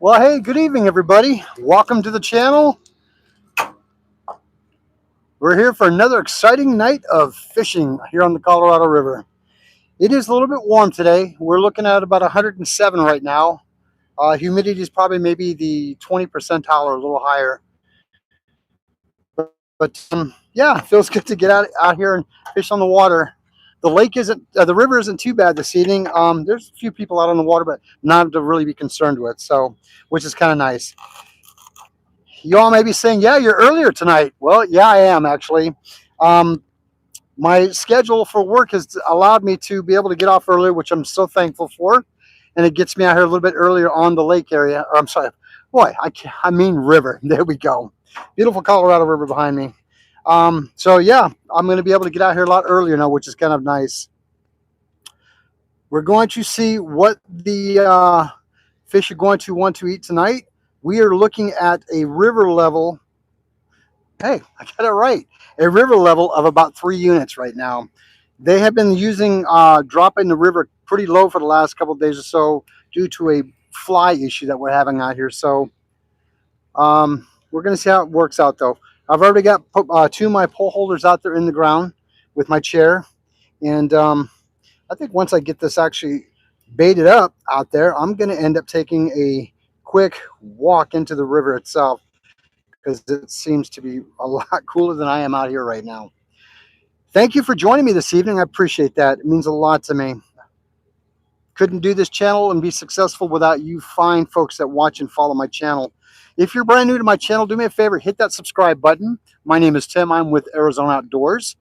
Well, hey, good evening, everybody. Welcome to the channel. We're here for another exciting night of fishing here on the Colorado River. It is a little bit warm today. We're looking at about 107 right now. Humidity is probably maybe the 20 percentile or a little higher. But yeah, it feels good to get out here and fish on the water. The river isn't too bad this evening. There's a few people out on the water, but not to really be concerned with. So, which is kind of nice. You all may be saying, yeah, you're earlier tonight. Well, yeah, I am actually. Um, my schedule for work has allowed me to be able to get off earlier, which I'm so thankful for. And it gets me out here a little bit earlier on the lake area. Or I'm sorry, boy, I mean river. There we go. Beautiful Colorado River behind me. So yeah, I'm going to be able to get out here a lot earlier now, which is kind of nice. We're going to see what the fish are going to want to eat tonight. We are looking at a river level. Hey, I got it right. A river level of about 3 units right now. They have been using dropping the river pretty low for the last couple of days or so due to a fly issue that we're having out here. So we're going to see how it works out, though. I've already got two of my pole holders out there in the ground with my chair, and I think once I get this actually baited up out there, I'm going to end up taking a quick walk into the river itself because it seems to be a lot cooler than I am out here right now. Thank you for joining me this evening. I appreciate that. It means a lot to me. Couldn't do this channel and be successful without you fine folks that watch and follow my channel. If you're brand new to my channel, do me a favor, hit that subscribe button. My name is Tim. I'm with Arizona Outdoors.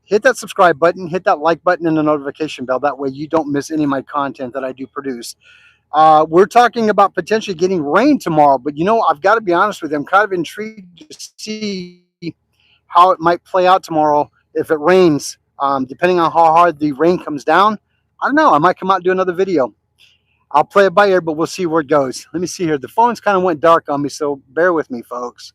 Hit that subscribe button, hit that like button and the notification bell. That way you don't miss any of my content that I do produce. We're talking about potentially getting rain tomorrow, but I've got to be honest with you. I'm kind of intrigued to see how it might play out tomorrow if it rains. Depending on how hard the rain comes down, I don't know. I might come out and do another video. I'll play it by ear, but we'll see where it goes. Let me see here. The phone's kind of went dark on me, so bear with me, folks.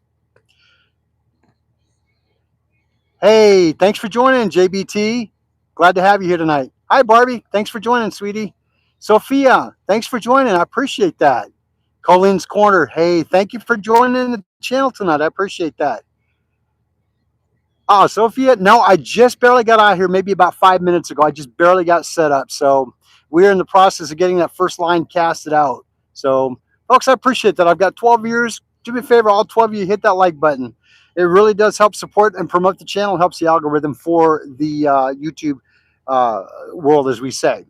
Hey, thanks for joining, JBT. Glad to have you here tonight. Hi, Barbie. Thanks for joining, sweetie. Sophia, thanks for joining. I appreciate that. Colleen's Corner. Hey, thank you for joining the channel tonight. I appreciate that. Oh, Sophia, no, I just barely got out here maybe about 5 minutes ago. I just barely got set up. So we're in the process of getting that first line casted out. So, folks, I appreciate that. I've got 12 viewers. Do me a favor, all 12 of you, hit that like button. It really does help support and promote the channel, helps the algorithm for the YouTube world, as we say.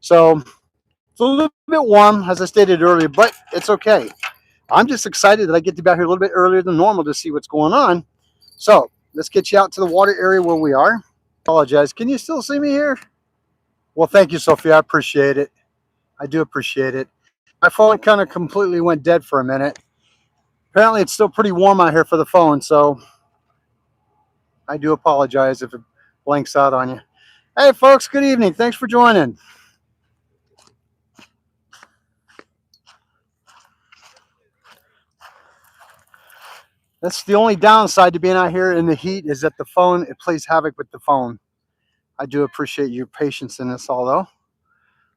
So it's a little bit warm, as I stated earlier, but it's okay. I'm just excited that I get to be out here a little bit earlier than normal to see what's going on. So let's get you out to the water area where we are. Apologize. Can you still see me here? Well, thank you, Sophia. I appreciate it. I do appreciate it. My phone kind of completely went dead for a minute. Apparently, it's still pretty warm out here for the phone, so I do apologize if it blanks out on you. Hey, folks, good evening. Thanks for joining. That's the only downside to being out here in the heat is that the phone, it plays havoc with the phone. I do appreciate your patience in this, although.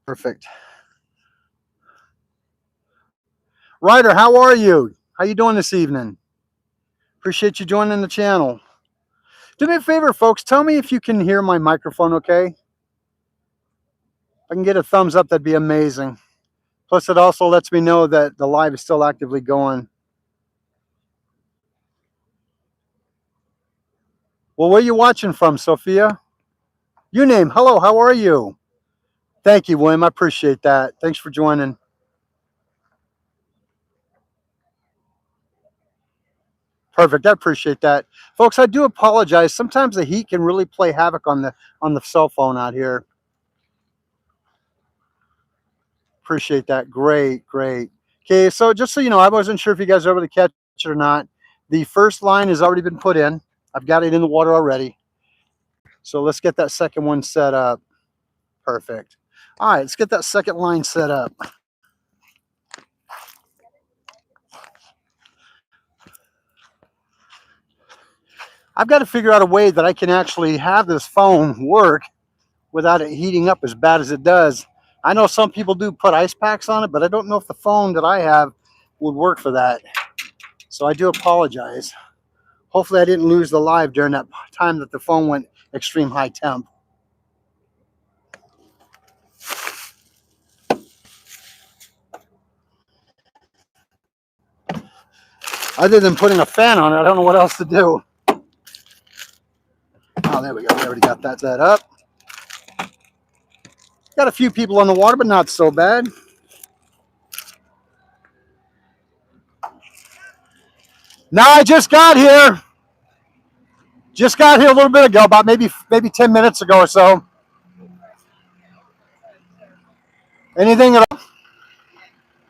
Perfect. Ryder, how are you? How you doing this evening? Appreciate you joining the channel. Do me a favor, folks. Tell me if you can hear my microphone okay. If I can get a thumbs up, that'd be amazing. Plus, it also lets me know that the live is still actively going. Well, where are you watching from, Sophia? Your name. Hello, how are you? Thank you, William. I appreciate that. Thanks for joining. Perfect. I appreciate that. Folks, I do apologize. Sometimes the heat can really play havoc on the cell phone out here. Appreciate that. Great, great. Okay, so just so you know, I wasn't sure if you guys are able to catch it or not. The first line has already been put in. I've got it in the water already. So let's get that second one set up. Perfect. All right, let's get that second line set up. I've got to figure out a way that I can actually have this phone work without it heating up as bad as it does. I know some people do put ice packs on it, but I don't know if the phone that I have would work for that. So I do apologize. Hopefully I didn't lose the live during that time that the phone went extreme high temp. Other than putting a fan on it, I don't know what else to do. Oh, there we go. We already got that set up. Got a few people on the water, but not so bad. Now I just got here. Just got here a little bit ago, about maybe 10 minutes ago or so. Anything at all?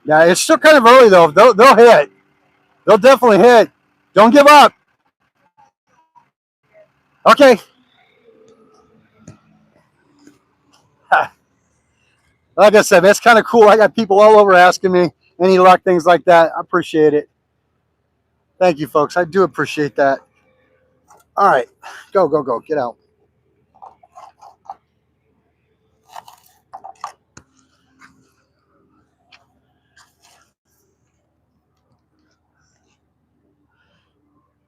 Yeah, it's still kind of early though. They'll hit. They'll definitely hit. Don't give up. Okay. Like I said, that's kind of cool. I got people all over asking me any luck, things like that. I appreciate it. Thank you, folks. I do appreciate that. All right. Go, go, go. Get out.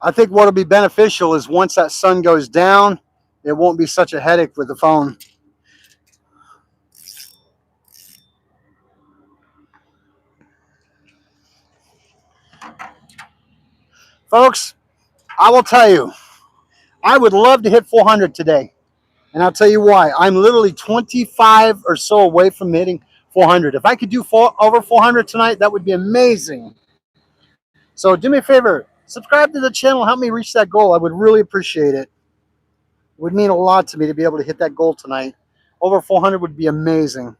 I think what will be beneficial is once that sun goes down, it won't be such a headache with the phone. Folks, I will tell you, I would love to hit 400 today. And I'll tell you why. I'm literally 25 or so away from hitting 400. If I could do over 400 tonight, that would be amazing. So do me a favor, subscribe to the channel, help me reach that goal. I would really appreciate it. It would mean a lot to me to be able to hit that goal tonight. Over 400 would be amazing.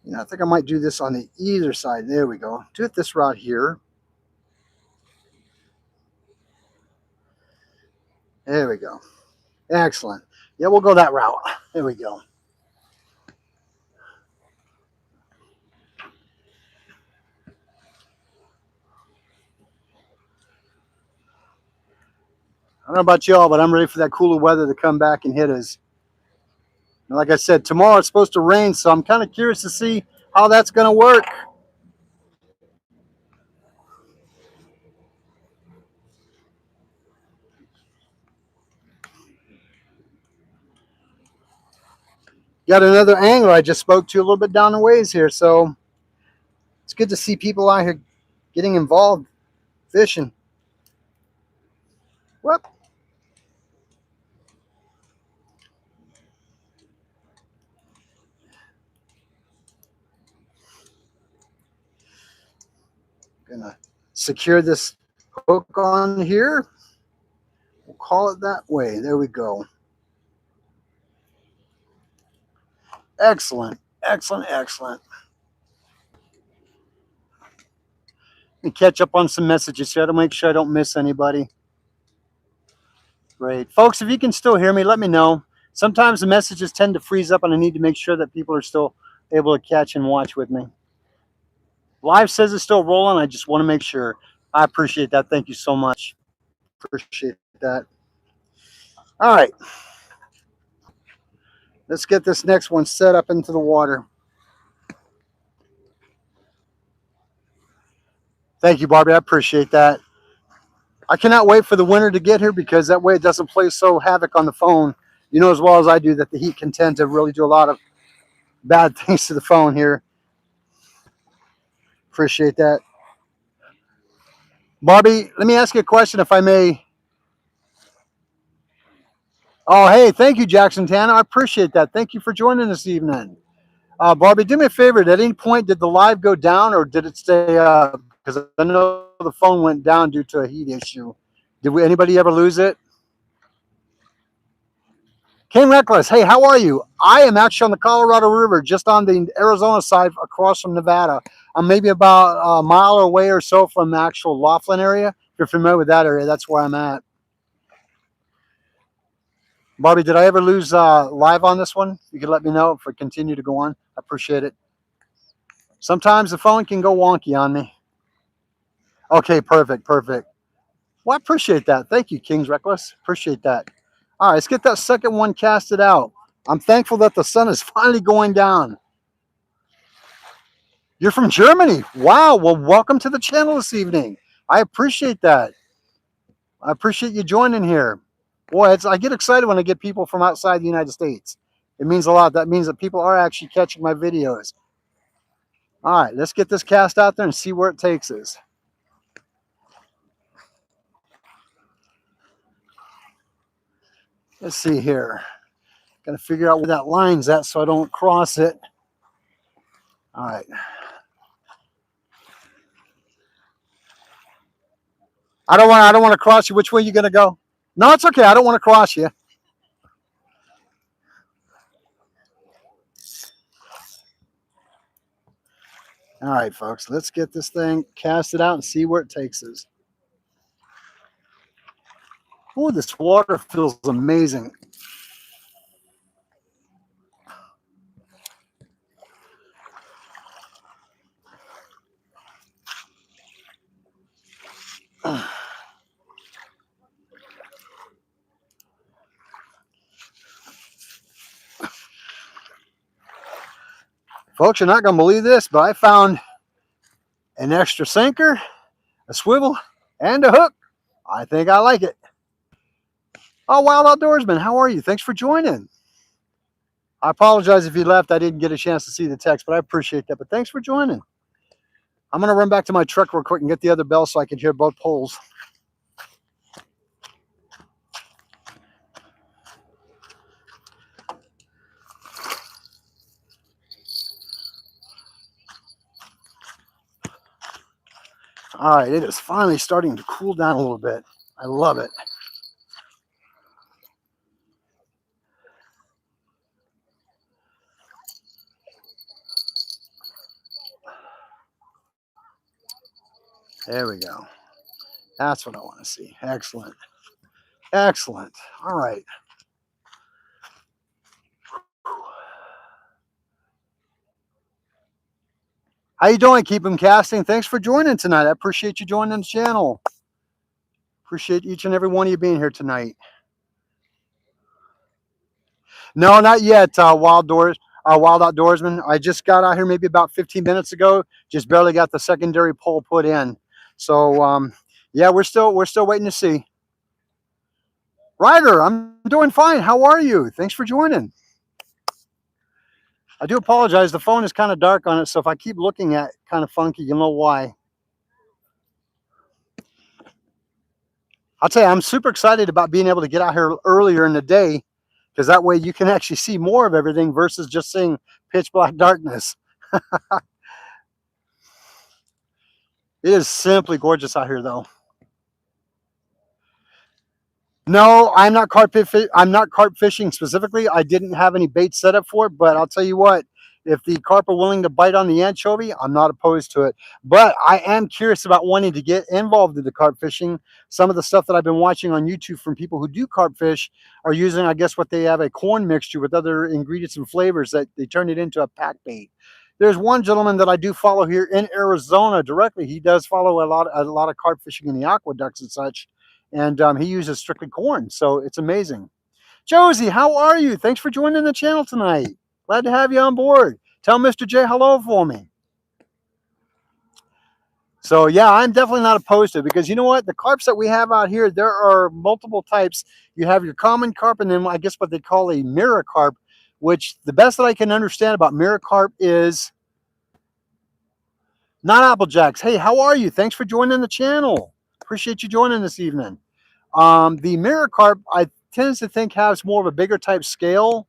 You know, I think I might do this on the either side. There we go. Do it this route here. There we go. Excellent. Yeah, we'll go that route. There we go. I don't know about y'all, but I'm ready for that cooler weather to come back and hit us. And like I said, tomorrow it's supposed to rain, so I'm kind of curious to see how that's going to work. Got another angler I just spoke to a little bit down the ways here, so it's good to see people out here getting involved fishing. Whoop. Gonna secure this hook on here. We'll call it that way. There we go. Excellent, excellent, excellent. Let me catch up on some messages here to make sure I don't miss anybody. Great. Folks, if you can still hear me, let me know. Sometimes the messages tend to freeze up and I need to make sure that people are still able to catch and watch with me. Live says it's still rolling. I just want to make sure. I appreciate that. Thank you so much. Appreciate that. All right. Let's get this next one set up into the water. Thank you, Barbie. I appreciate that. I cannot wait for the winter to get here because that way it doesn't play so havoc on the phone. You know as well as I do that the heat can tend to really do a lot of bad things to the phone here. Appreciate that. Barbie, let me ask you a question if I may. Oh, hey, thank you, Jackson Tanner. I appreciate that. Thank you for joining this evening. Barbie, do me a favor. At any point, did the live go down or did it stay up? Because I know the phone went down due to a heat issue. Anybody ever lose it? King Reckless, hey, how are you? I am actually on the Colorado River, just on the Arizona side across from Nevada. I'm maybe about a mile away or so from the actual Laughlin area. If you're familiar with that area, that's where I'm at. Barbie, did I ever lose live on this one? You could let me know if I continue to go on. I appreciate it. Sometimes the phone can go wonky on me. Okay, perfect, perfect. Well, I appreciate that. Thank you, King's Reckless. Appreciate that. All right, let's get that second one casted out. I'm thankful that the sun is finally going down. You're from Germany. Wow. Well, welcome to the channel this evening. I appreciate that. I appreciate you joining here. Boy, I get excited when I get people from outside the United States. It means a lot. That means that people are actually catching my videos. All right, let's get this cast out there and see where it takes us. Let's see here. Got to figure out where that line's at so I don't cross it. All right. I don't want to cross you. Which way are you going to go? No, it's okay. I don't want to cross you. All right, folks, let's get this thing casted out and see where it takes us. Oh, this water feels amazing. Folks, you're not going to believe this, but I found an extra sinker, a swivel, and a hook. I think I like it. Oh, Wild Outdoorsman, how are you? Thanks for joining. I apologize if you left. I didn't get a chance to see the text, but I appreciate that. But thanks for joining. I'm going to run back to my truck real quick and get the other bell so I can hear both poles. All right, it is finally starting to cool down a little bit. I love it. There we go. That's what I want to see. Excellent. Excellent. All right. How you doing? Keep them casting. Thanks for joining tonight. I appreciate you joining the channel. Appreciate each and every one of you being here tonight. No, not yet, Wild Outdoorsman. I just got out here maybe about 15 minutes ago. Just barely got the secondary pole put in. So yeah, we're still waiting to see. Ryder, I'm doing fine. How are you? Thanks for joining. I do apologize. The phone is kind of dark on it, so if I keep looking at it kind of funky, you'll know why. I'll tell you, I'm super excited about being able to get out here earlier in the day, because that way you can actually see more of everything versus just seeing pitch black darkness. It is simply gorgeous out here, though. No, I'm not carp fishing specifically. I didn't have any bait set up for it, but I'll tell you what, if the carp are willing to bite on the anchovy, I'm not opposed to it. But I am curious about wanting to get involved in the carp fishing. Some of the stuff that I've been watching on YouTube from people who do carp fish are using, I guess, what they have, a corn mixture with other ingredients and flavors that they turn it into a pack bait. There's one gentleman that I do follow here in Arizona directly. He does follow a lot of carp fishing in the aqueducts and such, and he uses strictly corn, so it's amazing. Josie, how are you? Thanks for joining the channel tonight. Glad to have you on board. Tell Mr. J hello for me. So yeah, I'm definitely not opposed to it, because you know what? The carps that we have out here, there are multiple types. You have your common carp, and then I guess what they call a mirror carp, which the best that I can understand about mirror carp is not Applejacks. Hey, how are you? Thanks for joining the channel. Appreciate you joining this evening. The mirror carp, I tend to think, has more of a bigger type scale,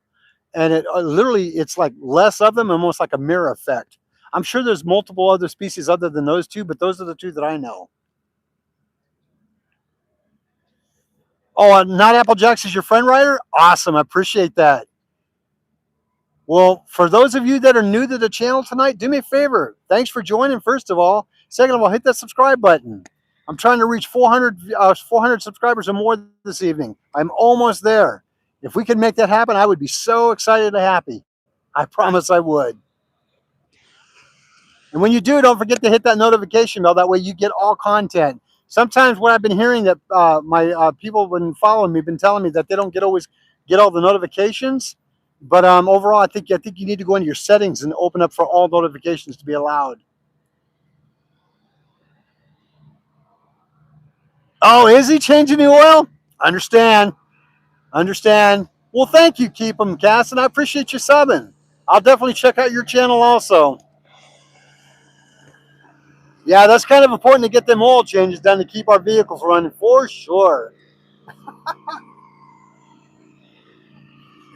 and it literally, it's like less of them, almost like a mirror effect. I'm sure there's multiple other species other than those two, but those are the two that I know. Oh, not Applejacks is your friend, Ryder? Awesome. I appreciate that. Well, for those of you that are new to the channel tonight, do me a favor. Thanks for joining, first of all. Second of all, hit that subscribe button. I'm trying to reach 400 subscribers or more this evening. I'm almost there. If we could make that happen, I would be so excited and happy. I promise I would. And when you do, don't forget to hit that notification bell. That way you get all content. Sometimes what I've been hearing that my people have been following me, been telling me that they don't get always get all the notifications. But overall, I think you need to go into your settings and open up for all notifications to be allowed. Oh, is he changing the oil? Understand. Understand. Well, thank you, Keep 'em Cast, and I appreciate you subbing. I'll definitely check out your channel also. Yeah, that's kind of important to get them oil changes done to keep our vehicles running for sure.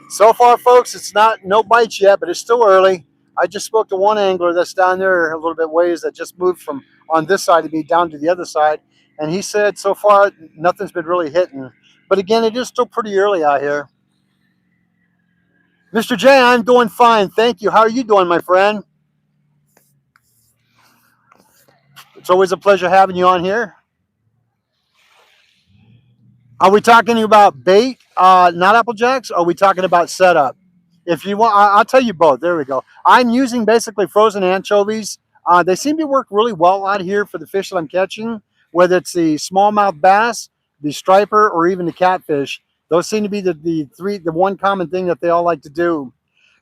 So far, folks, it's not no bites yet, but it's still early. I just spoke to one angler that's down there a little bit ways that just moved from on this side of me down to the other side, and he said so far nothing's been really hitting. But again, it is still pretty early out here. Mr. J, I'm doing fine, thank you. How are you doing, my friend? It's always a pleasure having you on here. Are we talking about bait, not Apple Jacks? Or are we talking about setup? If you want, I'll tell you both. There we go. I'm using basically frozen anchovies. They seem to work really well out here for the fish that I'm catching, whether it's the smallmouth bass, the striper, or even the catfish. Those seem to be the one common thing that they all like to do.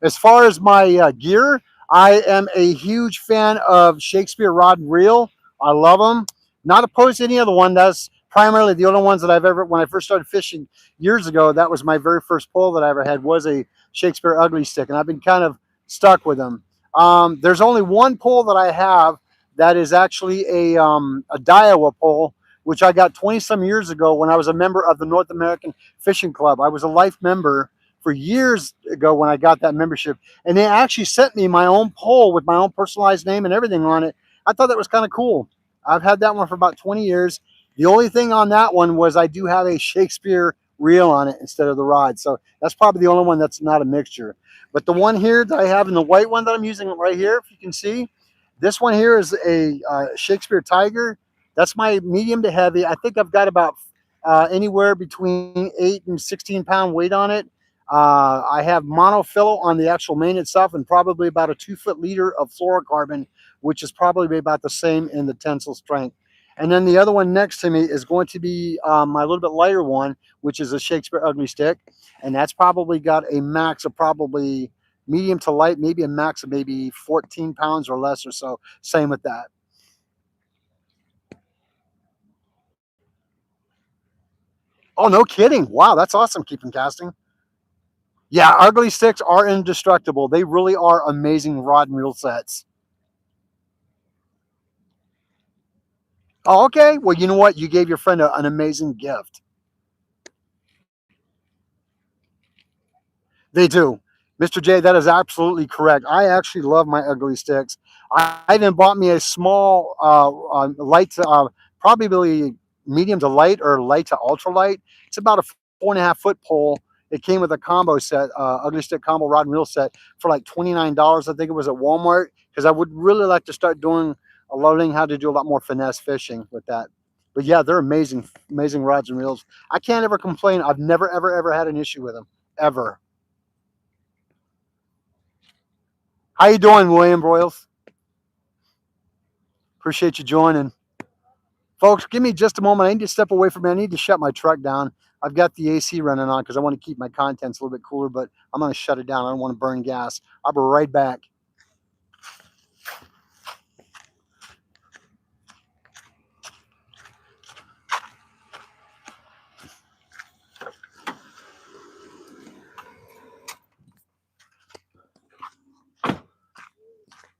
As far as my gear, I am a huge fan of Shakespeare rod and reel. I love them. Not opposed to any other one. That's primarily the only ones that I've ever, when I first started fishing years ago, that was my very first pull that I ever had was a Shakespeare ugly stick, and I've been kind of stuck with them. There's only one pole that I have that is actually a Daiwa pole, which I got 20 some years ago when I was a member of the North American Fishing Club. I was a life member for years ago when I got that membership, and they actually sent me my own pole with my own personalized name and everything on it. I thought that was kind of cool. I've had that one for about 20 years. The only thing on that one was I do have a Shakespeare reel on it instead of the rod. So that's probably the only one that's not a mixture. But the one here that I have in the white one that I'm using right here, if you can see, this one here is a Shakespeare Tiger. That's my medium to heavy. I think I've got about anywhere between 8 and 16 pound weight on it. I have monofilament on the actual main itself and probably about a 2 foot liter of fluorocarbon, which is probably about the same in the tensile strength. And then the other one next to me is going to be my little bit lighter one, which is a Shakespeare ugly stick. And that's probably got a max of probably medium to light, maybe a max of maybe 14 pounds or less or so. Same with that. Oh, no kidding. Wow, that's awesome, keeping casting. Yeah, ugly sticks are indestructible. They really are amazing rod and reel sets. Oh, okay. Well, you know what? You gave your friend an amazing gift. They do. Mr. J, that is absolutely correct. I actually love my ugly sticks. I even bought me a small light, probably medium to light or light to ultralight. It's about a 4.5 foot pole. It came with a combo set, ugly stick combo rod and reel set for like $29. I think it was at Walmart because I would really like to start doing learning how to do a lot more finesse fishing with that. But yeah, they're amazing, amazing rods and reels. I can't ever complain. I've never, ever, ever had an issue with them, ever. How you doing, William Broyles? Appreciate you joining. Folks, give me just a moment. I need to step away from me. I need to shut my truck down. I've got the AC running on because I want to keep my contents a little bit cooler, but I'm going to shut it down. I don't want to burn gas. I'll be right back.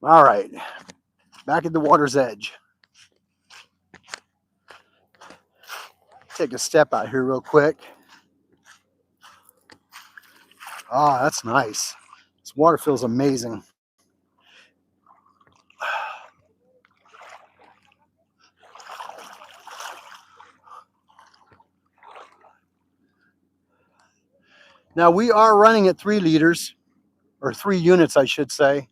All right. Back at the water's edge. Take a step out here real quick. Oh, that's nice. This water feels amazing. Now we are running at 3 liters, or 3 units, I should say.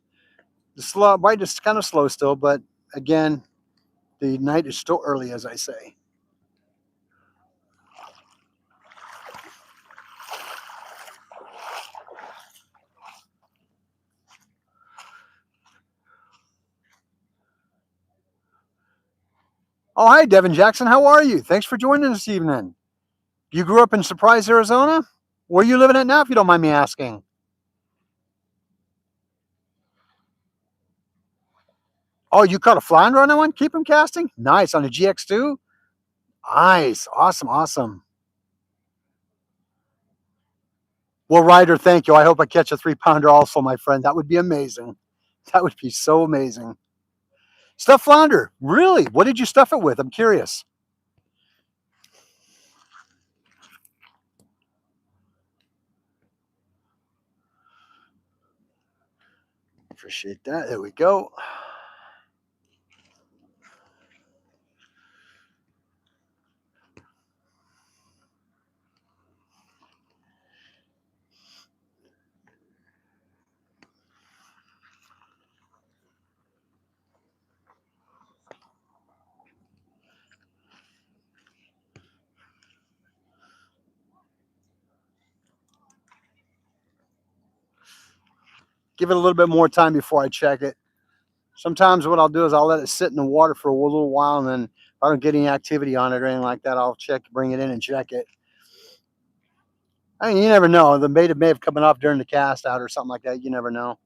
The slow bite is kind of slow still, but again, the night is still early, as I say. Oh, hi, Devin Jackson. How are you? Thanks for joining this evening. You grew up in Surprise, Arizona? Where are you living at now, if you don't mind me asking? Oh, you caught a flounder on that one? Keep him casting? Nice. On a GX2? Nice. Awesome. Awesome. Well, Ryder, thank you. I hope I catch a 3 pounder also, my friend. That would be amazing. That would be so amazing. Stuffed flounder. Really? What did you stuff it with? I'm curious. Appreciate that. There we go. Give it a little bit more time before I check it. Sometimes what I'll do is I'll let it sit in the water for a little while, and then if I don't get any activity on it or anything like that, I'll check, bring it in and check it. I mean, you never know. The bait may have come off during the cast out or something like that. You never know.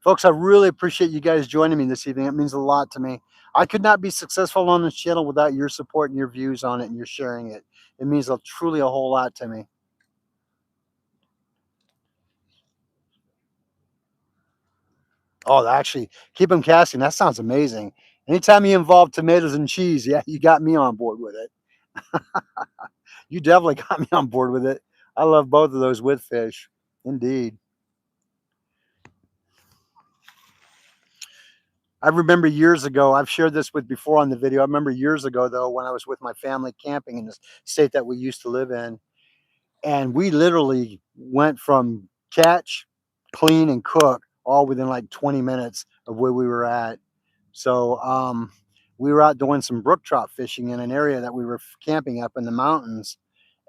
Folks, I really appreciate you guys joining me this evening. It means a lot to me. I could not be successful on this channel without your support and your views on it and your sharing it. It means truly a whole lot to me. Oh, actually, keep them casting. That sounds amazing. Anytime you involve tomatoes and cheese, yeah, you got me on board with it. You definitely got me on board with it. I love both of those with fish. Indeed. I remember years ago, I've shared this with before on the video. I remember years ago, though, when I was with my family camping in the state that we used to live in. And we literally went from catch, clean, and cook all within like 20 minutes of where we were at. So we were out doing some brook trout fishing in an area that we were camping up in the mountains.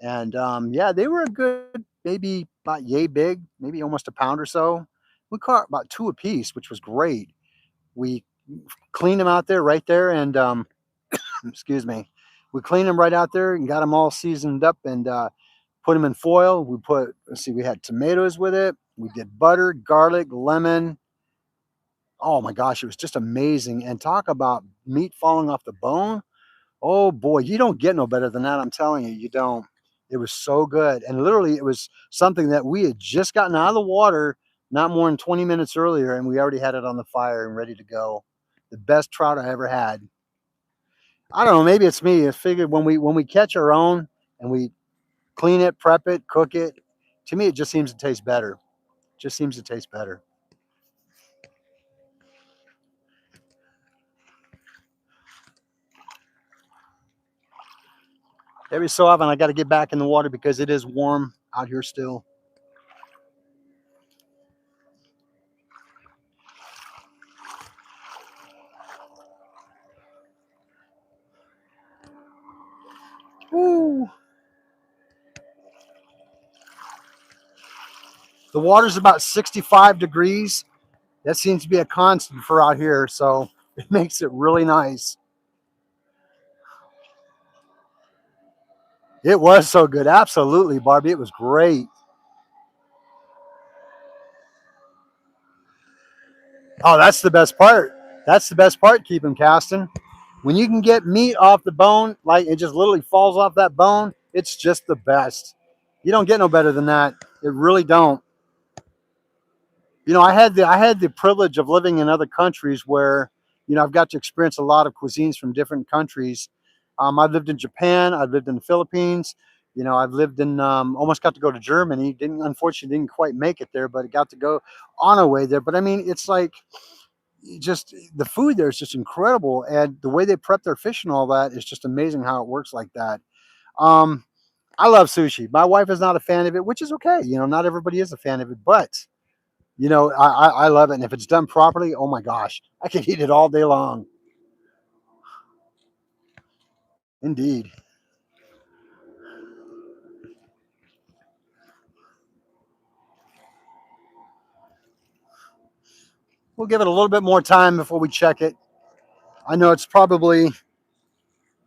And yeah, they were a good, maybe about yay big, maybe almost a pound or so. We caught about two apiece, which was great. We cleaned them out there right there, and excuse me, we cleaned them right out there and got them all seasoned up and put them in foil. We put, let's see, we had tomatoes with it. We did butter, garlic, lemon. Oh my gosh, it was just amazing. And talk about meat falling off the bone. Oh boy, you don't get no better than that. I'm telling you, you don't. It was so good. And literally, it was something that we had just gotten out of the water not more than 20 minutes earlier, and we already had it on the fire and ready to go. The best trout I ever had. I don't know, maybe it's me. I figured when we catch our own and we clean it, prep it, cook it, to me it just seems to taste better. Just seems to taste better. Every so often I got to get back in the water because it is warm out here still. Ooh. The water's about 65 degrees. That seems to be a constant for out here, so it makes it really nice. It was so good. Absolutely, Barbie. It was great. Oh, that's the best part. That's the best part, keep them casting. When you can get meat off the bone, like it just literally falls off that bone, it's just the best. You don't get no better than that. It really don't. I had the privilege of living in other countries where I've got to experience a lot of cuisines from different countries. I've lived in Japan. I've lived in the Philippines. I've lived in almost got to go to Germany. Didn't unfortunately didn't quite make it there, but got to go on a way there. But I mean, it's like just the food there is just incredible, and the way they prep their fish and all that is just amazing how it works like that. Um, I love sushi. My wife is not a fan of it, which is okay. Not everybody is a fan of it, but I love it. And if it's done properly, oh my gosh, I could eat it all day long. Indeed. We'll give it a little bit more time before we check it. I know it's probably,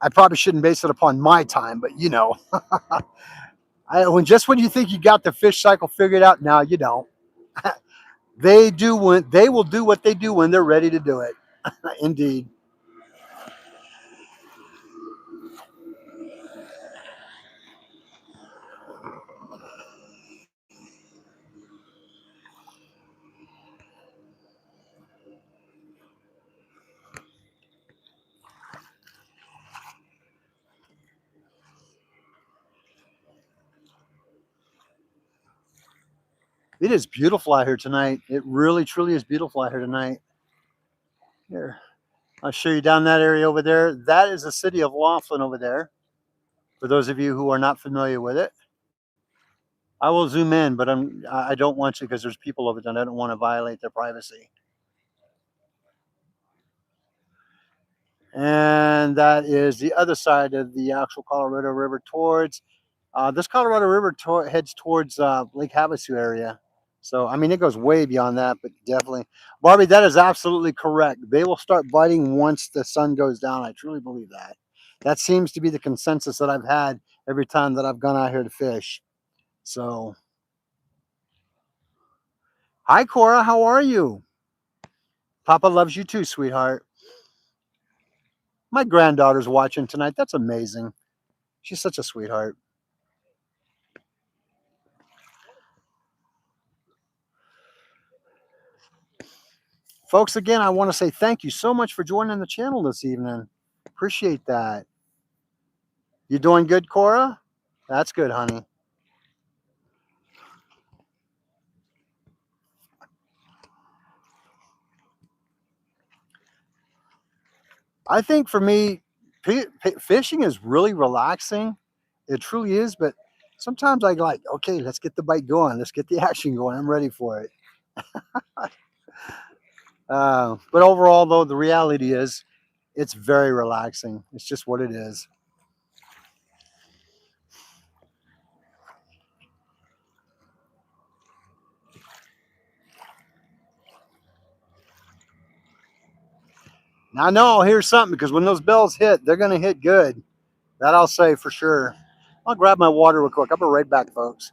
I probably shouldn't base it upon my time, but you know, when you think you got the fish cycle figured out, now you don't. They will do what they do when they're ready to do it. Indeed. It is beautiful out here tonight. It really, truly is beautiful out here tonight. Here, I'll show you down that area over there. That is the city of Laughlin over there. For those of you who are not familiar with it, I will zoom in, but I don't want to because there's people over there. And I don't want to violate their privacy. And that is the other side of the actual Colorado River towards this Colorado River heads towards Lake Havasu area. So, I mean, it goes way beyond that, but definitely. Barbie, that is absolutely correct. They will start biting once the sun goes down. I truly believe that. That seems to be the consensus that I've had every time that I've gone out here to fish. So, hi, Cora. How are you? Papa loves you too, sweetheart. My granddaughter's watching tonight. That's amazing. She's such a sweetheart. Folks, again, I want to say thank you so much for joining the channel this evening. Appreciate that. You doing good, Cora? That's good, honey. I think for me, fishing is really relaxing. It truly is, but sometimes I like, okay, let's get the bite going. Let's get the action going. I'm ready for it. But overall, though, the reality is it's very relaxing. It's just what it is. Now, I know I'll hear something because when those bells hit, they're going to hit good. That I'll say for sure. I'll grab my water real quick. I'll be right back, folks.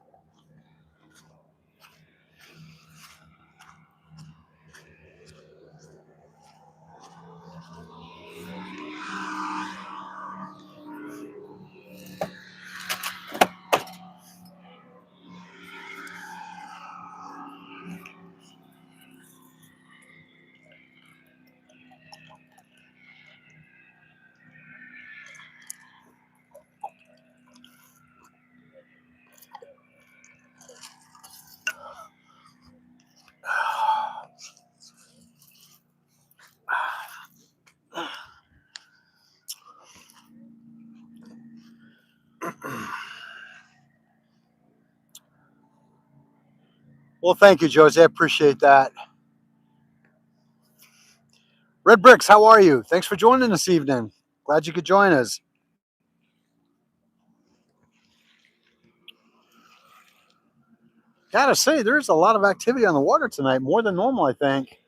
Well, thank you, Josie. I appreciate that. Red Bricks, how are you? Thanks for joining this evening. Glad you could join us. Gotta say, there's a lot of activity on the water tonight, more than normal, I think.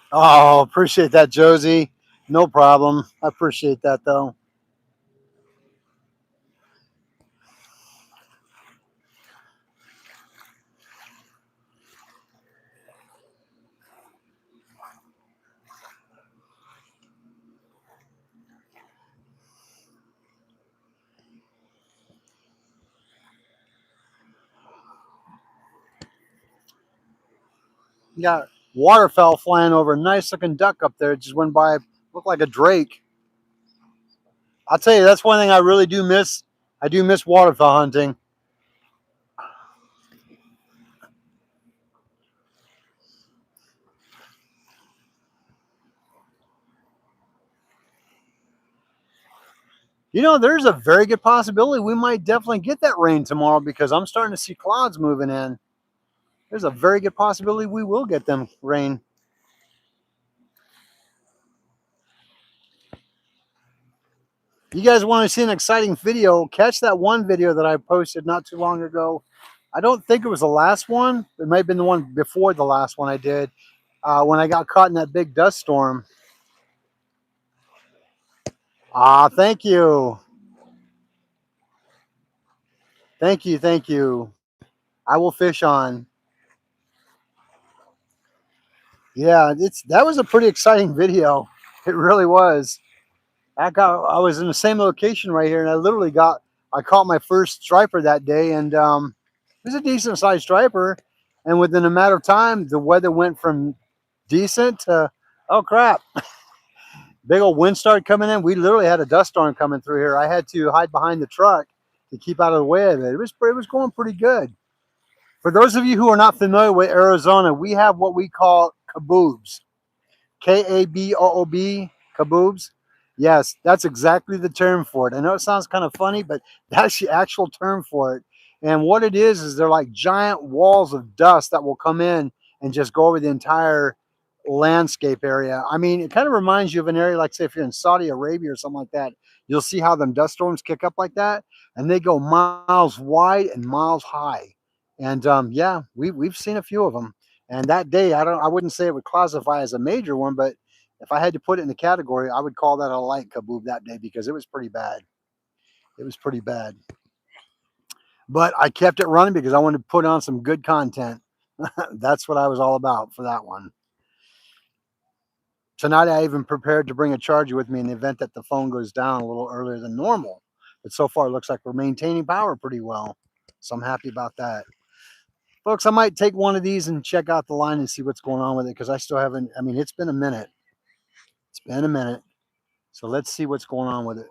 Oh, appreciate that, Josie. No problem. I appreciate that, though. You got waterfowl flying over. Nice looking duck up there. Just went by. Looked like a drake. I'll tell you, that's one thing I really do miss. I do miss waterfowl hunting. You know, there's a very good possibility we might definitely get that rain tomorrow because I'm starting to see clouds moving in. There's a very good possibility we will get them rain. You guys want to see an exciting video? Catch that one video that I posted not too long ago. I don't think it was the last one. It might have been the one before the last one I did when I got caught in that big dust storm. Ah, thank you. Thank you. Thank you. I will fish on. Yeah, that was a pretty exciting video. It really was. I was in the same location right here, and I caught my first striper that day, and it was a decent sized striper. And within a matter of time, the weather went from decent to oh crap, big old wind started coming in. We literally had a dust storm coming through here. I had to hide behind the truck to keep out of the way of it. It was going pretty good. For those of you who are not familiar with Arizona, we have what we call kaboobs. Kaboob, kaboobs. Yes, that's exactly the term for it. I know it sounds kind of funny, but that's the actual term for it. And what it is they're like giant walls of dust that will come in and just go over the entire landscape area. I mean, it kind of reminds you of an area like, say, if you're in Saudi Arabia or something like that, you'll see how them dust storms kick up like that, and they go miles wide and miles high. And yeah, we've seen a few of them. And that day, I wouldn't say it would classify as a major one, but if I had to put it in the category, I would call that a light kaboob that day because it was pretty bad. It was pretty bad. But I kept it running because I wanted to put on some good content. That's what I was all about for that one. Tonight, I even prepared to bring a charger with me in the event that the phone goes down a little earlier than normal. But so far, it looks like we're maintaining power pretty well. So I'm happy about that. Folks, I might take one of these and check out the line and see what's going on with it because I still haven't. I mean, it's been a minute. It's been a minute. So let's see what's going on with it.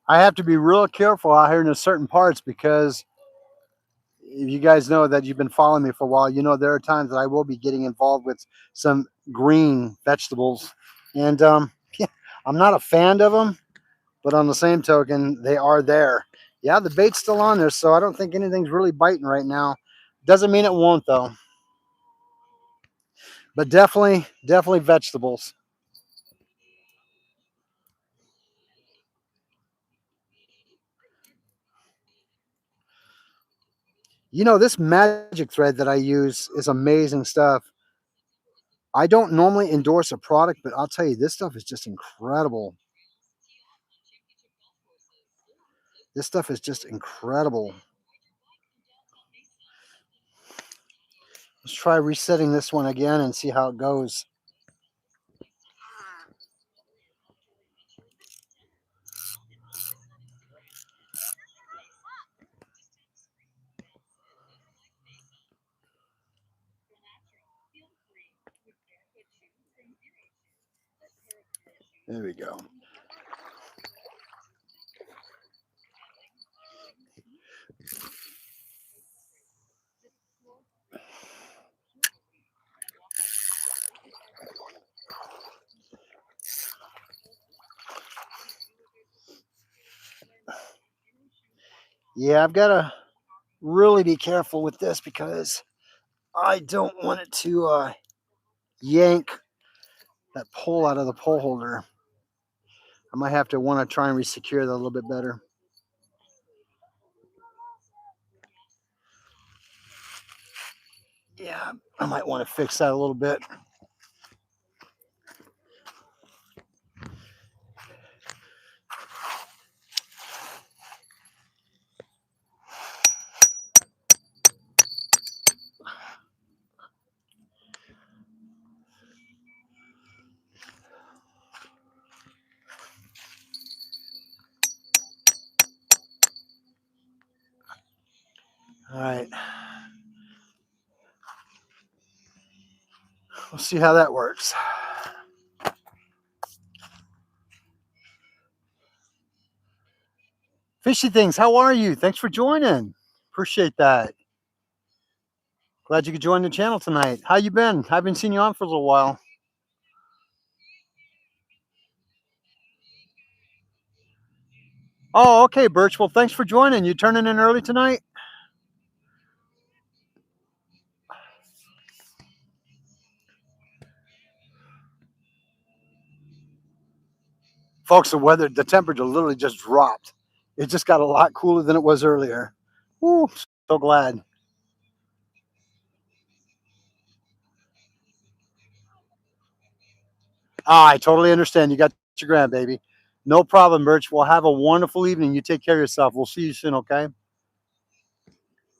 I have to be real careful out here in the certain parts because if you guys know that you've been following me for a while, you know there are times that I will be getting involved with some green vegetables, and yeah, I'm not a fan of them, but on the same token, they are there. Yeah, the bait's still on there, so I don't think anything's really biting right now. Doesn't mean it won't though, but definitely vegetables. You know, this magic thread that I use is amazing stuff. I don't normally endorse a product, but I'll tell you, this stuff is just incredible. This stuff is just incredible. Let's try resetting this one again and see how it goes. There we go. Yeah, I've got to really be careful with this because I don't want it to yank that pole out of the pole holder. I might have to want to try and resecure that a little bit better. Yeah, I might want to fix that a little bit. All right. We'll see how that works. Fishy Things, how are you? Thanks for joining. Appreciate that. Glad you could join the channel tonight. How you been? I haven't seen you on for a little while. Oh, okay, Birch. Well, thanks for joining. You turning in early tonight? Folks, the temperature literally just dropped. It just got a lot cooler than it was earlier. Ooh, so glad. I totally understand. You got your grandbaby. No problem, Birch. We'll have a wonderful evening. You take care of yourself. We'll see you soon, okay?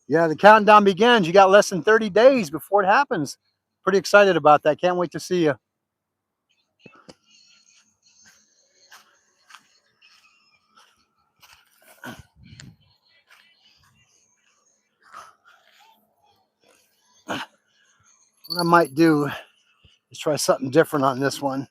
Yeah, the countdown begins. You got less than 30 days before it happens. Pretty excited about that. Can't wait to see you. What I might do is try something different on this one.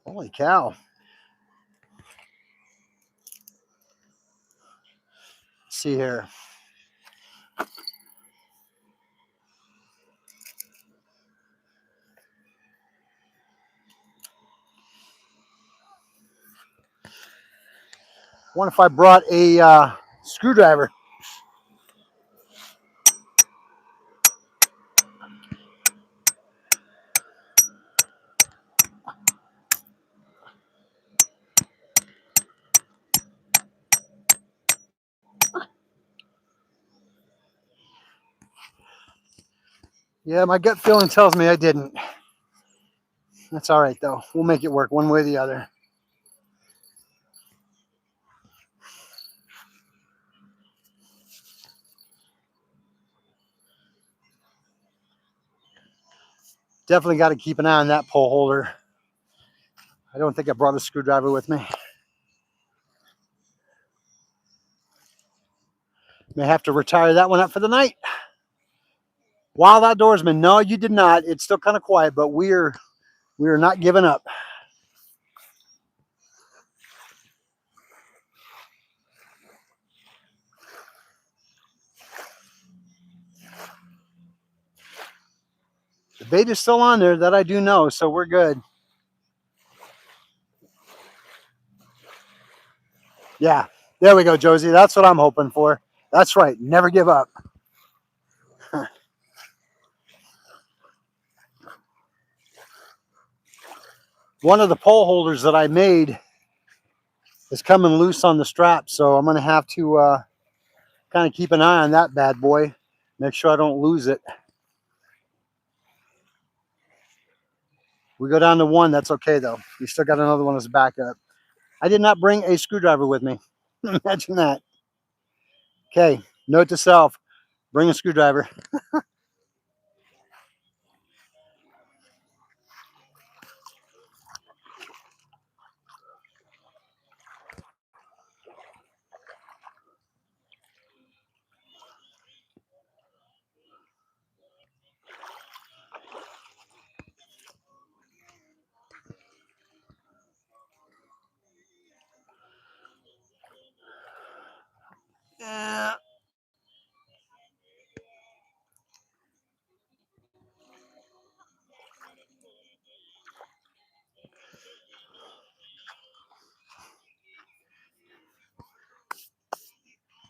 Holy cow. Let's see here. I wonder if I brought a screwdriver. Yeah, my gut feeling tells me I didn't. That's all right, though. We'll make it work one way or the other. Definitely got to keep an eye on that pole holder. I don't think I brought a screwdriver with me. May have to retire that one up for the night. Wild Outdoorsman, no, you did not. It's still kind of quiet, but we're not giving up. The bait is still on there, that I do know, so we're good. Yeah, there we go, Josie. That's what I'm hoping for. That's right. Never give up. One of the pole holders that I made is coming loose on the strap, so I'm going to have to kind of keep an eye on that bad boy. Make sure I don't lose it. We go down to one. That's okay, though. We still got another one as a backup. I did not bring a screwdriver with me. Imagine that. Okay, note to self, bring a screwdriver. Yeah.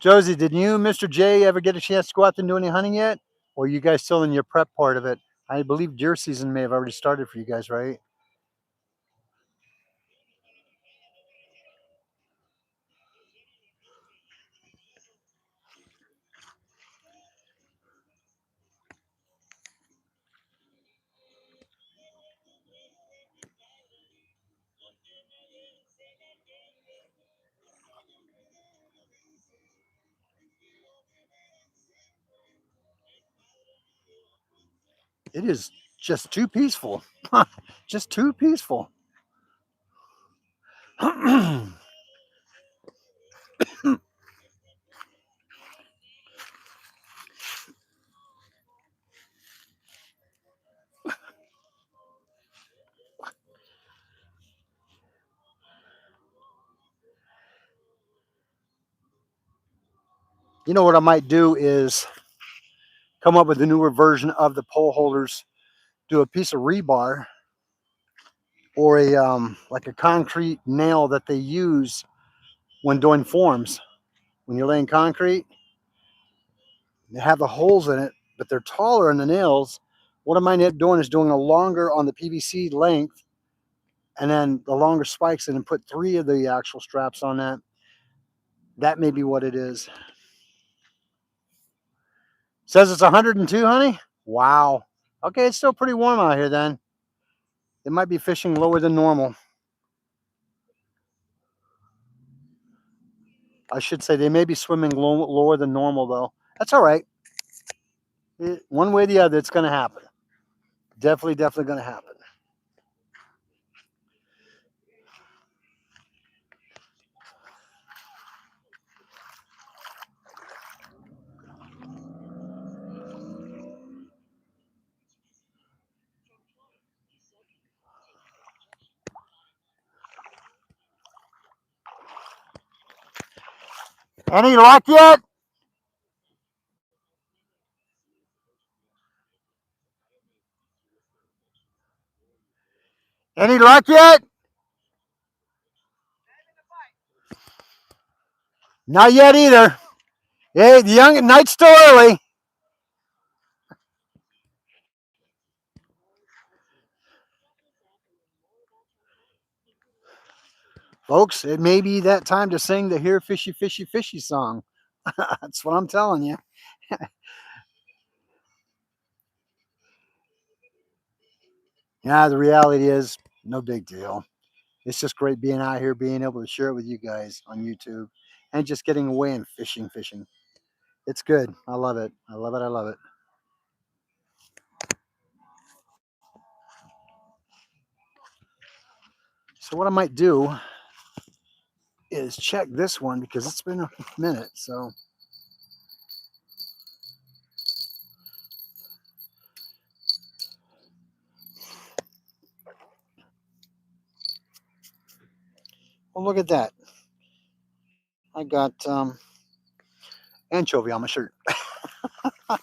Josie, did you, Mr. J, ever get a chance to go out and do any hunting yet? Or are you guys still in your prep part of it? I believe deer season may have already started for you guys, right? It is just too peaceful. Just too peaceful. You know what I might do is come up with a newer version of the pole holders, do a piece of rebar or a like a concrete nail that they use when doing forms. When you're laying concrete, they have the holes in it, but they're taller in the nails. What I might end up doing is doing a longer on the PVC length and then the longer spikes and then put 3 of the actual straps on that. That may be what it is. Says it's 102, honey? Wow. Okay, it's still pretty warm out here then. They might be fishing lower than normal. I should say they may be swimming lower than normal though. That's all right. One way or the other, it's going to happen. Definitely going to happen. Any luck yet? Any luck yet? Not yet either. Hey, the young night's still early. Folks, it may be that time to sing the Here Fishy Fishy Fishy song. That's what I'm telling you. Yeah, the reality is no big deal. It's just great being out here, being able to share it with you guys on YouTube and just getting away and fishing. It's good. I love it. I love it. I love it. So what I might do is check this one because it's been a minute. So well, look at that. I got anchovy on my shirt. All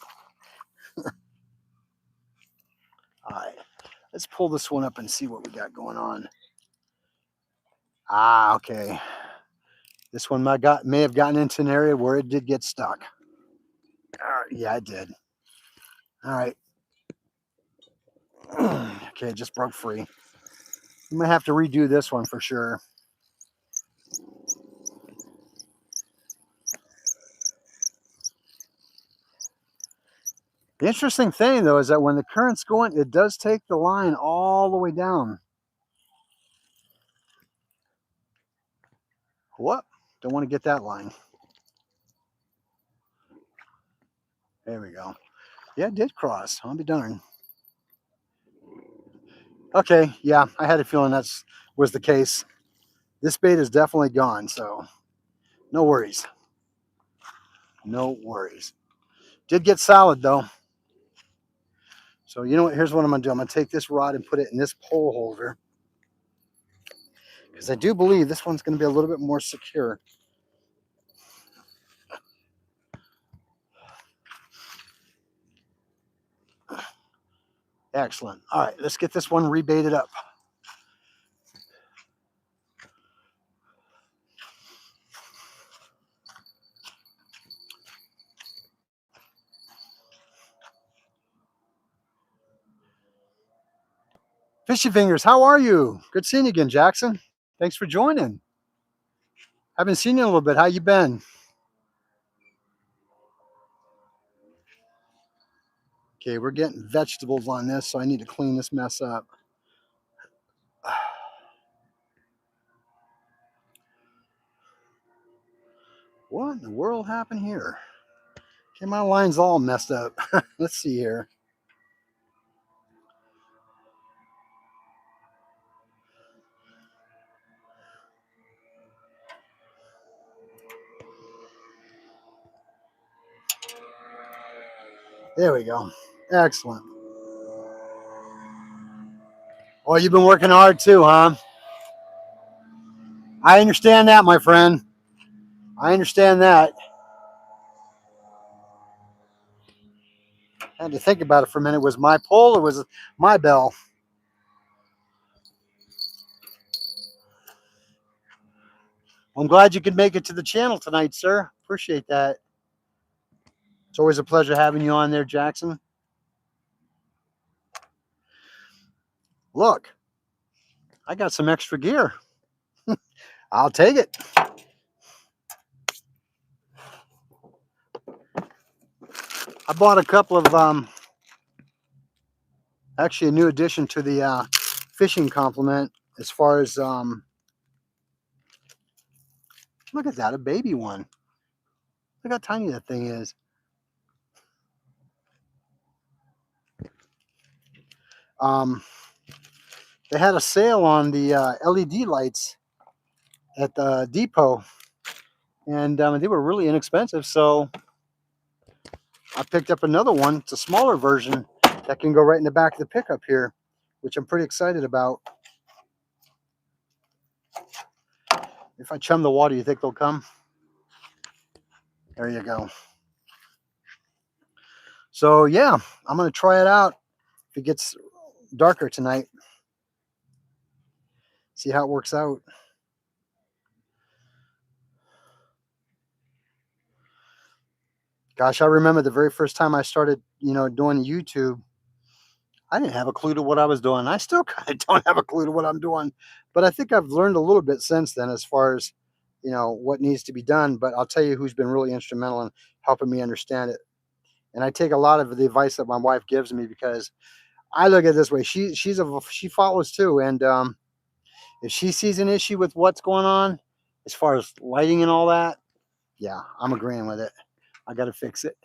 right, let's pull this one up and see what we got going on. Ah, okay. This one may have gotten into an area where it did get stuck. Yeah, it did. All right. Okay, it just broke free. You might have to redo this one for sure. The interesting thing though is that when the current's going, it does take the line all the way down. What? Don't want to get that line. There we go. Yeah, it did cross. I'll be darned. Okay, yeah, I had a feeling that's was the case. This bait is definitely gone, so no worries. No worries. Did get solid though. So you know what? Here's what I'm gonna do. I'm gonna take this rod and put it in this pole holder because I do believe this one's gonna be a little bit more secure. Excellent. All right, let's get this one rebaited up. Fishy Fingers, how are you? Good seeing you again, Jackson. Thanks for joining. Haven't seen you in a little bit. How you been? Okay, we're getting vegetables on this, so I need to clean this mess up. What in the world happened here? Okay, my line's all messed up. Let's see here. There we go. Excellent. Oh, you've been working hard too, huh? I understand that, my friend. I understand that. I had to think about it for a minute. Was my pole or was it my bell? I'm glad you could make it to the channel tonight, sir. Appreciate that. It's always a pleasure having you on there, Jackson. Look, I got some extra gear. I'll take it. I bought a couple of actually a new addition to the fishing complement as far as look at that, a baby one. Look how tiny that thing is. Um, they had a sale on the LED lights at the depot, and they were really inexpensive. So I picked up another one. It's a smaller version that can go right in the back of the pickup here, which I'm pretty excited about. If I chum the water, you think they'll come? There you go. So yeah, I'm gonna try it out if it gets darker tonight. See how it works out. Gosh, I remember the very first time I started, doing YouTube. I didn't have a clue to what I was doing. I still kind of don't have a clue to what I'm doing, but I think I've learned a little bit since then as far as what needs to be done. But I'll tell you who's been really instrumental in helping me understand it. And I take a lot of the advice that my wife gives me because I look at it this way. She follows too, and if she sees an issue with what's going on, as far as lighting and all that, yeah, I'm agreeing with it. I got to fix it.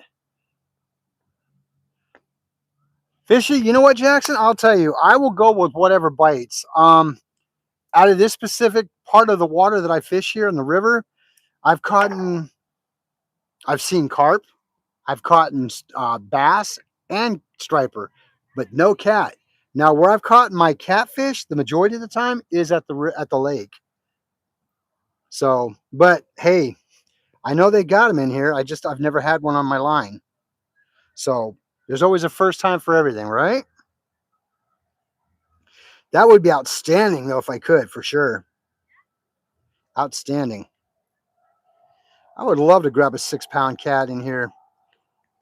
Fishy, you know what, Jackson? I'll tell you, I will go with whatever bites. Out of this specific part of the water that I fish here in the river, I've caught, I've seen carp, I've caught bass and striper, but no cat. Now, where I've caught my catfish, the majority of the time is at the lake. So, but hey, I know they got them in here. I've never had one on my line. So there's always a first time for everything, right? That would be outstanding though if I could, for sure. Outstanding. I would love to grab a 6 pound cat in here.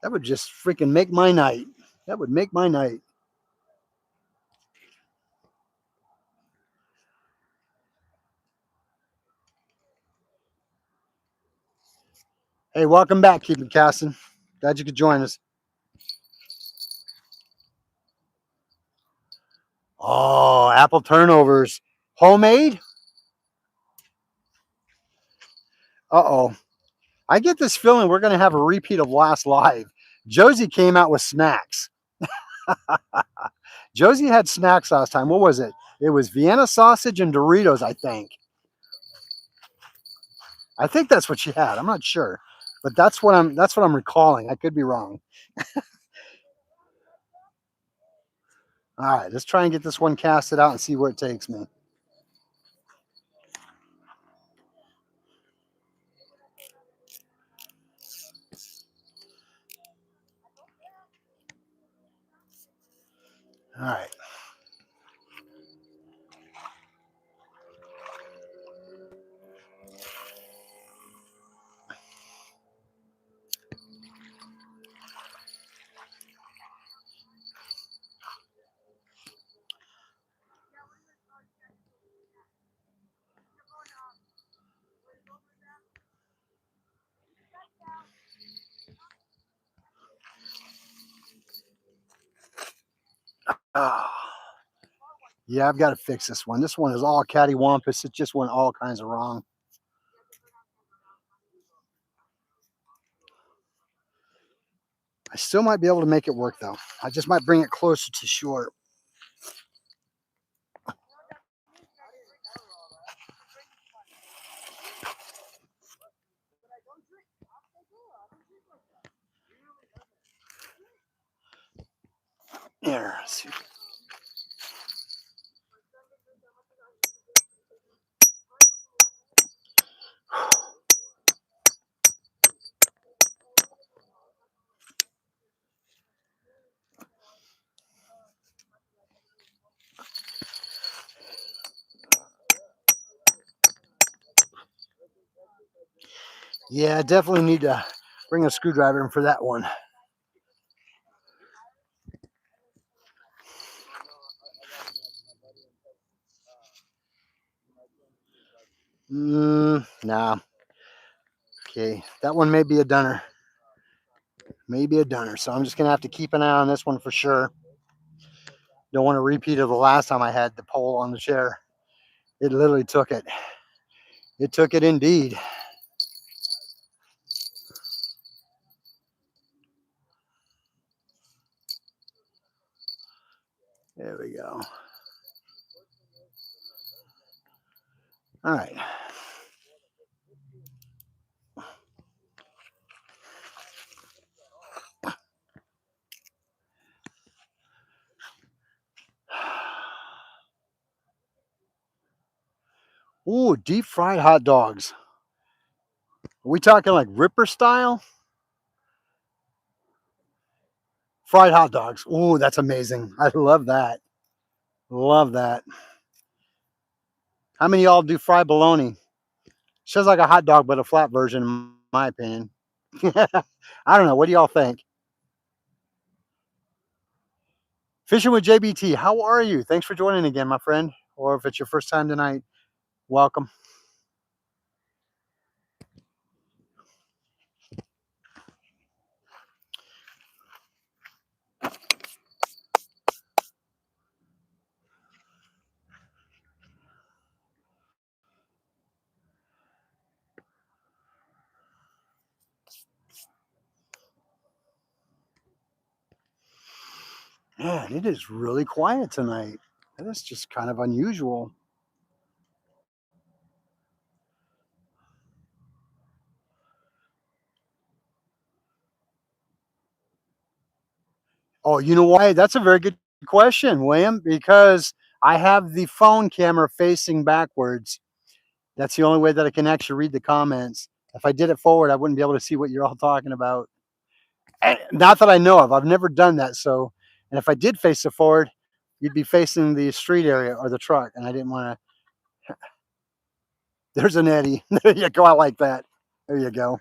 That would just freaking make my night. That would make my night. Hey, welcome back, Keeping Casting. Glad you could join us. Oh, apple turnovers. Homemade? Uh-oh. I get this feeling we're going to have a repeat of last live. Josie came out with snacks. Josie had snacks last time. What was it? It was Vienna sausage and Doritos, I think. I think that's what she had. I'm not sure, but that's what I'm recalling. I could be wrong. All right, let's try and get this one casted out and see where it takes me. All right. Ah, yeah, I've got to fix this one. This one is all cattywampus. It just went all kinds of wrong. I still might be able to make it work though. I just might bring it closer to shore. Yeah, definitely need to bring a screwdriver in for that one. Nah. Okay, that one may be a dunner. Maybe a dunner. So I'm just gonna have to keep an eye on this one for sure. Don't want a repeat of the last time I had the pole on the chair. It literally took it. It took it indeed. There we go. All right. Ooh, deep fried hot dogs. Are we talking like Ripper style? Fried hot dogs. Ooh, that's amazing. I love that. Love that. How many of y'all do fried bologna? Sounds like a hot dog, but a flat version, in my opinion. I don't know. What do y'all think? Fishing with JBT. How are you? Thanks for joining again, my friend. Or if it's your first time tonight, welcome. Man, it is really quiet tonight. That is just kind of unusual. Oh, you know why? That's a very good question, William, because I have the phone camera facing backwards. That's the only way that I can actually read the comments. If I did it forward, I wouldn't be able to see what you're all talking about. Not that I know of. I've never done that. So, and if I did face it forward, you'd be facing the street area or the truck, and I didn't want to. There's an eddy. There you go. I like that. There you go.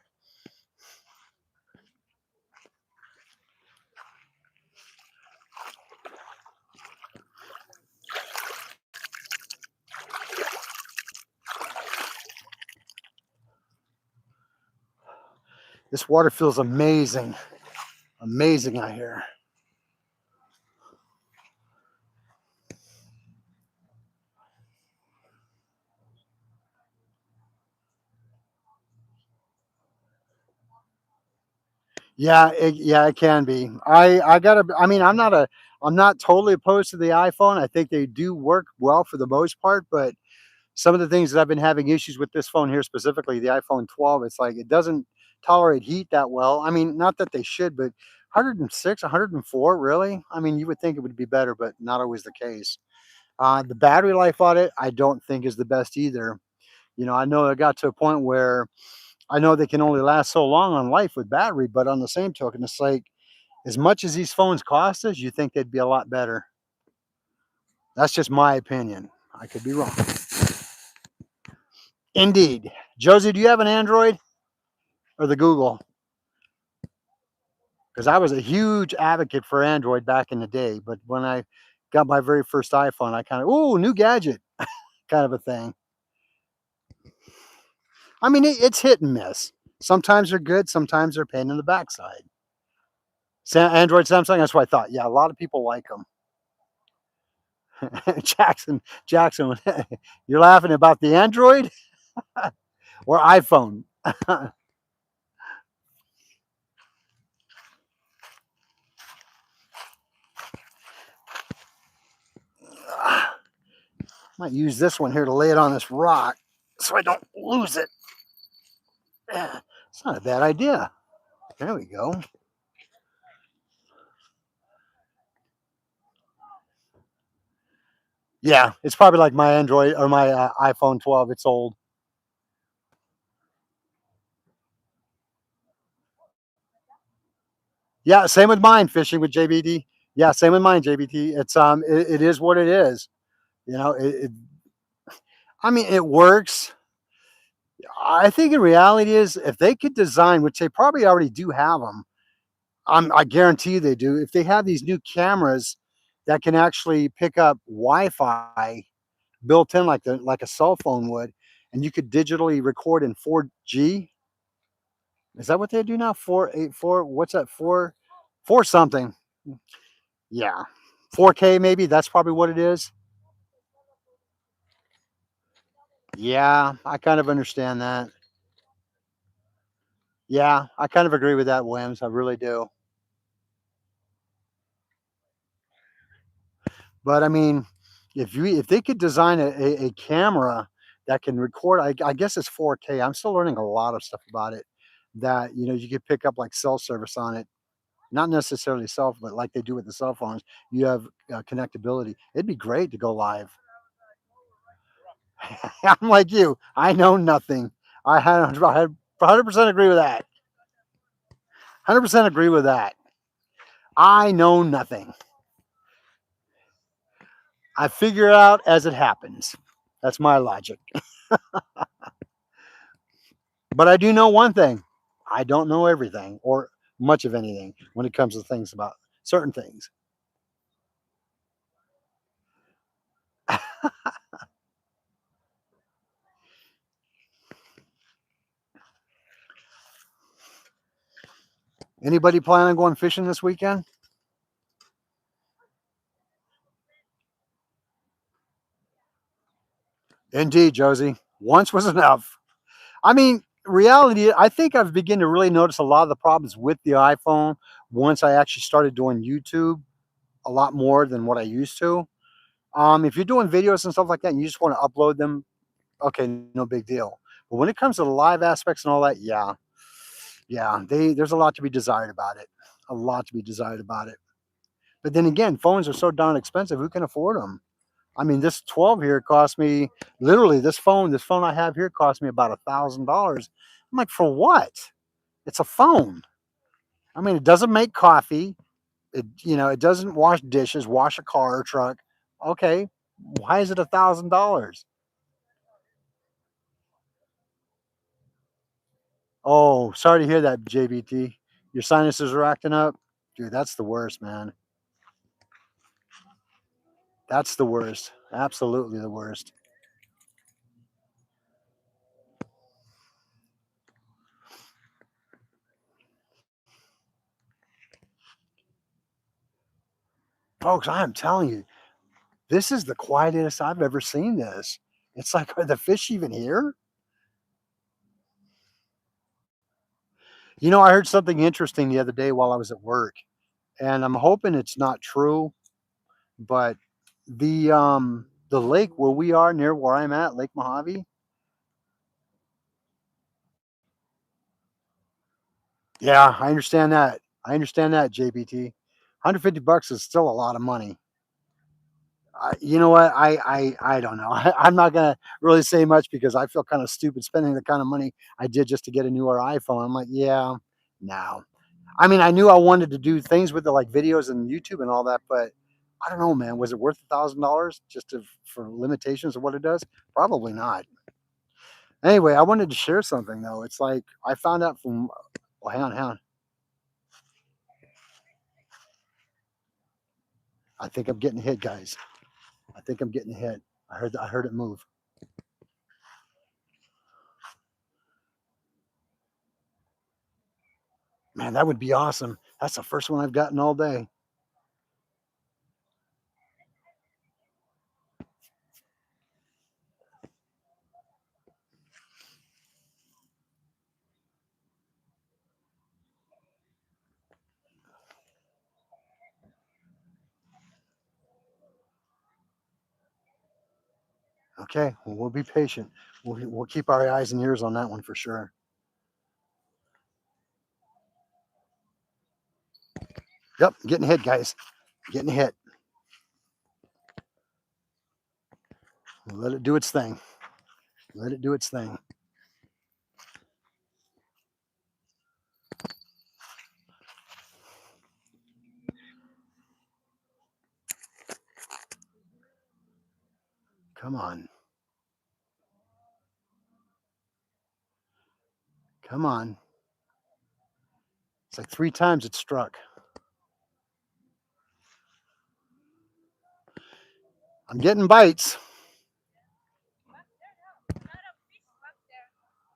This water feels amazing. Amazing out here. Yeah, it can be. I gotta. I mean, I'm not totally opposed to the iPhone. I think they do work well for the most part, but some of the things that I've been having issues with this phone here specifically, the iPhone 12, it's like it doesn't tolerate heat that well. I mean, not that they should, but 106, 104, really? I mean, you would think it would be better, but not always the case. The battery life on it, I don't think is the best either. You know, I know it got to a point where I know they can only last so long on life with battery, but on the same token, it's like as much as these phones cost us, you think they'd be a lot better. That's just my opinion. I could be wrong. Indeed. Josie, do you have an Android or the Google? Because I was a huge advocate for Android back in the day, but when I got my very first iPhone, I kind of, ooh, new gadget kind of a thing. I mean, it's hit and miss. Sometimes they're good, sometimes they're a pain in the backside. Android, Samsung, that's what I thought. Yeah, a lot of people like them. Jackson, you're laughing about the Android or iPhone? Might use this one here to lay it on this rock so I don't lose it. It's not a bad idea. There we go. Yeah, it's probably like my Android or my iPhone 12. It's old. Yeah, same with mine. Fishing with JBD. Yeah, same with mine, JBT. It is what it is. You know, I mean, it works. I think in reality is if they could design, which they probably already do have them. I guarantee they do. If they have these new cameras that can actually pick up Wi-Fi built in like a cell phone would, and you could digitally record in 4G. Is that what they do now? 484. What's that? Four something. Yeah, 4K maybe. That's probably what it is. Yeah, I kind of understand that. Yeah, I kind of agree with that, Wims. I really do. But I mean, if they could design a camera that can record, I guess it's 4K. I'm still learning a lot of stuff about it. That you could pick up like cell service on it, not necessarily cell, but like they do with the cell phones. You have connectability. It'd be great to go live. I'm like you. I know nothing. I 100% agree with that. 100% agree with that. I know nothing. I figure it out as it happens. That's my logic. But I do know one thing. I don't know everything or much of anything when it comes to things about certain things. Anybody plan on going fishing this weekend? Indeed, Josie. Once was enough. I mean, reality, I think I've begun to really notice a lot of the problems with the iPhone once I actually started doing YouTube a lot more than what I used to. If you're doing videos and stuff like that and you just want to upload them, okay, no big deal. But when it comes to the live aspects and all that, yeah, yeah, there's a lot to be desired about it. A lot to be desired about it. But then again, phones are so darn expensive. Who can afford them? I mean, this 12 here cost me literally this phone I have here cost me about $1,000. I'm like, for what? It's a phone. I mean, it doesn't make coffee. It doesn't wash dishes, wash a car or truck. Okay, why is it $1,000? Oh, sorry to hear that, JBT. Your sinuses are acting up, dude. That's the worst, man. That's the worst. Absolutely the worst. Folks, I am telling you, this is the quietest I've ever seen this. It's like, are the fish even here? I heard something interesting the other day while I was at work, and I'm hoping it's not true, but the lake where we are near where I'm at, Lake Mojave. Yeah, I understand that. I understand that, JBT. $150 is still a lot of money. You know what? I don't know. I'm not gonna really say much because I feel kind of stupid spending the kind of money I did just to get a newer iPhone. I'm like, yeah, no. I mean, I knew I wanted to do things with it, like videos and YouTube and all that, but I don't know, man. Was it worth $1,000 just for limitations of what it does? Probably not. Anyway, I wanted to share something though. It's like I found out from. Oh, hang on, hang on. I think I'm getting hit, guys. I think I'm getting hit. I heard it move. Man, that would be awesome. That's the first one I've gotten all day. Okay, well, we'll be patient. We'll keep our eyes and ears on that one for sure. Yep, getting hit, guys. Getting hit. Let it do its thing. Let it do its thing. Come on. Come on. It's like 3 times it struck. I'm getting bites.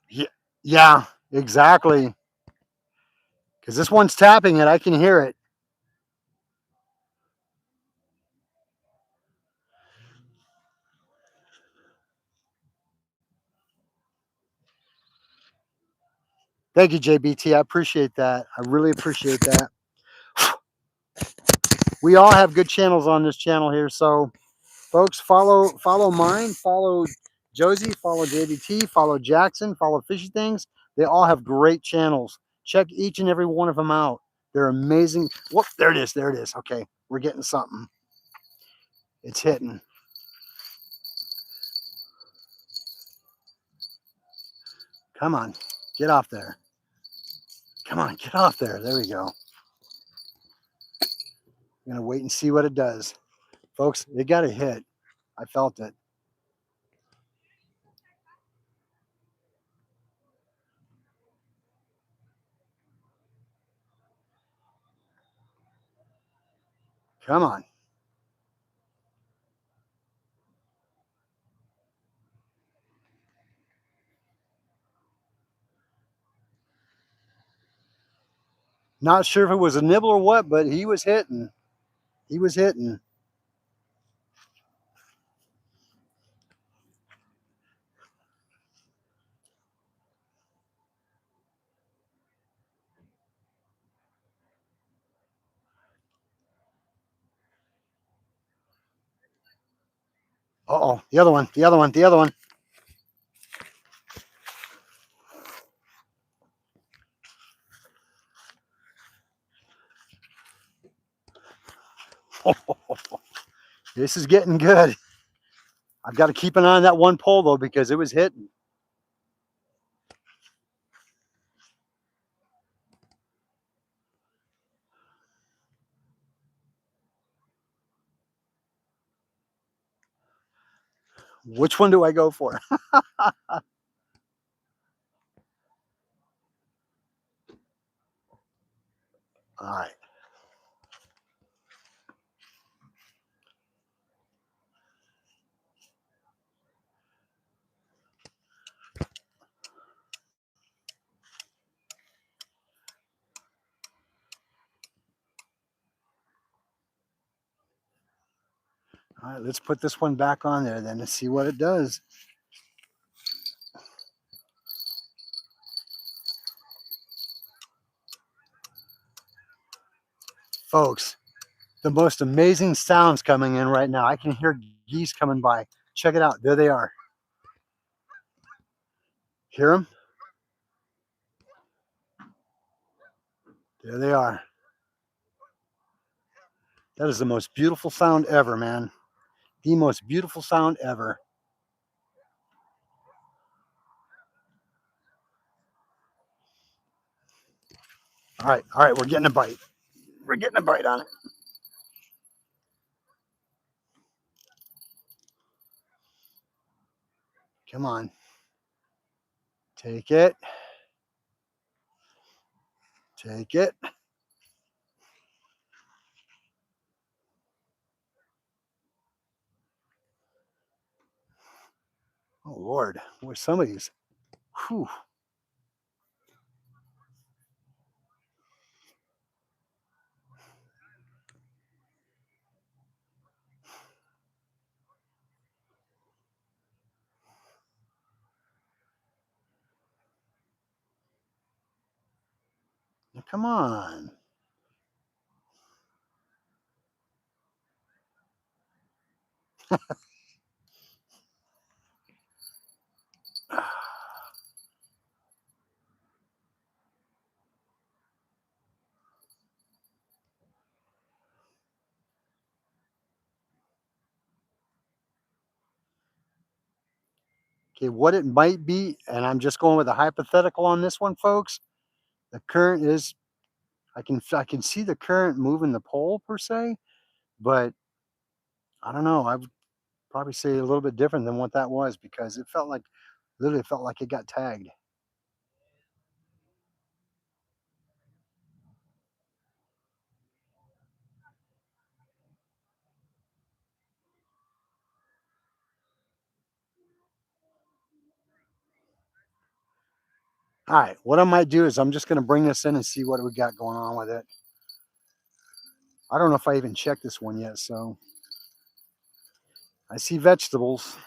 Yeah, yeah, exactly. Because this one's tapping it. I can hear it. Thank you, JBT. I appreciate that. I really appreciate that. We all have good channels on this channel here. So, folks, follow mine, follow Josie, follow JBT, follow Jackson, follow Fishy Things. They all have great channels. Check each and every one of them out. They're amazing. Whoop, there it is. There it is. Okay, we're getting something. It's hitting. Come on, get off there. Come on, get off there. There we go. I'm gonna wait and see what it does. Folks, it got a hit. I felt it. Come on. Not sure if it was a nibble or what, but he was hitting. He was hitting. Uh-oh, the other one, the other one, the other one. This is getting good. I've got to keep an eye on that one pole though because it was hitting. Which one do I go for? All right. All right, let's put this one back on there then and see what it does. Folks, the most amazing sounds coming in right now. I can hear geese coming by. Check it out. There they are. Hear them? There they are. That is the most beautiful sound ever, man. The most beautiful sound ever. All right, we're getting a bite. We're getting a bite on it. Come on. Take it. Take it. Oh, Lord. Where's some of these? Whew. Come on. Okay, what it might be, and I'm just going with a hypothetical on this one, folks. The current is, I can see the current moving the pole per se, but I don't know. I would probably say a little bit different than what that was because it felt like, literally felt like it got tagged. All right, what I might do is I'm just going to bring this in and see what we got going on with it. I don't know if I even checked this one yet, so I see vegetables.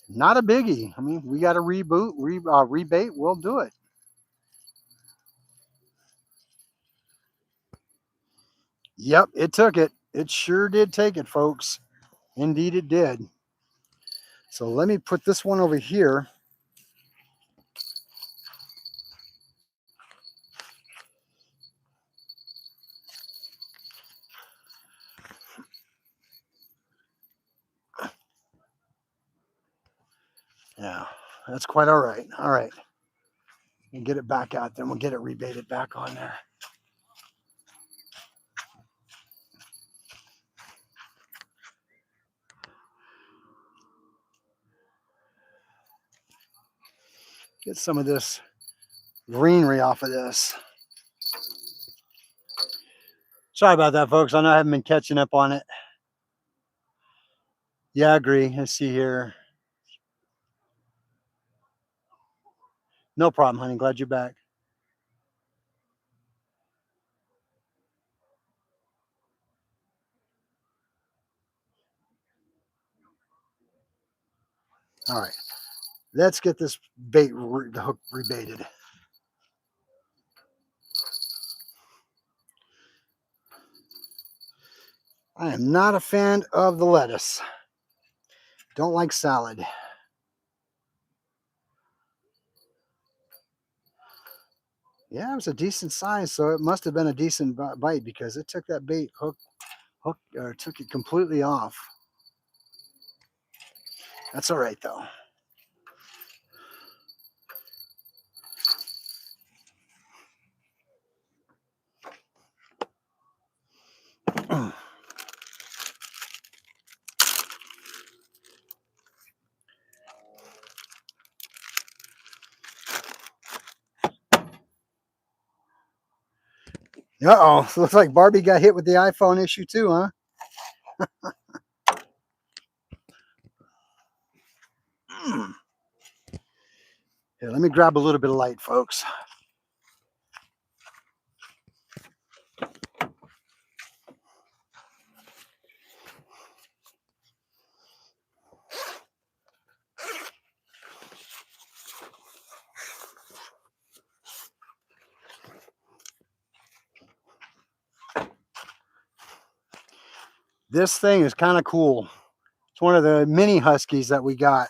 Not a biggie. I mean, we got a rebate. We'll do it. Yep, it took it. It sure did take it, folks. Indeed, it did. So let me put this one over here. Yeah, that's quite all right. All right. We'll get it back out there. We'll get it rebated back on there. Get some of this greenery off of this. Sorry about that, folks. I know I haven't been catching up on it. Yeah, I agree. Let's see here. No problem, honey. Glad you're back. All right. Let's get this the hook rebaited. I am not a fan of the lettuce. Don't like salad. Yeah, it was a decent size, so it must have been a decent bite because it took that bait hook or took it completely off. That's all right though. Uh-oh, looks like Barbie got hit with the iPhone issue too, huh? Here, let me grab a little bit of light, folks. This thing is kind of cool. It's one of the mini Huskies that we got.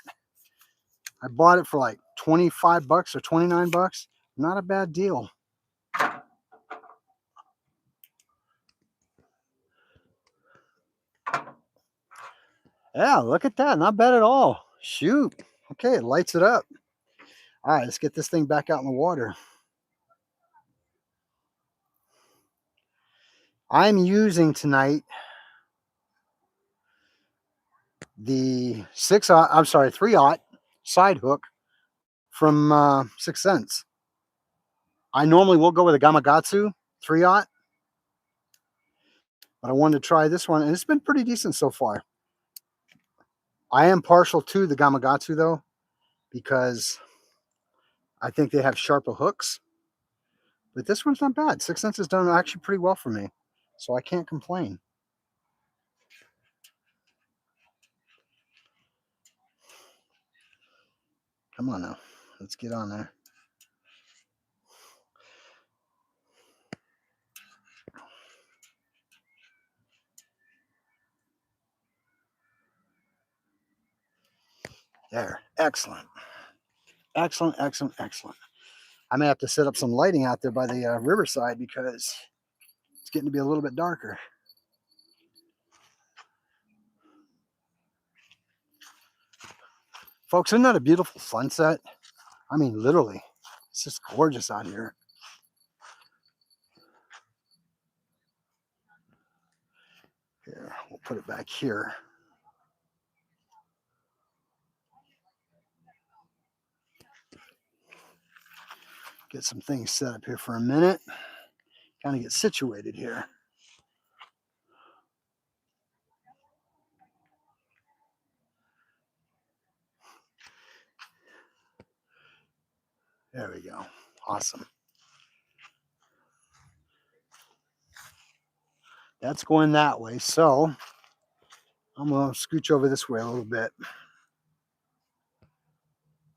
I bought it for like 25 bucks or 29 bucks. Not a bad deal. Yeah, look at that. Not bad at all. Shoot. Okay, it lights it up. All right, let's get this thing back out in the water. I'm using tonight the 3/0 side hook from 6 cents. I normally will go with a Gamakatsu 3/0, but I wanted to try this one, and it's been pretty decent so far. I am partial to the Gamakatsu though, because I think they have sharper hooks. But this one's not bad. 6 cents has done actually pretty well for me, so I can't complain. Come on now, let's get on there. There, excellent, excellent, excellent, excellent. I may have to set up some lighting out there by the riverside because it's getting to be a little bit darker. Folks, isn't that a beautiful sunset? I mean, literally, it's just gorgeous out here. Here, we'll put it back here. Get some things set up here for a minute. Kind of get situated here. There we go. Awesome. That's going that way. So I'm going to scooch over this way a little bit.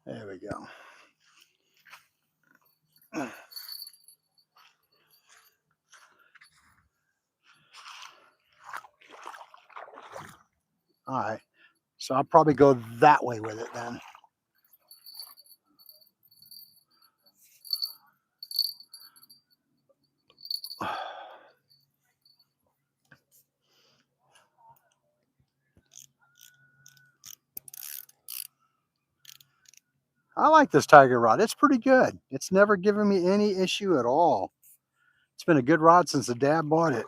There we go. All right. So I'll probably go that way with it then. I like this Tiger rod. It's pretty good. It's never given me any issue at all. It's been a good rod since the dad bought it.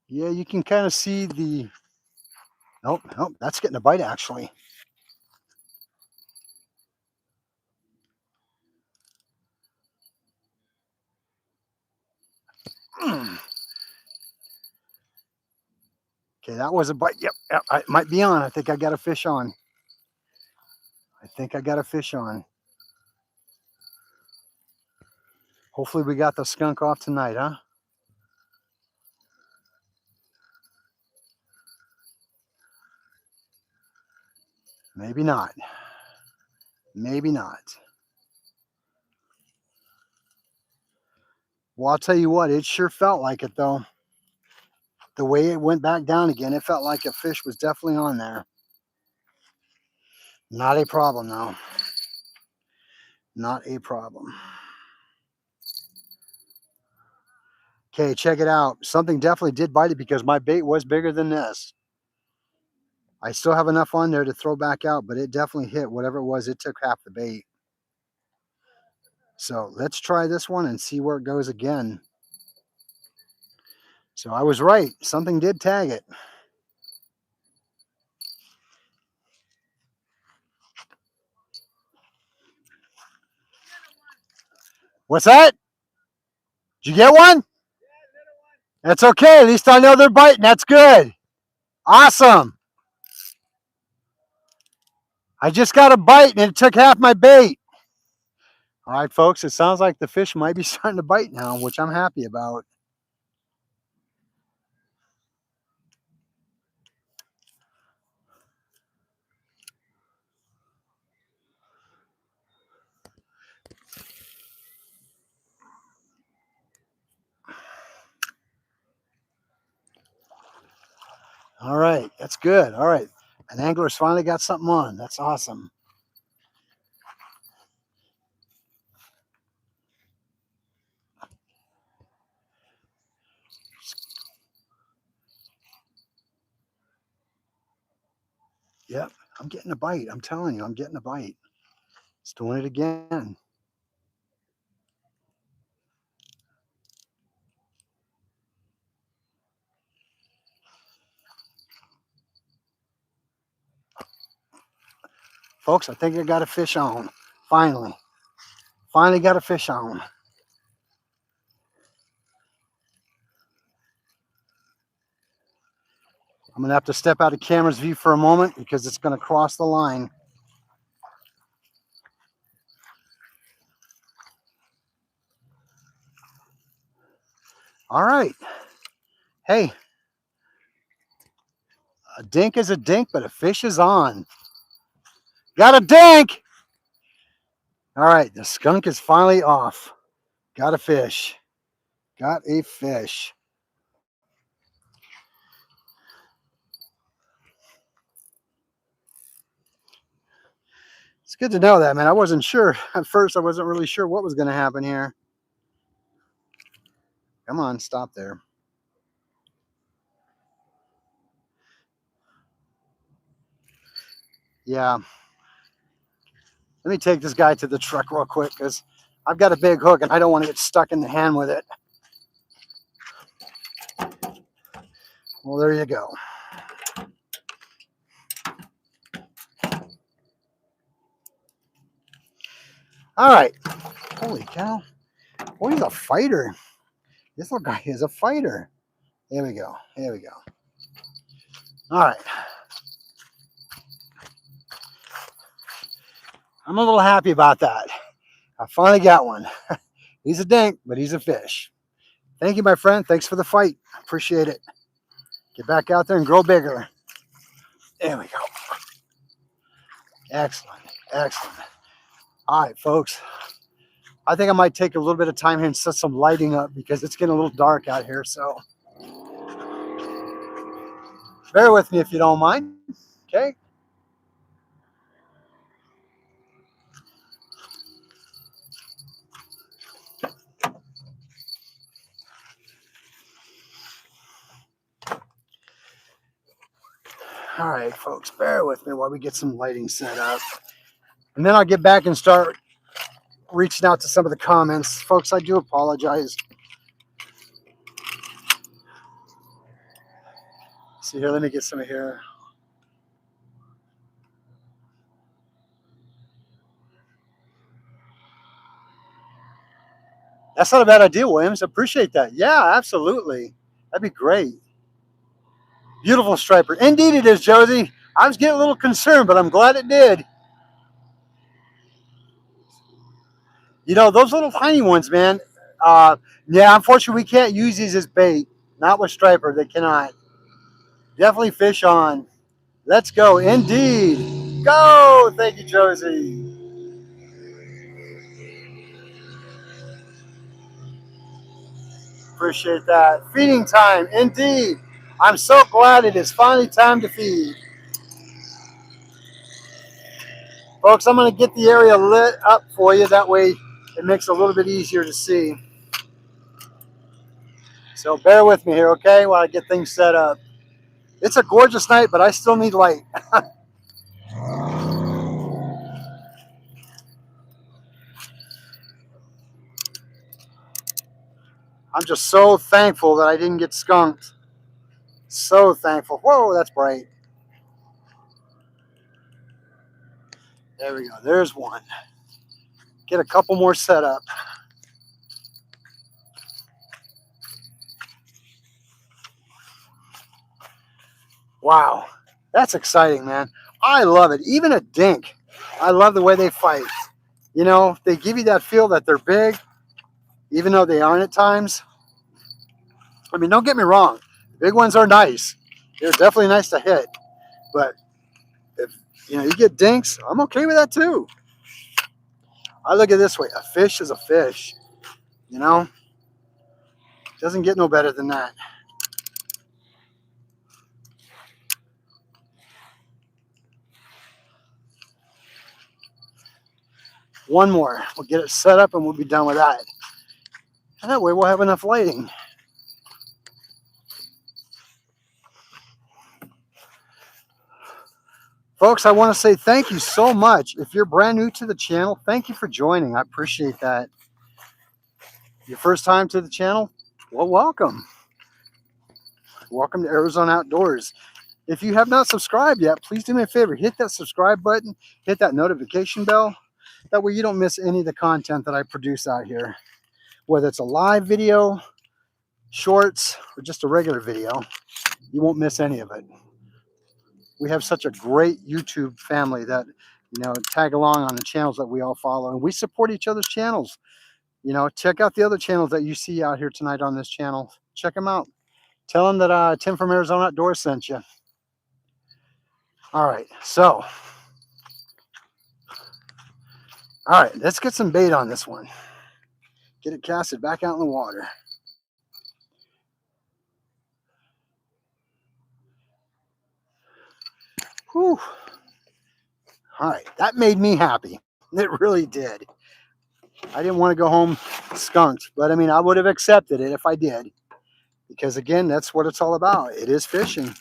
Yeah, you can kind of see the... Nope, nope, that's getting a bite actually. Okay, that was a bite. Yep, yep, it might be on. I think I got a fish on. I think I got a fish on. Hopefully we got the skunk off tonight, huh? Maybe not. Maybe not. Well, I'll tell you what, it sure felt like it though. The way it went back down again, it felt like a fish was definitely on there. Not a problem though. Not a problem. Okay, check it out. Something definitely did bite it because my bait was bigger than this. I still have enough on there to throw back out, but it definitely hit whatever it was. It took half the bait. So let's try this one and see where it goes again. So I was right. Something did tag it. What's that? Did you get one? That's okay. At least I know they're biting. That's good. Awesome. I just got a bite and it took half my bait. All right, folks. It sounds like the fish might be starting to bite now, which I'm happy about. All right, that's good. All right, an angler's finally got something on. That's awesome. Yep, I'm getting a bite. I'm telling you, I'm getting a bite. It's doing it again. Folks, I think I got a fish on. Finally. Finally got a fish on. I'm going to have to step out of camera's view for a moment because it's going to cross the line. All right. Hey, a dink is a dink, but a fish is on. Got a dink! All right, the skunk is finally off. Got a fish. Got a fish. It's good to know that, man. I wasn't sure. At first, I wasn't really sure what was going to happen here. Come on, stop there. Yeah. Let me take this guy to the truck real quick because I've got a big hook and I don't want to get stuck in the hand with it. Well, there you go. All right. Holy cow. Boy, he's a fighter. This little guy is a fighter. There we go. There we go. All right. I'm a little happy about that. I finally got one. He's a dink, but he's a fish. Thank you, my friend. Thanks for the fight. Appreciate it. Get back out there and grow bigger. There we go. Excellent. Excellent. All right, folks. I think I might take a little bit of time here and set some lighting up because it's getting a little dark out here. So bear with me if you don't mind. Okay. All right, folks, bear with me while we get some lighting set up. And then I'll get back and start reaching out to some of the comments. Folks, I do apologize. See here, let me get some of here. That's not a bad idea, Williams. Appreciate that. Yeah, absolutely. That'd be great. Beautiful striper. Indeed it is, Josie. I was getting a little concerned, but I'm glad it did. You know, those little tiny ones, man. Yeah, unfortunately, we can't use these as bait. Not with striper. They cannot. Definitely fish on. Let's go. Indeed. Go. Thank you, Josie. Appreciate that. Feeding time. Indeed. I'm so glad it is finally time to feed. Folks, I'm going to get the area lit up for you. That way it makes it a little bit easier to see. So bear with me here, okay, while I get things set up. It's a gorgeous night, but I still need light. I'm just so thankful that I didn't get skunked. So thankful. Whoa, that's bright. There we go. There's one. Get a couple more set up. Wow. That's exciting, man. I love it. Even a dink. I love the way they fight. You know, they give you that feel that they're big, even though they aren't at times. I mean, don't get me wrong. The big ones are nice. They're definitely nice to hit. But if you get dinks, I'm okay with that too. I look at it this way. A fish is a fish. You know? Doesn't get no better than that. One more. We'll get it set up and we'll be done with that. And that way we'll have enough lighting. Folks, I want to say thank you so much. If you're brand new to the channel, thank you for joining. I appreciate that. Your first time to the channel? Well, welcome. Welcome to Arizona Outdoors. If you have not subscribed yet, please do me a favor. Hit that subscribe button. Hit that notification bell. That way you don't miss any of the content that I produce out here. Whether it's a live video, shorts, or just a regular video, you won't miss any of it. We have such a great YouTube family that, tag along on the channels that we all follow, and we support each other's channels. Check out the other channels that you see out here tonight on this channel. Check them out. Tell them that Tim from Arizona Outdoors sent you. All right, so, all right, let's get some bait on this one. Get it casted back out in the water. Whew. All right, that made me happy. It really did. I didn't want to go home skunked, but I mean, I would have accepted it if I did. Because again, that's what it's all about. It is fishing.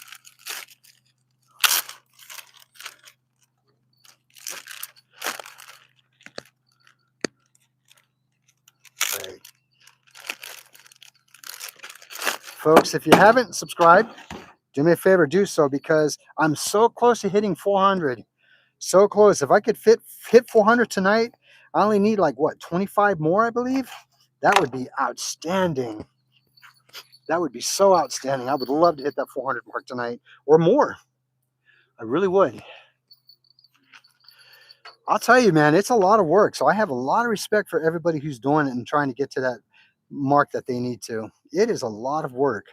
Right. Folks, if you haven't subscribed, do me a favor, do so, because I'm so close to hitting 400. So close. If I could hit 400 tonight, I only need like what, 25 more, I believe. That would be outstanding. That would be so outstanding. I would love to hit that 400 mark tonight or more. I really would. I'll tell you, man, it's a lot of work. So I have a lot of respect for everybody who's doing it and trying to get to that mark that they need to. It is a lot of work.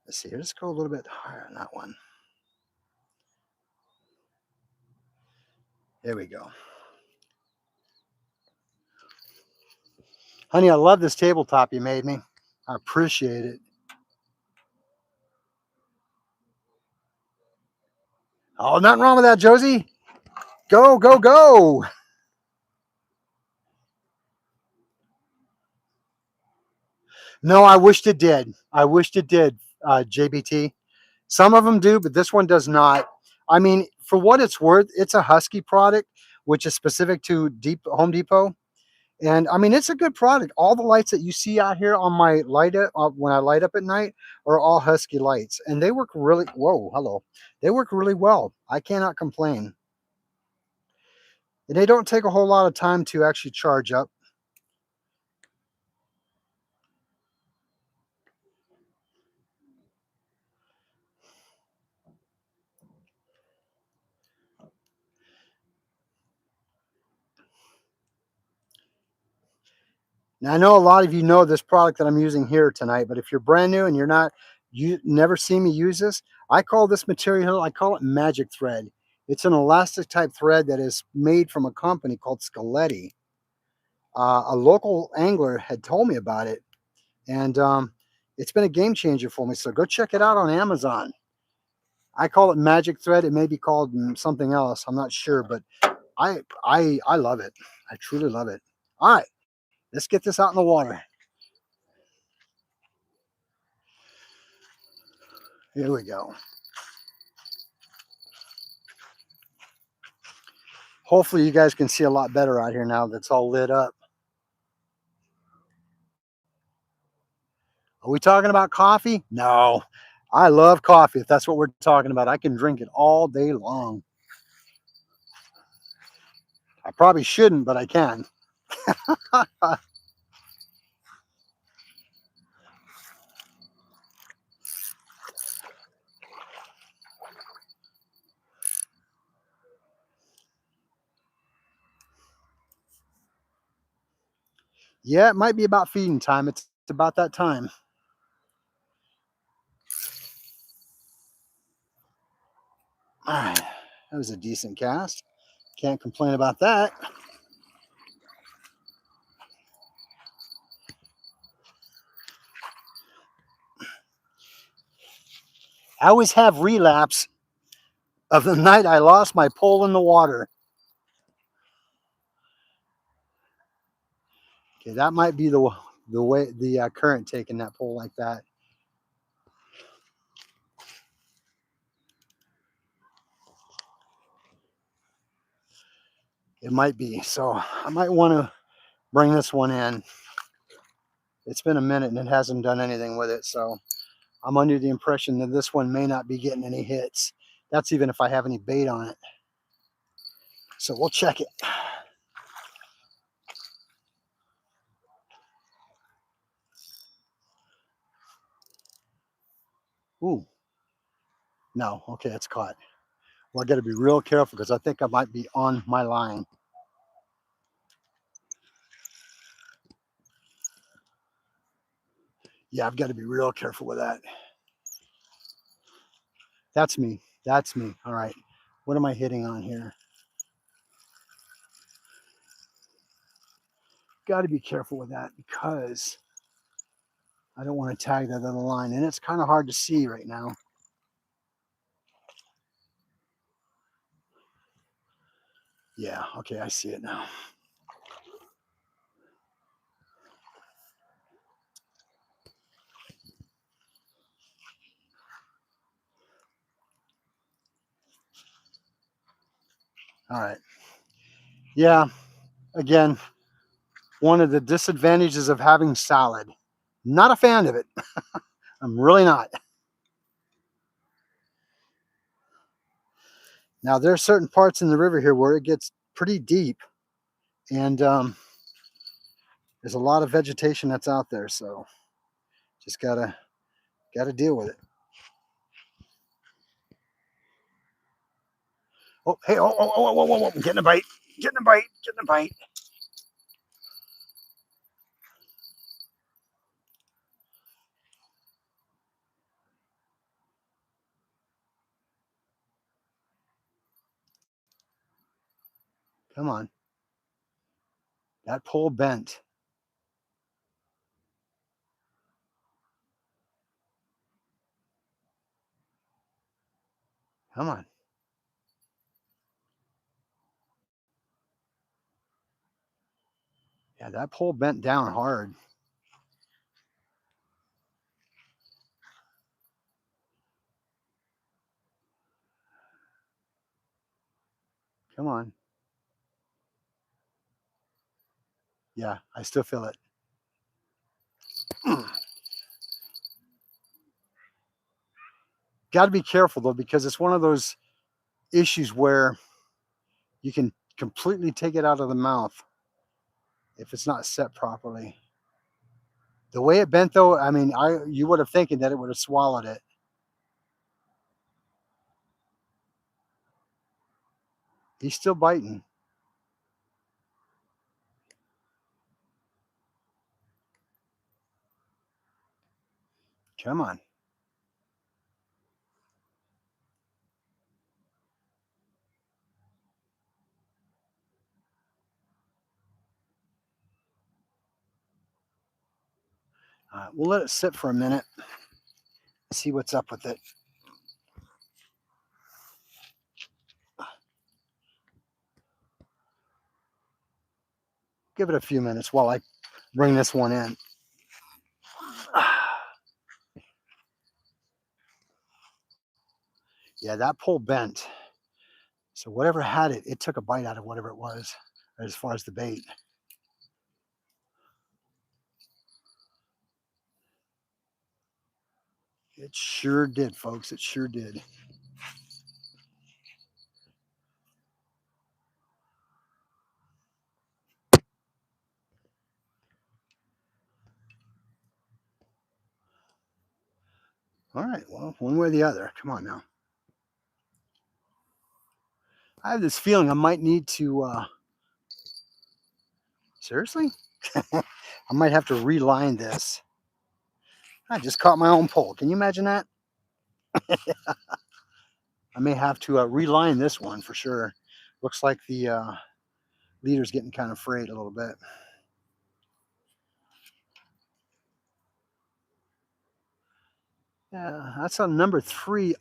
Let's see. Let's go a little bit higher on that one. There we go. Honey, I love this tabletop you made me. I appreciate it. Oh, nothing wrong with that, Josie. Go, go, go. No, I wished it did. I wished it did, JBT. Some of them do, but this one does not. I mean, for what it's worth, it's a Husky product, which is specific to Home Depot. And I mean, it's a good product. All the lights that you see out here on my light up, when I light up at night, are all Husky lights, and they work really. Whoa, hello. They work really well. I cannot complain. And they don't take a whole lot of time to actually charge up. Now I know a lot of you know this product that I'm using here tonight, but if you're brand new and you never seen me use this, I call this material, I call it magic thread. It's an elastic type thread that is made from a company called Scaletti. A local angler had told me about it, and it's been a game changer for me. So go check it out on Amazon. I call it magic thread. It may be called something else. I'm not sure, but I love it. I truly love it. All right, let's get this out in the water. Here we go. Hopefully you guys can see a lot better out here now that's all lit up. Are we talking about coffee? No. I love coffee if that's what we're talking about. I can drink it all day long. I probably shouldn't, but I can. Yeah, it might be about feeding time. It's about that time. All right. That was a decent cast. Can't complain about that. I always have relapse of the night I lost my pole in the water. Okay, that might be the way the current taking that pole like that. It might be. So I might want to bring this one in. It's been a minute and it hasn't done anything with it. So I'm under the impression that this one may not be getting any hits. That's even if I have any bait on it. So we'll check it. Ooh, no. Okay, it's caught. Well, I got to be real careful because I think I might be on my line. Yeah, I've got to be real careful with that. That's me. That's me. All right. What am I hitting on here? Got to be careful with that because I don't want to tag that other line. And it's kind of hard to see right now. Yeah, okay, I see it now. All right. Yeah, again, one of the disadvantages of having salad. Not a fan of it. I'm really not. Now, there are certain parts in the river here where it gets pretty deep, and there's a lot of vegetation that's out there, so just gotta deal with it. Oh, hey, oh, I'm getting a bite, getting a bite, getting a bite. Come on, that pole bent. Come on. Yeah, that pole bent down hard. Come on. Yeah, I still feel it. Got to be careful though, because it's one of those issues where you can completely take it out of the mouth if it's not set properly. The way it bent though, I mean, I you would have thinking that it would have swallowed it. He's still biting. Come on. We'll let it sit for a minute. See what's up with it. Give it a few minutes while I bring this one in. Yeah, that pole bent. So whatever had it, it took a bite out of whatever it was, as far as the bait. It sure did, folks. It sure did. All right. Well, one way or the other. Come on now. I have this feeling I might need to. Seriously? I might have to reline this. I just caught my own pole. Can you imagine that? I may have to reline this one for sure. Looks like the leader's getting kind of frayed a little bit. Yeah, that's a number three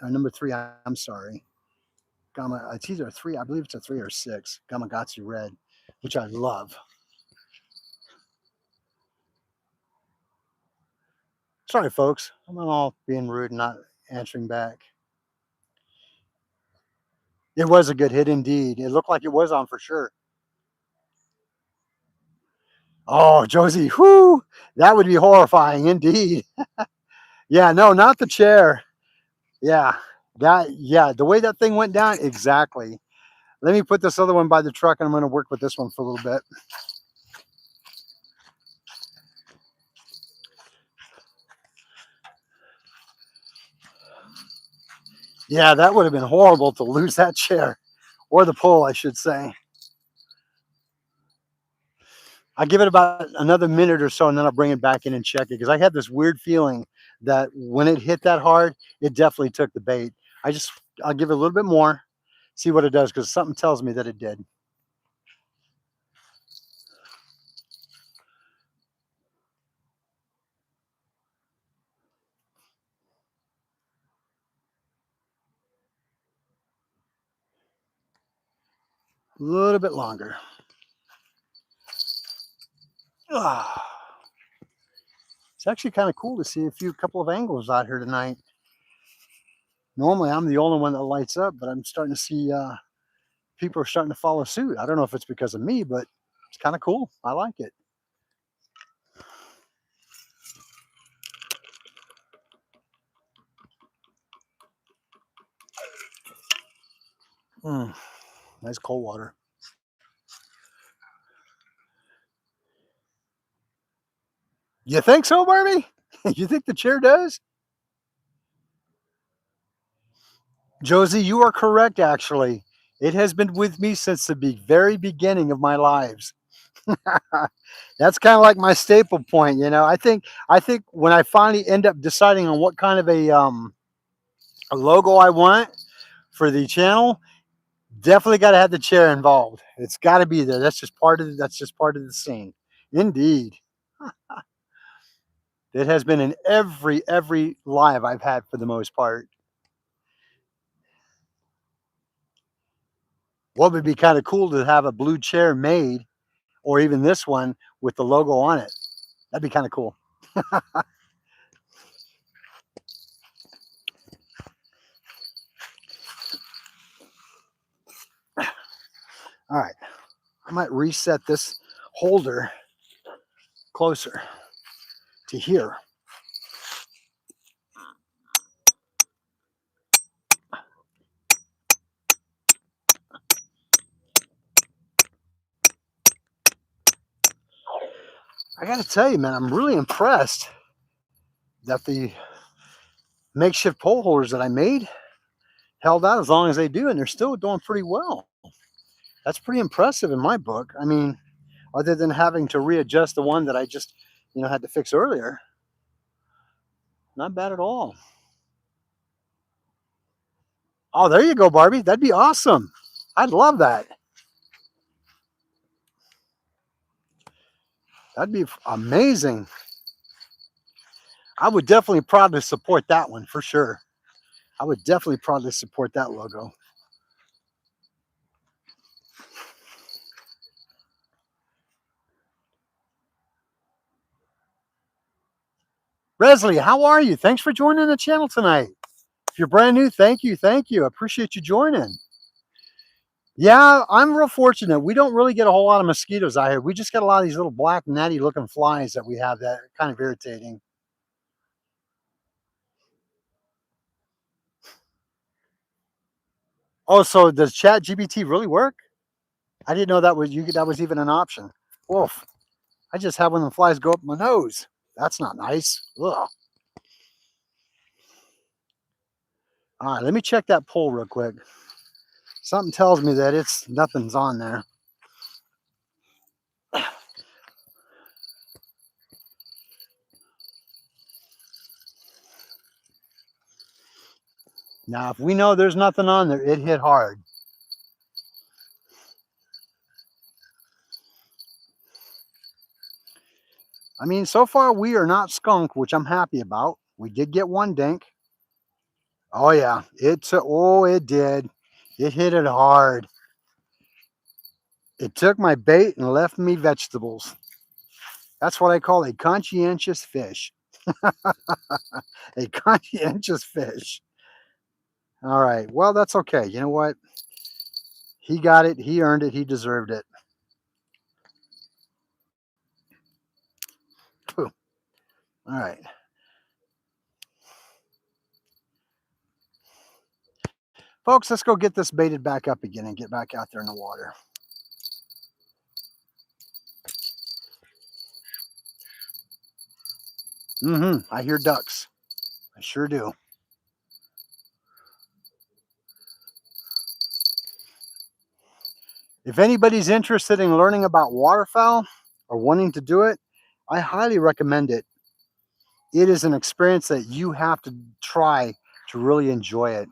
number three. I'm sorry. Gamma. It's either a three. I believe it's a 3 or 6. Gamagatsu red, which I love. Sorry, folks. I'm not all being rude and not answering back. It was a good hit indeed. It looked like it was on for sure. Oh, Josie, whoo, that would be horrifying indeed. Yeah, no, not the chair. Yeah, yeah, the way that thing went down, exactly. Let me put this other one by the truck and I'm going to work with this one for a little bit. Yeah, that would have been horrible to lose that chair or the pole, I should say. I give it about another minute or so, and then I'll bring it back in and check it because I had this weird feeling that when it hit that hard, it definitely took the bait. I just I'll give it a little bit more, see what it does because something tells me that it did. A little bit longer. Ah, it's actually kind of cool to see a couple of angles out here tonight. Normally, I'm the only one that lights up, but I'm starting to see people are starting to follow suit. I don't know if it's because of me, but it's kind of cool. I like it. Mm, nice cold water. You think so, Barbie? You think the chair does? Josie, you are correct, actually. It has been with me since the very beginning of my lives. That's kind of like my staple point, you know. I think when I finally end up deciding on what kind of a logo I want for the channel, definitely got to have the chair involved. It's got to be there. That's just part of the scene. Indeed. It has been in every live I've had for the most part. What would be kind of cool to have a blue chair made, or even this one with the logo on it. That'd be kind of cool. All right, I might reset this holder closer to here. I got to tell you, man, I'm really impressed that the makeshift pole holders that I made held out as long as they do, and they're still doing pretty well. That's pretty impressive in my book. I mean, other than having to readjust the one that I just, had to fix earlier, not bad at all. Oh, there you go, Barbie. That'd be awesome. I'd love that. That'd be amazing. I would definitely proudly support that one for sure. I would definitely proudly support that logo. Resley, how are you? Thanks for joining the channel tonight. If you're brand new, thank you. Thank you. I appreciate you joining. Yeah, I'm real fortunate. We don't really get a whole lot of mosquitoes out here. We just got a lot of these little black, natty looking flies that we have that are kind of irritating. Oh, so does Chat GBT really work? I didn't know that was even an option. Wolf. I just had one of the flies go up my nose. That's not nice. Ugh. All right, let me check that pole real quick. Something tells me that it's nothing's on there. Now, if we know there's nothing on there, it hit hard. I mean, so far we are not skunked, which I'm happy about. We did get one dink. Oh yeah, it did. It hit it hard. It took my bait and left me vegetables. That's what I call a conscientious fish. A conscientious fish. All right. Well, that's okay. You know what? He got it. He earned it. He deserved it. Phew. All right. Folks, let's go get this baited back up again and get back out there in the water. I hear ducks. I sure do. If anybody's interested in learning about waterfowl or wanting to do it, I highly recommend it. It is an experience that you have to try to really enjoy it.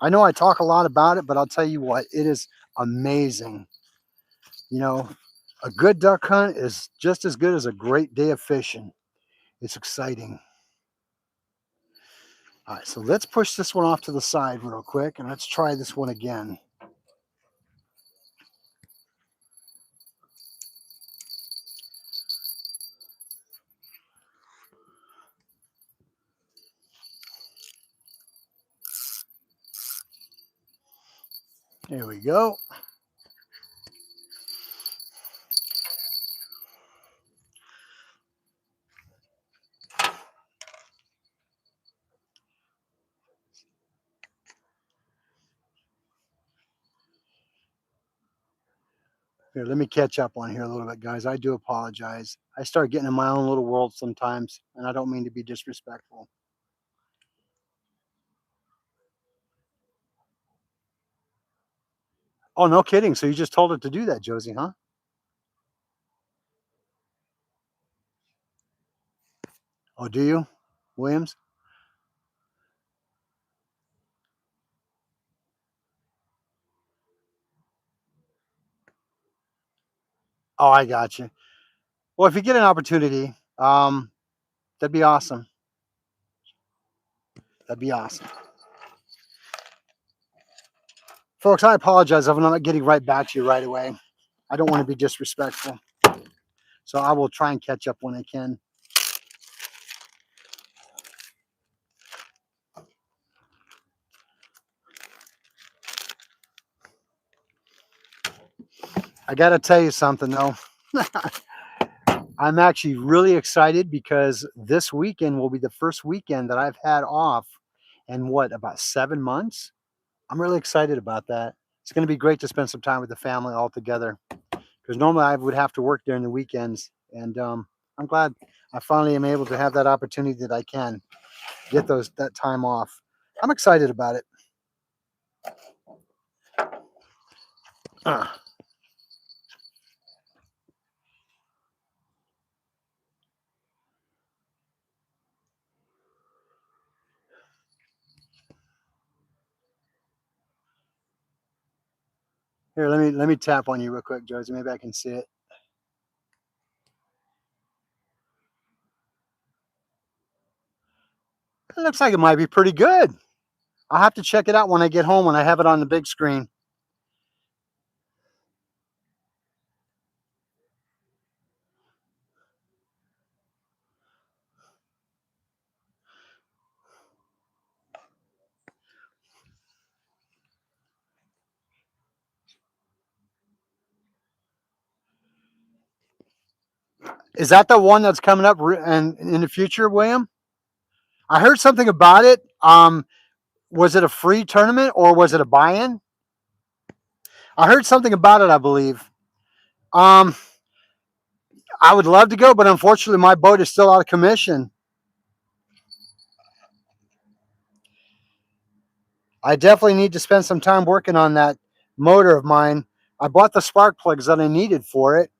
I know I talk a lot about it, but I'll tell you what, it is amazing. You know, a good duck hunt is just as good as a great day of fishing. It's exciting. All right, so let's push this one off to the side real quick and let's try this one again. There we go. Here, let me catch up on here a little bit, guys. I do apologize. I start getting in my own little world sometimes, and I don't mean to be disrespectful. Oh, no kidding. So you just told it to do that, Josie, huh? Oh, do you, Williams? Oh, I got you. Well, if you get an opportunity, that'd be awesome. That'd be awesome. Folks, I apologize if I'm not getting right back to you right away. I don't want to be disrespectful. So I will try and catch up when I can. I got to tell you something, though. I'm actually really excited because this weekend will be the first weekend that I've had off in what, about 7 months? I'm really excited about that. It's going to be great to spend some time with the family all together because normally I would have to work during the weekends. And I'm glad I finally am able to have that opportunity that I can get that time off. I'm excited about it. Uh, Here, let me tap on you real quick, Josie. Maybe I can see it. It looks like it might be pretty good. I'll have to check it out when I get home when I have it on the big screen. Is that the one that's coming up and in the future, William? I heard something about it. Was it a free tournament or was it a buy-in? I heard something about it, I believe. Um, I would love to go, but unfortunately, my boat is still out of commission. I definitely need to spend some time working on that motor of mine. I bought the spark plugs that I needed for it.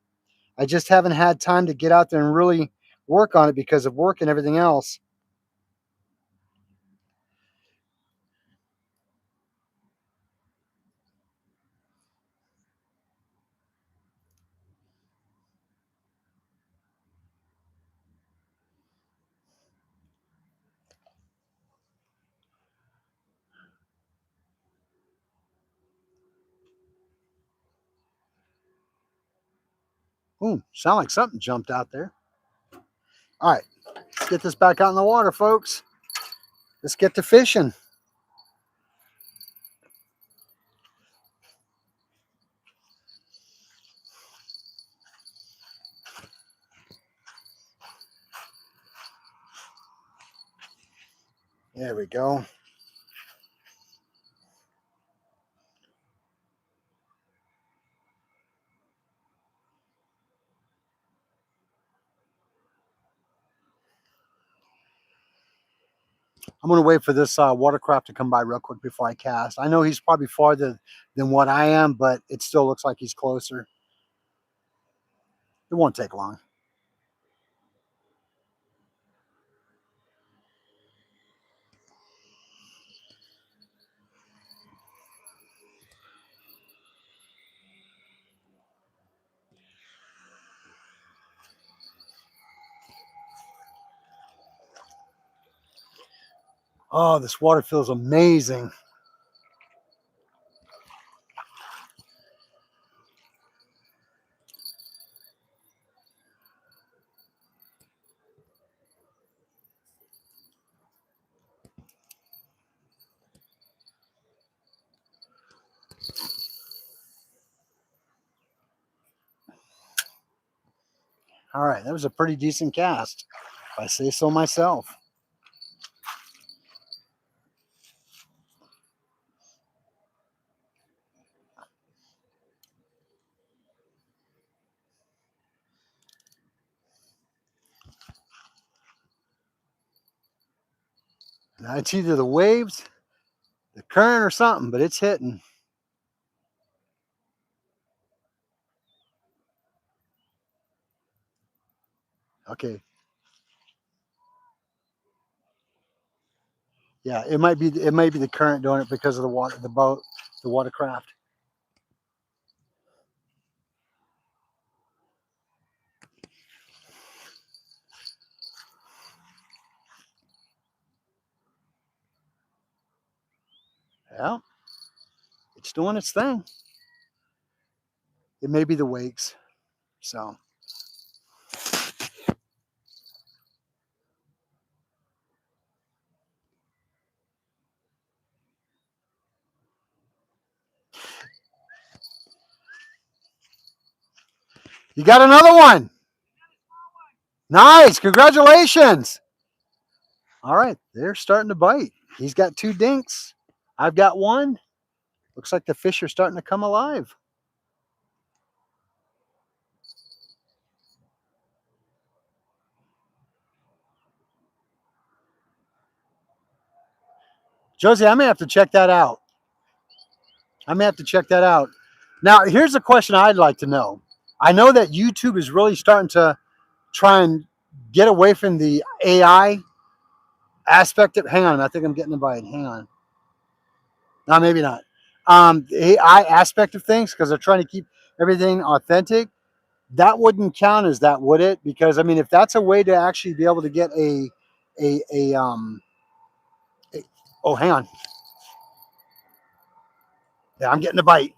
I just haven't had time to get out there and really work on it because of work and everything else. Ooh, sound like something jumped out there. All right, let's get this back out in the water, folks. Let's get to fishing. There we go. I'm going to wait for this watercraft to come by real quick before I cast. I know he's probably farther than what I am, but it still looks like he's closer. It won't take long. Oh, this water feels amazing. All right, that was a pretty decent cast, if I say so myself. Now, it's either the waves, the current, or something, but it's hitting. Okay. Yeah, it might be the current doing it because of the water, the boat, the watercraft. Yeah, it's doing its thing. It may be the wakes. So you got another one. Nice, congratulations. All right, they're starting to bite. He's got two dinks. I've got one. Looks like the fish are starting to come alive. Josie, I may have to check that out. I may have to check that out. Now, here's a question I'd like to know. I know that YouTube is really starting to try and get away from the AI aspect of. Hang on, I think I'm getting a bite. Hang on. No, maybe not. The AI aspect of things because they're trying to keep everything authentic. That wouldn't count as that, would it? Because I mean, if that's a way to actually be able to get a oh, hang on. Yeah, I'm getting a bite.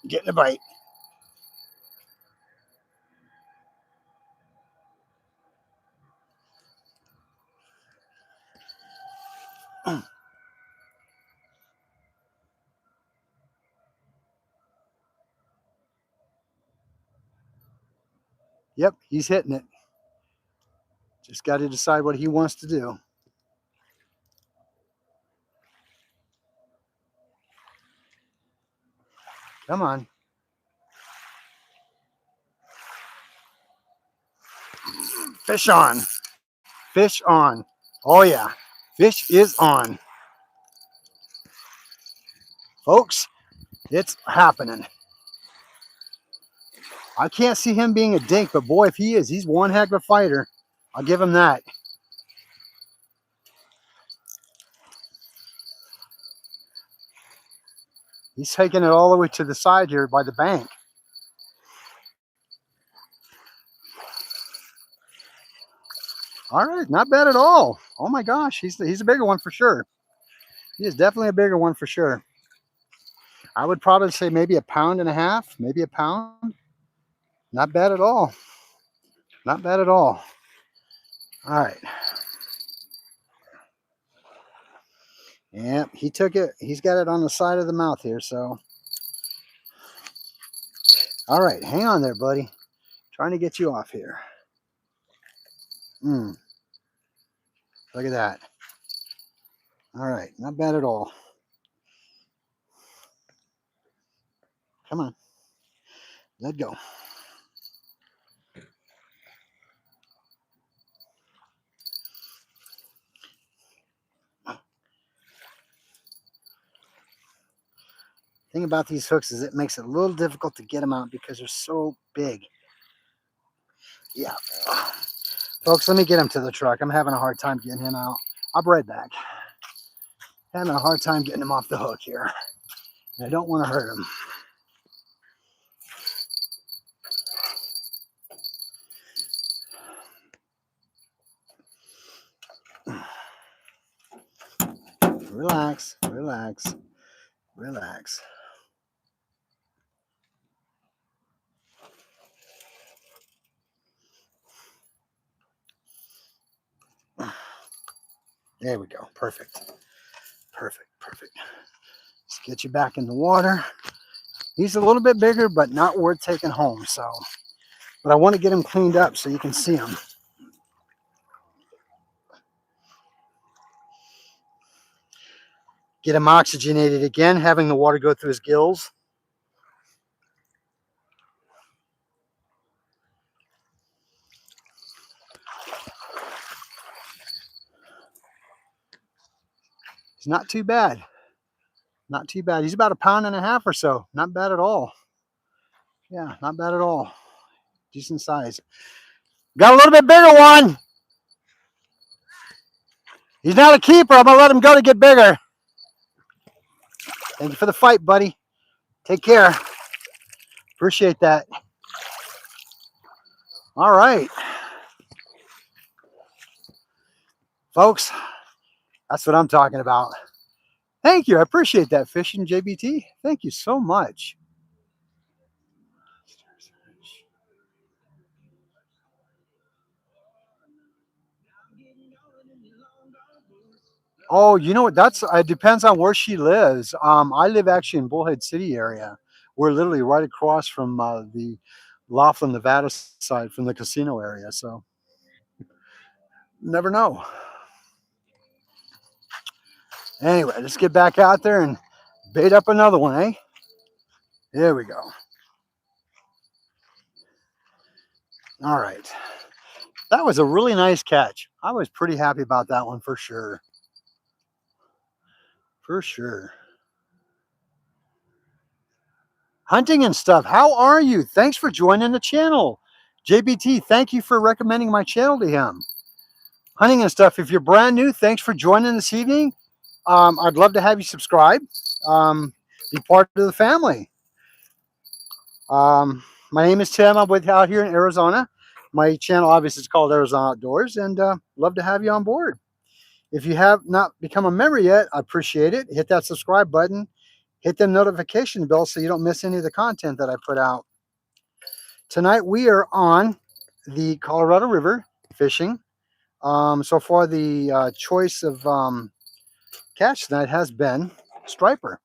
I'm getting a bite. Yep, he's hitting it. Just got to decide what he wants to do. Come on. Fish on. Fish on. Oh, yeah. Fish is on. Folks, it's happening. I can't see him being a dink, but boy, if he is, he's one heck of a fighter. I'll give him that. He's taking it all the way to the side here by the bank. All right, not bad at all. Oh my gosh, he's a bigger one for sure. He is definitely a bigger one for sure. I would probably say maybe a pound and a half, maybe a pound. Not bad at all. Not bad at all. All right. Yeah, he took it. He's got it on the side of the mouth here. So, all right, hang on there, buddy. Trying to get you off here. Mm, look at that. All right, not bad at all. Come on, let go. Thing about these hooks is it makes it a little difficult to get them out because they're so big. Yeah. Folks, let me get him to the truck. I'm having a hard time getting him out. I'll be right back. Having a hard time getting him off the hook here. And I don't want to hurt him. Relax, relax, relax. There we go. Perfect. Perfect. Perfect. Let's get you back in the water. He's a little bit bigger, but not worth taking home. So, but I want to get him cleaned up so you can see him. Get him oxygenated again, having the water go through his gills. He's not too bad. Not too bad. He's about 1.5 pounds or so. Not bad at all. Yeah, not bad at all. Decent size. Got a little bit bigger one. He's not a keeper. I'm going to let him go to get bigger. Thank you for the fight, buddy. Take care. Appreciate that. All right. Folks, that's what I'm talking about. Thank you. I appreciate that, Fishing JBT. Thank you so much. Oh, you know what? That's it depends on where she lives. I live actually in Bullhead City area. We're literally right across from the Laughlin, Nevada side from the casino area. So never know. Anyway, let's get back out there and bait up another one, eh? There we go. All right. That was a really nice catch. I was pretty happy about that one for sure. For sure. Hunting and stuff. How are you? Thanks for joining the channel. JBT, thank you for recommending my channel to him. Hunting and stuff. If you're brand new, thanks for joining this evening. I'd love to have you subscribe. Be part of the family. My name is Tim. I'm out here in Arizona. My channel obviously is called Arizona Outdoors, and love to have you on board. If you have not become a member yet, I appreciate it. Hit that subscribe button. Hit the notification bell so you don't miss any of the content that I put out. Tonight we are on the Colorado River fishing. So far the choice of catch tonight has been striper.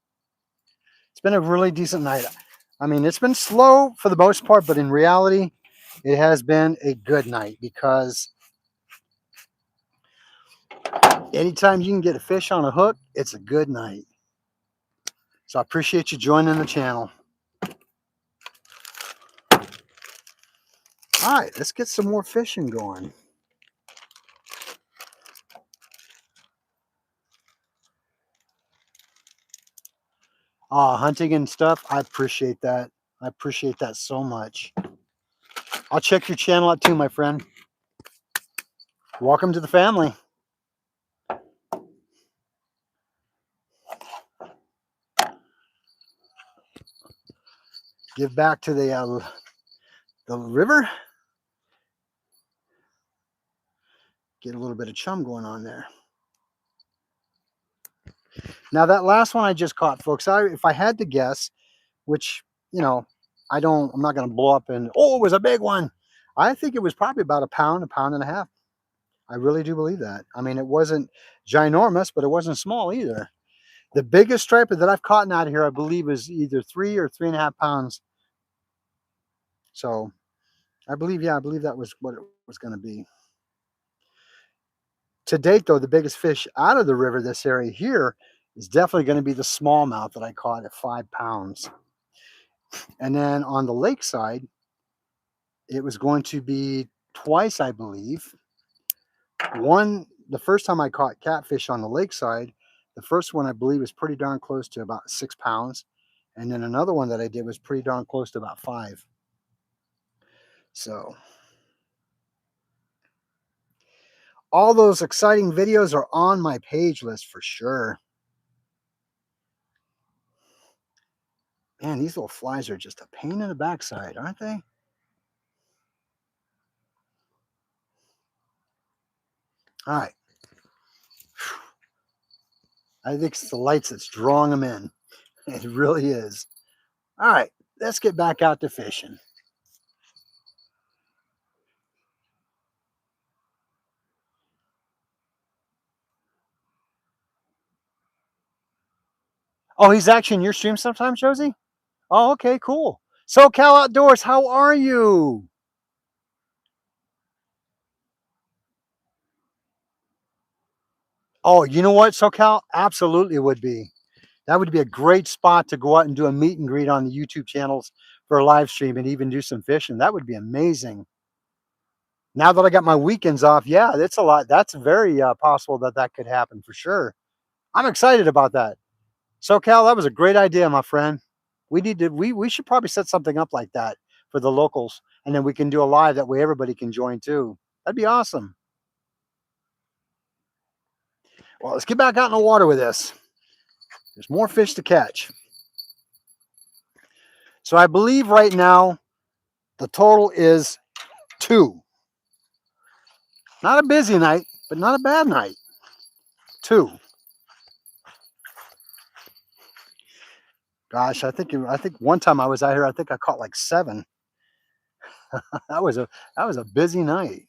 It's been a really decent night. I mean, it's been slow for the most part, but in reality, it has been a good night because anytime you can get a fish on a hook, it's a good night. So I appreciate you joining the channel. All right, let's get some more fishing going. Hunting and stuff, I appreciate that. I appreciate that so much. I'll check your channel out too, my friend. Welcome to the family. Give back to the river. Get a little bit of chum going on there. Now that last one I just caught, folks, if I had to guess, which, you know, I'm not going to blow up and, oh, it was a big one. I think it was probably about a pound and a half. I really do believe that. I mean, it wasn't ginormous, but it wasn't small either. The biggest striper that I've caught out of here, I believe, is either 3 or 3.5 pounds. So I believe that was what it was going to be. To date, though, the biggest fish out of the river, this area here, is definitely going to be the smallmouth that I caught at 5 pounds. And then on the lake side, it was going to be twice, I believe. The first time I caught catfish on the lakeside, the first one I believe was pretty darn close to about 6 pounds. And then another one that I did was pretty darn close to about 5. So all those exciting videos are on my page list for sure. Man, these little flies are just a pain in the backside, aren't they? All right. I think it's the lights that's drawing them in. It really is. All right, let's get back out to fishing. Oh, he's actually in your stream sometimes, Josie? Oh, okay, cool. SoCal Outdoors, how are you? Oh, you know what, SoCal? Absolutely would be. That would be a great spot to go out and do a meet and greet on the YouTube channels for a live stream and even do some fishing. That would be amazing. Now that I got my weekends off, yeah, that's a lot. That's very possible that that could happen for sure. I'm excited about that. SoCal, that was a great idea, my friend. We should probably set something up like that for the locals, and then we can do a live that way everybody can join too. That'd be awesome. Well, let's get back out in the water with this. There's more fish to catch. So I believe right now the total is 2. Not a busy night, but not a bad night. 2. Gosh, I think one time I was out here, I think I caught like 7. that was a that was a busy night.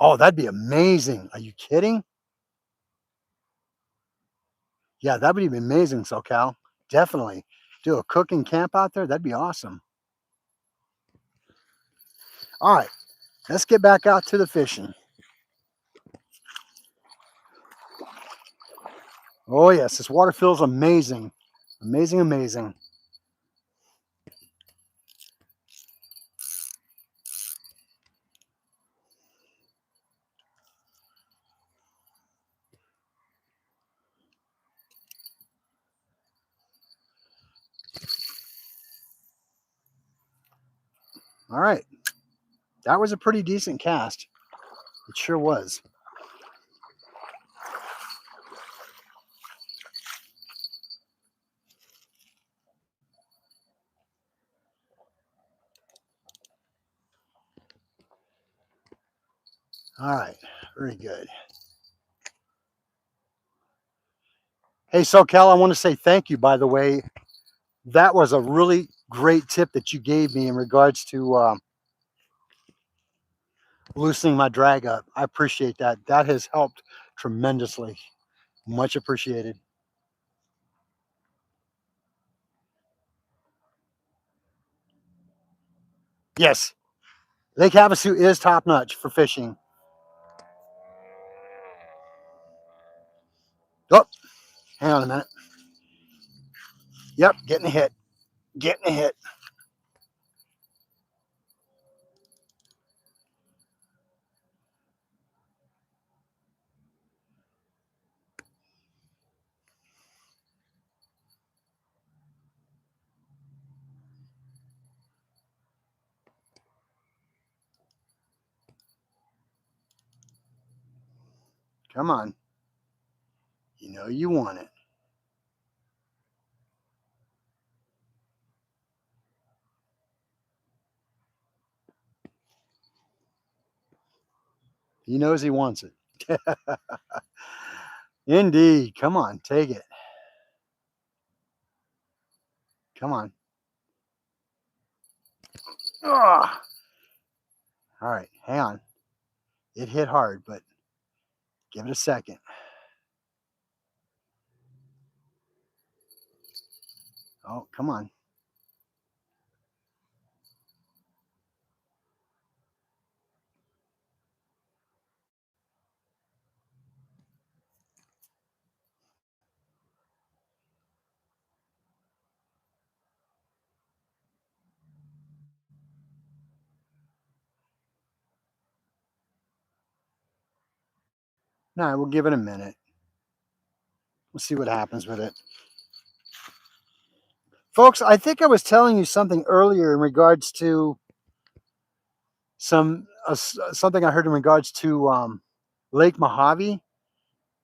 Oh, that'd be amazing. Are you kidding? Yeah, that would be amazing, SoCal. Definitely. Do a cooking camp out there. That'd be awesome. All right, let's get back out to the fishing. Oh, yes, this water feels amazing. Amazing, amazing. All right, that was a pretty decent cast. It sure was. All right, very good. Hey, SoCal, I want to say thank you, by the way. That was a really great tip that you gave me in regards to loosening my drag up. I appreciate that. That has helped tremendously. Much appreciated. Yes, Lake Havasu is top notch for fishing. Oh, hang on a minute. Yep, getting a hit. Getting a hit. Come on. You know you want it. He knows he wants it. Indeed. Come on, take it. Come on. Ah. All right, hang on. It hit hard, but give it a second. Oh, come on. No, we'll give it a minute. We'll see what happens with it. Folks, I think I was telling you something earlier in regards to something I heard in regards to Lake Mojave.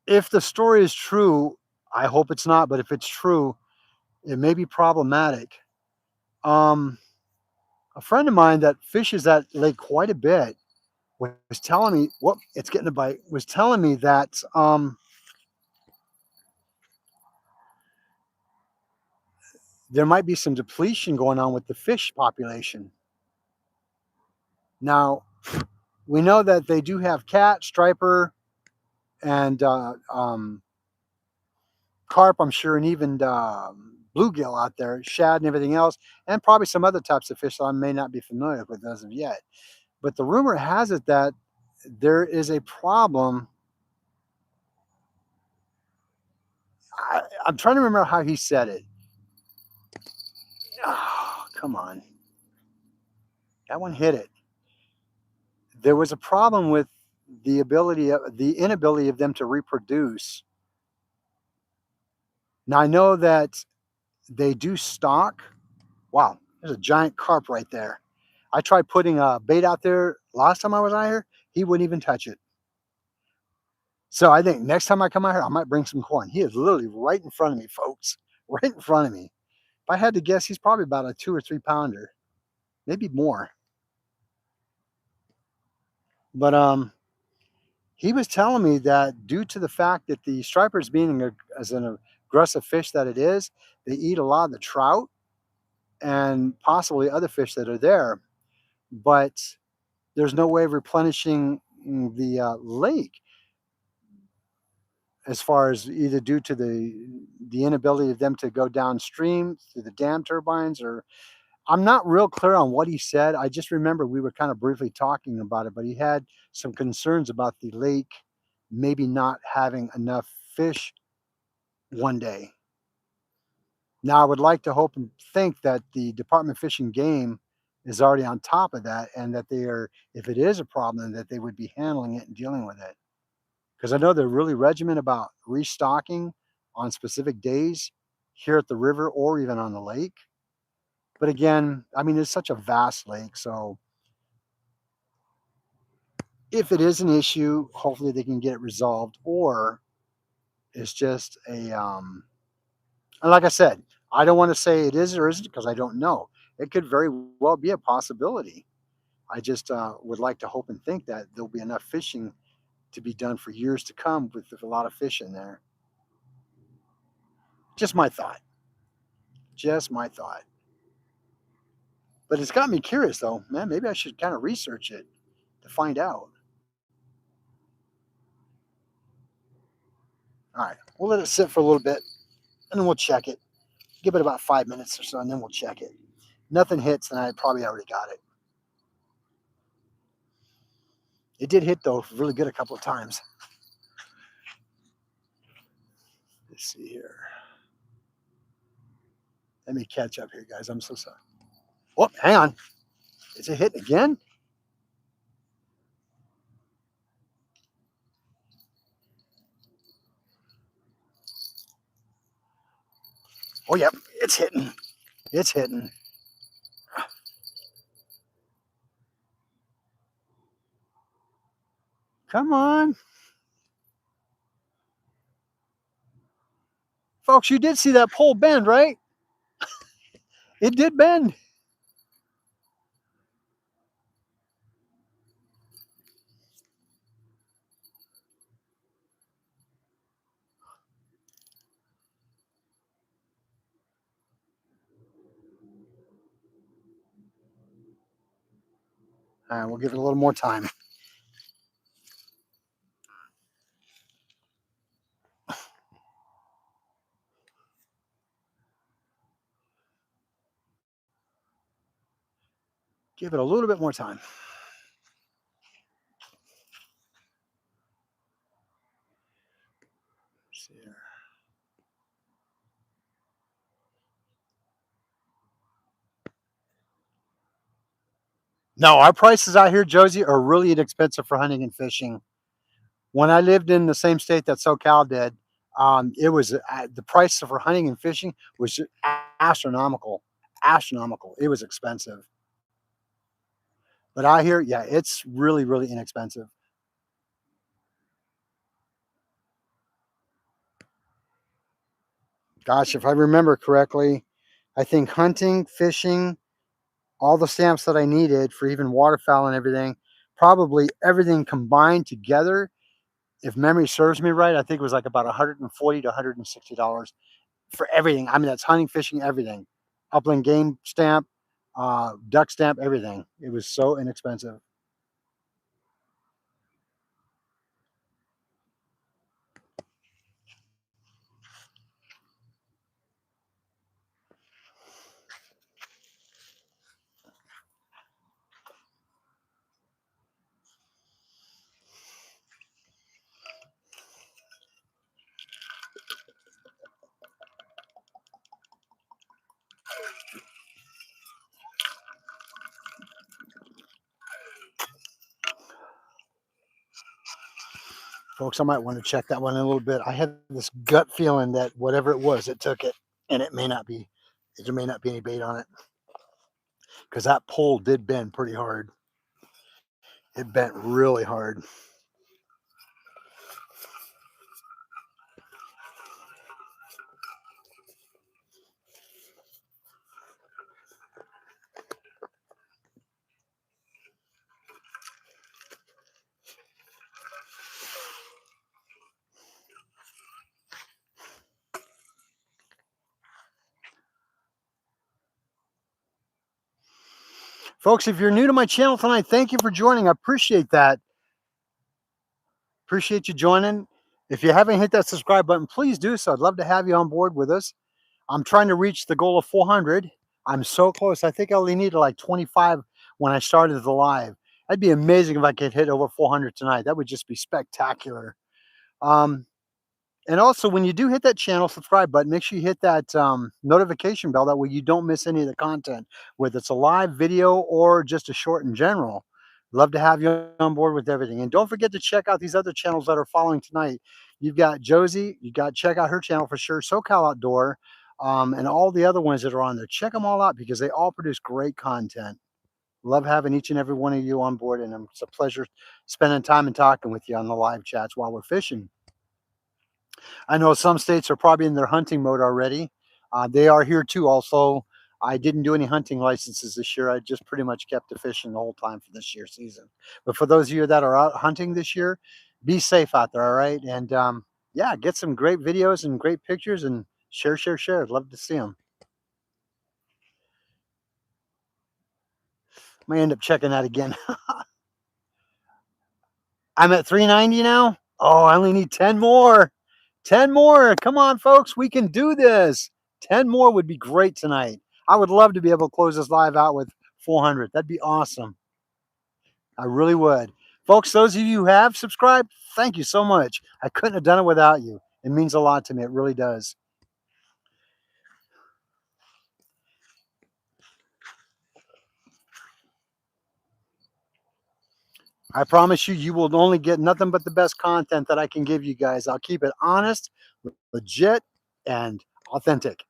If the story is true, I hope it's not, but if it's true, it may be problematic. Um, a friend of mine that fishes that lake quite a bit was telling me, "What? It's getting a bite." Was telling me that there might be some depletion going on with the fish population. Now, we know that they do have cat, striper, and carp, I'm sure, and even bluegill out there, shad, and everything else, and probably some other types of fish that I may not be familiar with as of yet. But the rumor has it that there is a problem. I'm trying to remember how he said it. Oh, come on. That one hit it. There was a problem with the inability of them to reproduce. Now I know that they do stock. Wow, there's a giant carp right there. I tried putting a bait out there last time I was out here. He wouldn't even touch it. So I think next time I come out here, I might bring some corn. He is literally right in front of me, folks. Right in front of me. If I had to guess, he's probably about a 2 or 3 pounder, maybe more. But he was telling me that due to the fact that the stripers being as an aggressive fish that it is, they eat a lot of the trout and possibly other fish that are there. But there's no way of replenishing the lake as far as either due to the inability of them to go downstream through the dam turbines, or I'm not real clear on what he said. I just remember we were kind of briefly talking about it, but he had some concerns about the lake maybe not having enough fish one day. Now, I would like to hope and think that the Department of Fish and Game is already on top of that, and that they are, if it is a problem, that they would be handling it and dealing with it. Because I know they're really regiment about restocking on specific days here at the river or even on the lake. But again, I mean, it's such a vast lake. So if it is an issue, hopefully they can get it resolved, or it's just and like I said, I don't want to say it is or isn't because I don't know. It could very well be a possibility. I just would like to hope and think that there'll be enough fishing to be done for years to come with a lot of fish in there. Just my thought. Just my thought. But it's got me curious though, man. Maybe I should kind of research it to find out. All right, we'll let it sit for a little bit and then we'll check it. Give it about 5 minutes or so and then we'll check it. Nothing hits, then I probably already got it. It did hit though, really good a couple of times. Let's see here. Let me catch up here, guys. I'm so sorry. Oh, hang on. Is it hitting again? Oh, yep. It's hitting. It's hitting. Come on. Folks, you did see that pole bend, right? It did bend. All right, we'll give it a little more time. Give it a little bit more time. Let's see here. No, our prices out here, Josie, are really inexpensive for hunting and fishing. When I lived in the same state that SoCal did, It was the price for hunting and fishing was just astronomical, astronomical. It was expensive, but out here, yeah, it's really, really inexpensive. Gosh, if I remember correctly, I think hunting, fishing, all the stamps that I needed for even waterfowl and everything, probably everything combined together, if memory serves me right, I think it was like about 140 to $160 for everything. I mean, that's hunting, fishing, everything. Upland game stamp, duck stamp, everything. It was so inexpensive. Folks, I might want to check that one in a little bit. I had this gut feeling that whatever it was, it took it, and it may not be. There may not be any bait on it because that pole did bend pretty hard. It bent really hard. Folks, if you're new to my channel tonight, thank you for joining. I appreciate that. Appreciate you joining. If you haven't hit that subscribe button, please do so. I'd love to have you on board with us. I'm trying to reach the goal of 400. I'm so close. I think I only needed like 25 when I started the live. That'd be amazing if I could hit over 400 tonight. That would just be spectacular. Um, and also, when you do hit that channel subscribe button, make sure you hit that notification bell. That way you don't miss any of the content, whether it's a live video or just a short in general. Love to have you on board with everything. And don't forget to check out these other channels that are following tonight. You've got Josie. You got to check out her channel for sure. SoCal Outdoor, and all the other ones that are on there. Check them all out because they all produce great content. Love having each and every one of you on board, and it's a pleasure spending time and talking with you on the live chats while we're fishing. I know some states are probably in their hunting mode already. They are here too. Also, I didn't do any hunting licenses this year. I just pretty much kept to fishing the whole time for this year's season. But for those of you that are out hunting this year, be safe out there, all right? And yeah, get some great videos and great pictures and share, share, share. I'd love to see them. Might end up checking that again. I'm at 390 now. Oh, I only need 10 more. 10 more. Come on, folks. We can do this. 10 more would be great tonight. I would love to be able to close this live out with 400. That'd be awesome. I really would. Folks, those of you who have subscribed, thank you so much. I couldn't have done it without you. It means a lot to me. It really does. I promise you, you will only get nothing but the best content that I can give you guys. I'll keep it honest, legit, and authentic.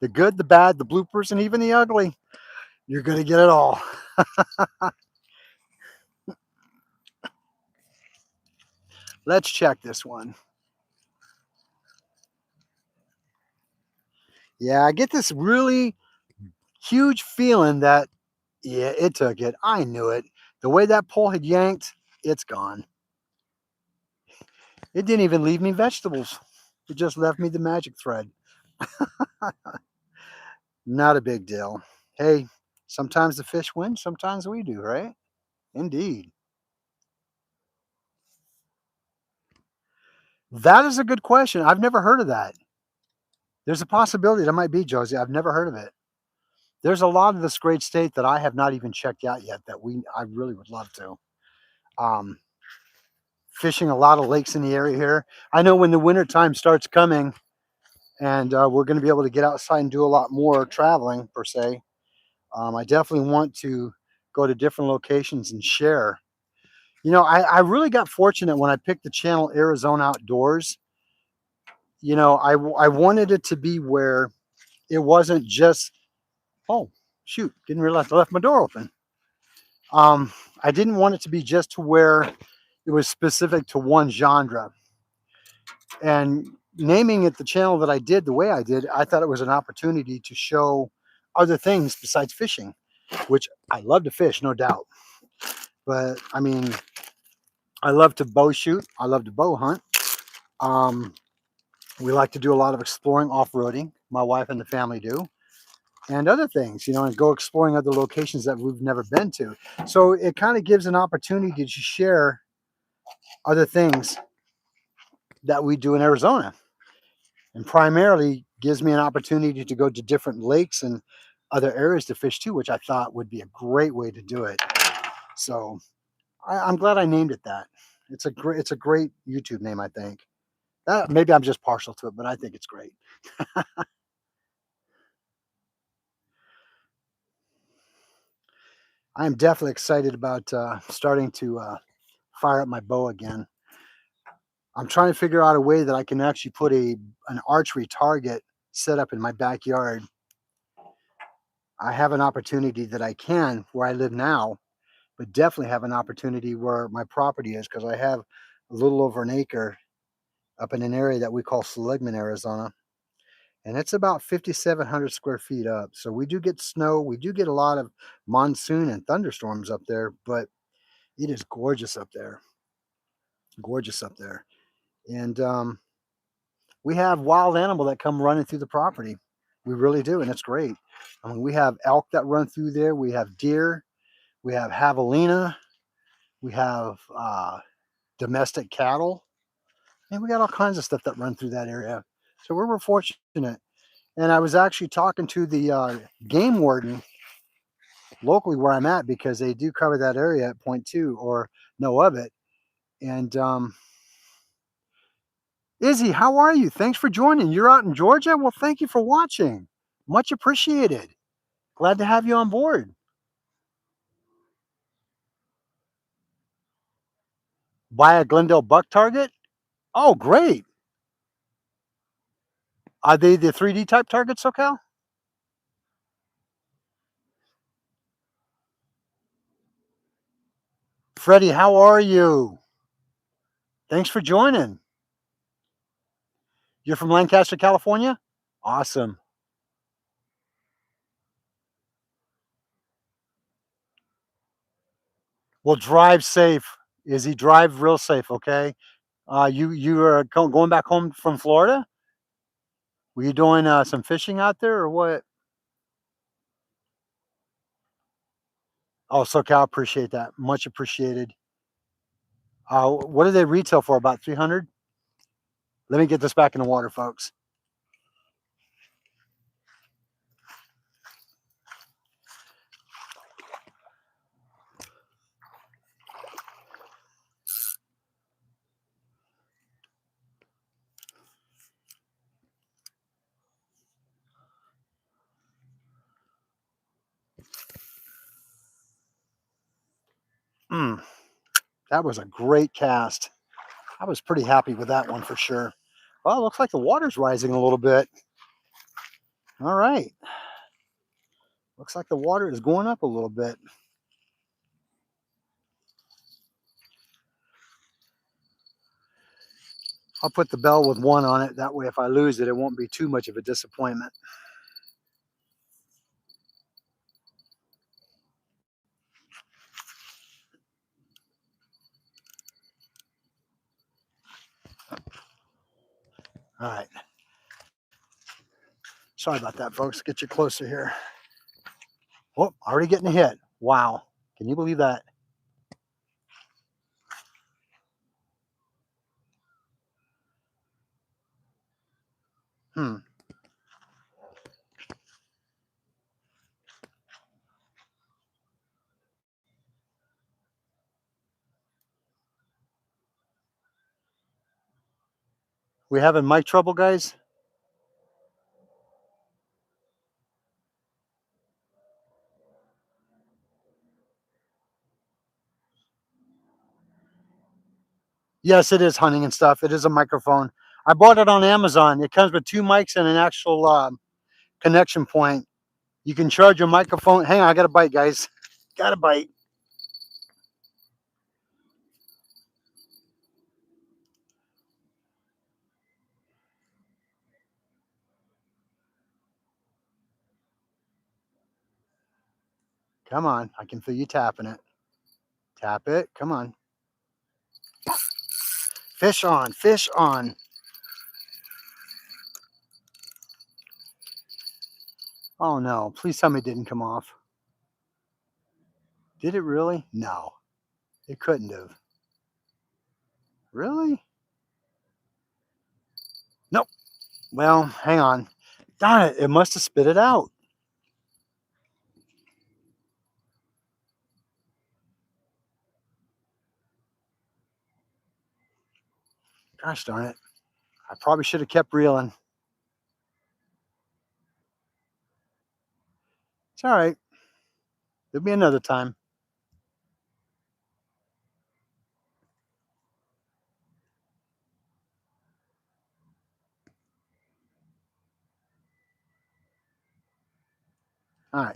The good, the bad, the bloopers, and even the ugly. You're going to get it all. Let's check this one. Yeah, I get this really huge feeling that, yeah, it took it. I knew it. The way that pole had yanked, it's gone. It didn't even leave me vegetables. It just left me the magic thread. Not a big deal. Hey, sometimes the fish win, sometimes we do, right? Indeed. That is a good question. I've never heard of that. There's a possibility that might be, Josie. I've never heard of it. There's a lot of this great state that I have not even checked out yet that I really would love to. Um, Fishing a lot of lakes in the area here. I know when the winter time starts coming and we're going to be able to get outside and do a lot more traveling per se. I definitely want to go to different locations and share. You know, I really got fortunate when I picked the channel Arizona Outdoors. I wanted it to be where it wasn't just, oh, shoot, didn't realize I left my door open. Um, I didn't want it to be just to where it was specific to one genre. And naming it the channel that I did the way I did, I thought it was an opportunity to show other things besides fishing, which I love to fish, no doubt. But I mean, I love to bow shoot. I love to bow hunt. Um, we like to do a lot of exploring off-roading. My wife and the family do. And other things, and go exploring other locations that we've never been to. So it kind of gives an opportunity to share other things that we do in Arizona, and primarily gives me an opportunity to go to different lakes and other areas to fish too, which I thought would be a great way to do it. So I'm glad I named it that. It's a great YouTube name, I think. Maybe I'm just partial to it, but I think it's great. I am definitely excited about starting to fire up my bow again. I'm trying to figure out a way that I can actually put an archery target set up in my backyard. I have an opportunity that I can where I live now, but definitely have an opportunity where my property is, because I have a little over an acre up in an area that we call Seligman, Arizona. And it's about 5,700 square feet up. So we do get snow. We do get a lot of monsoon and thunderstorms up there, but it is gorgeous up there. Gorgeous up there. And we have wild animal that come running through the property. We really do, and it's great. I mean, we have elk that run through there. We have deer. We have javelina. We have domestic cattle. And we got all kinds of stuff that run through that area. So we're fortunate. And I was actually talking to the game warden locally where I'm at, because they do cover that area at point two or know of it. And Izzy, how are you? Thanks for joining. You're out in Georgia? Well, thank you for watching. Much appreciated. Glad to have you on board. Buy a Glendale buck target? Oh, great. Are they the 3D type targets, SoCal? Freddie, how are you? Thanks for joining. You're from Lancaster, California? Awesome. Well, drive safe. Izzy, drive real safe, okay? You are going back home from Florida? Were you doing some fishing out there or what? Oh, SoCal, appreciate that. Much appreciated. What do they retail for? About 300? Let me get this back in the water, folks. Mm, that was a great cast. I was pretty happy with that one for sure. Well, it looks like the water's rising a little bit. All right. Looks like the water is going up a little bit. I'll put the bell with one on it. That way, if I lose it, it won't be too much of a disappointment. All right. Sorry about that, folks. Get you closer here. Oh, already getting a hit. Wow. Can you believe that? Hmm. We having mic trouble, guys? Yes, it is hunting and stuff. It is a microphone. I bought it on Amazon. It comes with 2 mics and an actual connection point. You can charge your microphone. Hang on, I got a bite, guys. Got a bite. Come on, I can feel you tapping it. Tap it. Come on. Fish on, fish on. Oh no, please tell me it didn't come off. Did it really? No, it couldn't have. Really? Nope. Well, hang on. Darn it, it must have spit it out. Gosh darn it. I probably should have kept reeling. It's all right. There'll be another time. All right.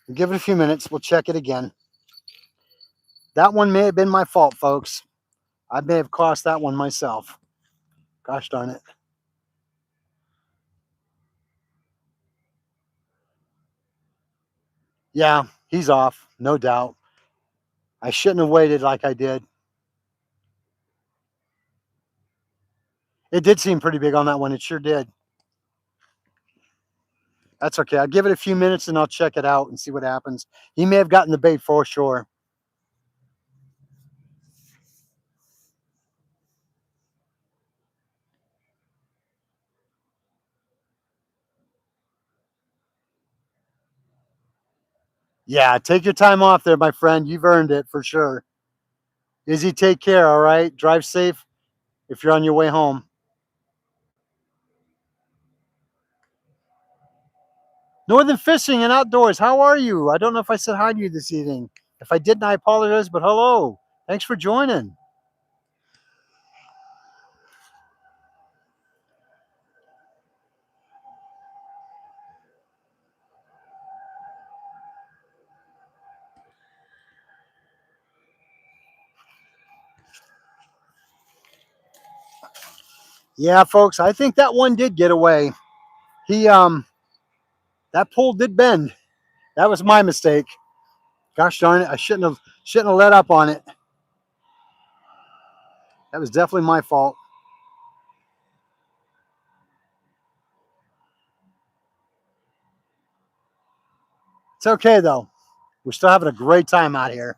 We'll give it a few minutes. We'll check it again. That one may have been my fault, folks. I may have cost that one myself. Gosh darn it. Yeah, he's off, no doubt. I shouldn't have waited like I did. It did seem pretty big on that one. It sure did. That's okay. I'll give it a few minutes and I'll check it out and see what happens. He may have gotten the bait for sure. Yeah, take your time off there, my friend. You've earned it for sure. Izzy, take care, all right? Drive safe if you're on your way home. Northern Fishing and Outdoors, how are you? I don't know if I said hi to you this evening. If I didn't, I apologize, but hello. Thanks for joining. Yeah, folks, I think that one did get away. He that pole did bend. That was my mistake. Gosh darn it, I shouldn't have let up on it. That was definitely my fault. It's okay though. We're still having a great time out here.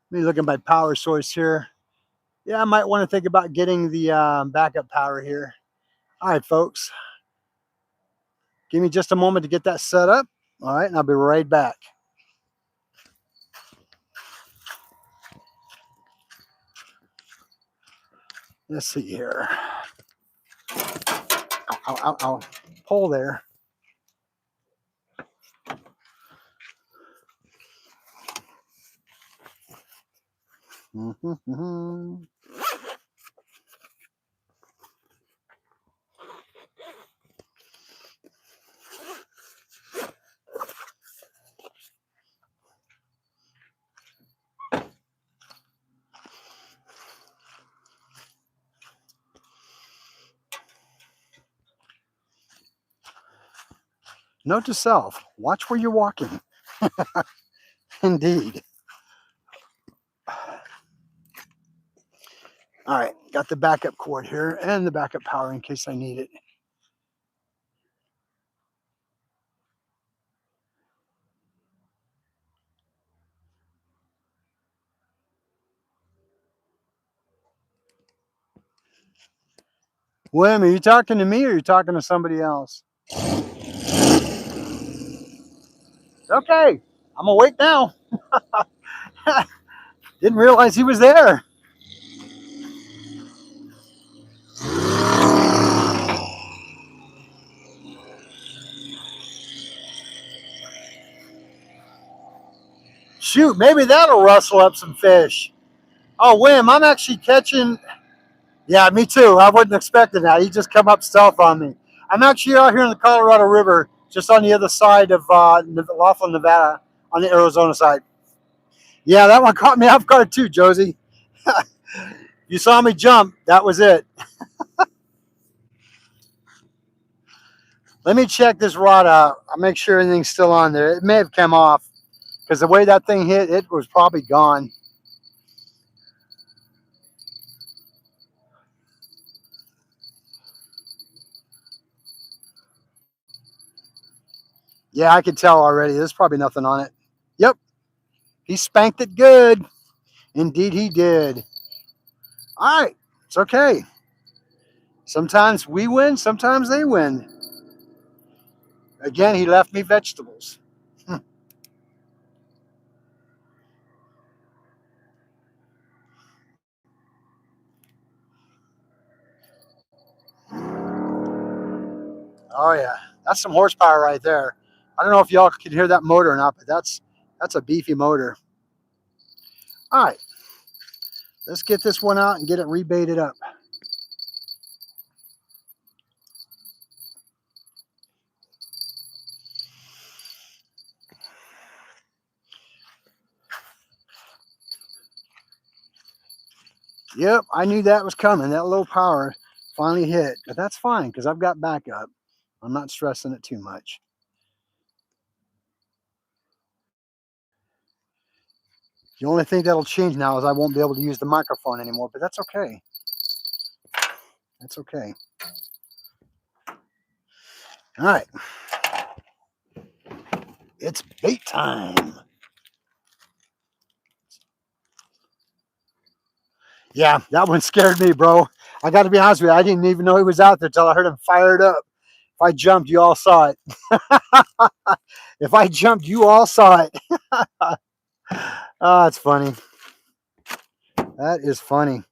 Let me look at my power source here. Yeah, I might want to think about getting the backup power here. All right, folks. Give me just a moment to get that set up. All right, and I'll be right back. Let's see here. Ow. Pull there. Mm-hmm. Note to self, watch where you're walking. Indeed. All right, got the backup cord here and the backup power in case I need it. William, are you talking to me or are you talking to somebody else? Okay, I'm awake now. Didn't realize he was there. Shoot, maybe that'll rustle up some fish. Oh, Wim, I'm actually catching. Yeah, me too. I wasn't expecting that. He just come up stealth on me. I'm actually out here in the Colorado River, just on the other side of Laughlin, Nevada, on the Arizona side. Yeah, that one caught me off guard too, Josie. You saw me jump. That was it. Let me check this rod out. I'll make sure anything's still on there. It may have come off because the way that thing hit, it was probably gone. Yeah, I could tell already. There's probably nothing on it. Yep, he spanked it good. Indeed, he did. All right, it's okay. Sometimes we win, sometimes they win. Again, he left me vegetables. Oh yeah, that's some horsepower right there. I don't know if y'all can hear that motor or not, but that's a beefy motor. All right, let's get this one out and get it rebaited up. Yep, I knew that was coming. That low power finally hit, but that's fine because I've got backup. I'm not stressing it too much. The only thing that'll change now is I won't be able to use the microphone anymore, but that's okay. That's okay. All right, it's bait time. Yeah, that one scared me, bro. I got to be honest with you. I didn't even know he was out there till I heard him fired up. If I jumped, you all saw it. If I jumped, you all saw it. Oh, it's funny. That is funny.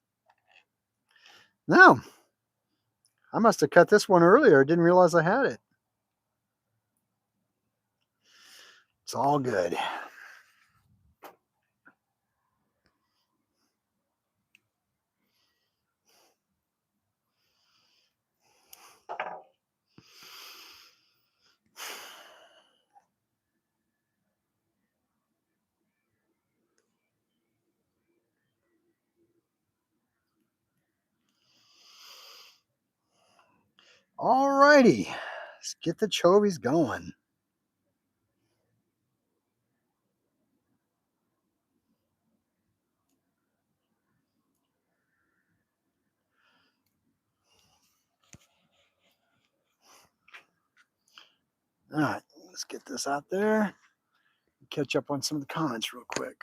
No, I must have cut this one earlier. Didn't realize I had it. It's all good. All righty. Let's get the chovies going. All right, let's get this out there. Catch up on some of the comments real quick.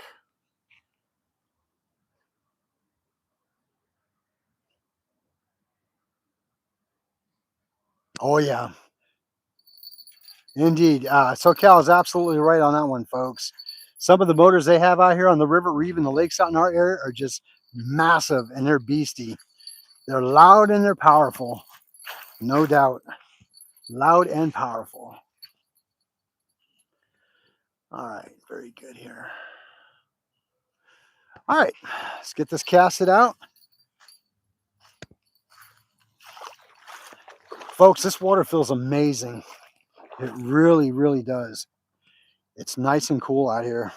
Oh, yeah. Indeed. SoCal is absolutely right on that one, folks. Some of the motors they have out here on the river or even the lakes out in our area are just massive and they're beastie. They're loud and they're powerful. No doubt. Loud and powerful. All right. Very good here. All right. Let's get this casted out. Folks, this water feels amazing. It really, really does. It's nice and cool out here.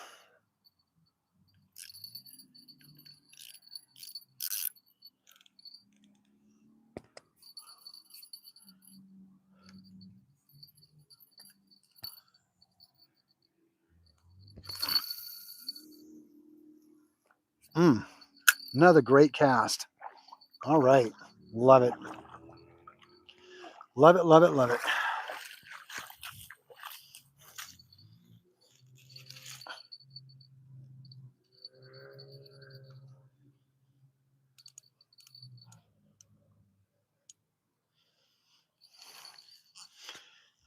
Another great cast. All right. Love it. Love it, love it, love it.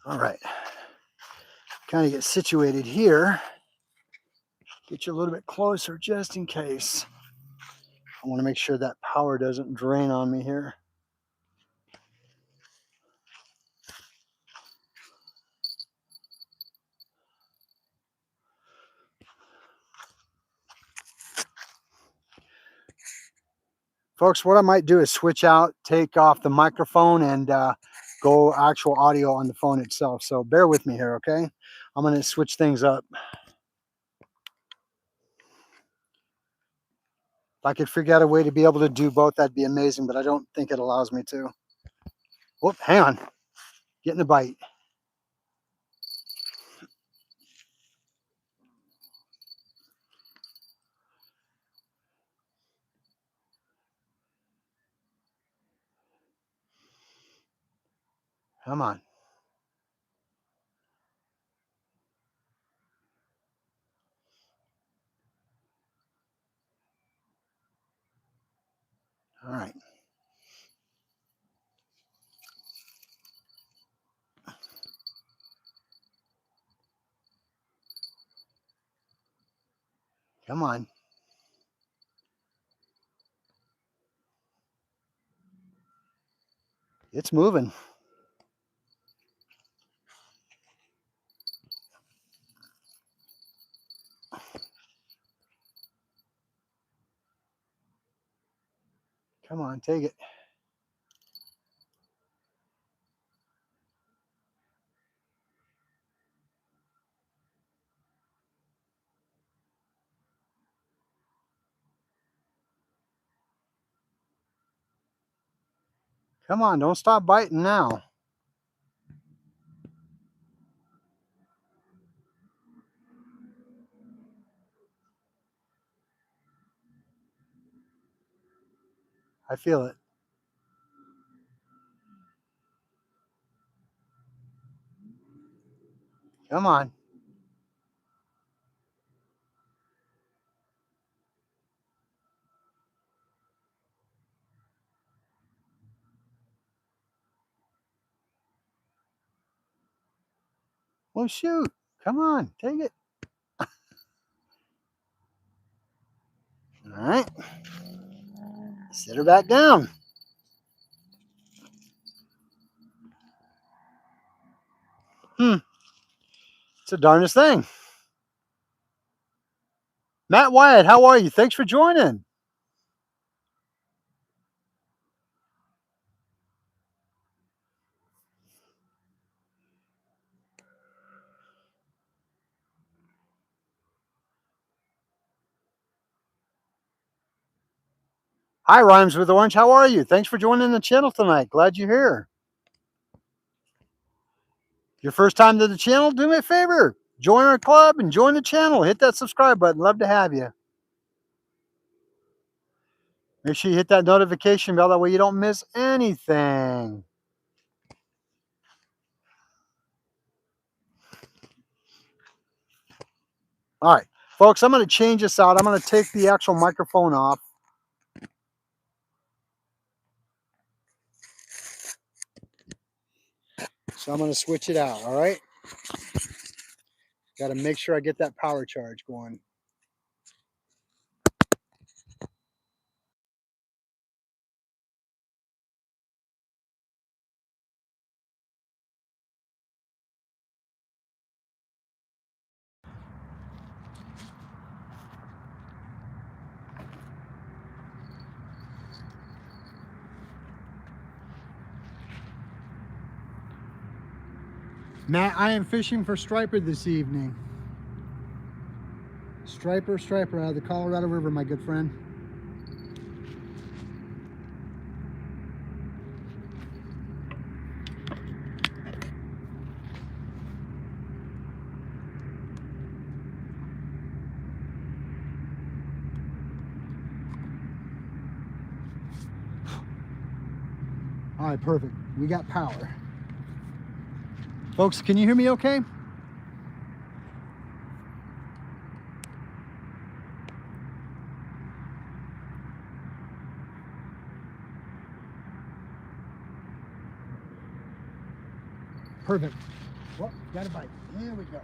All right. Kind of get situated here. Get you a little bit closer just in case. I want to make sure that power doesn't drain on me here. Folks, what I might do is switch out, take off the microphone, and go actual audio on the phone itself. So bear with me here, okay? I'm going to switch things up. If I could figure out a way to be able to do both, that'd be amazing, but I don't think it allows me to. Whoop, hang on. Getting a bite. Come on. All right. Come on. It's moving. Come on, take it. Come on, don't stop biting now. I feel it. Come on. Well, shoot. Come on, take it. All right. Sit her back down. It's the darndest thing. Matt Wyatt, how are you? Thanks for joining. Hi, Rhymes with Orange. How are you? Thanks for joining the channel tonight. Glad you're here. Your first time to the channel? Do me a favor. Join our club and join the channel. Hit that subscribe button. Love to have you. Make sure you hit that notification bell. That way you don't miss anything. All right, folks, I'm going to change this out. I'm going to take the actual microphone off. So I'm going to switch it out, all right? Got to make sure I get that power charge going. Matt, I am fishing for striper this evening. Striper out of the Colorado River, my good friend. All right, perfect. We got power. Folks, can you hear me okay? Perfect. Well, got a bite. Here we go.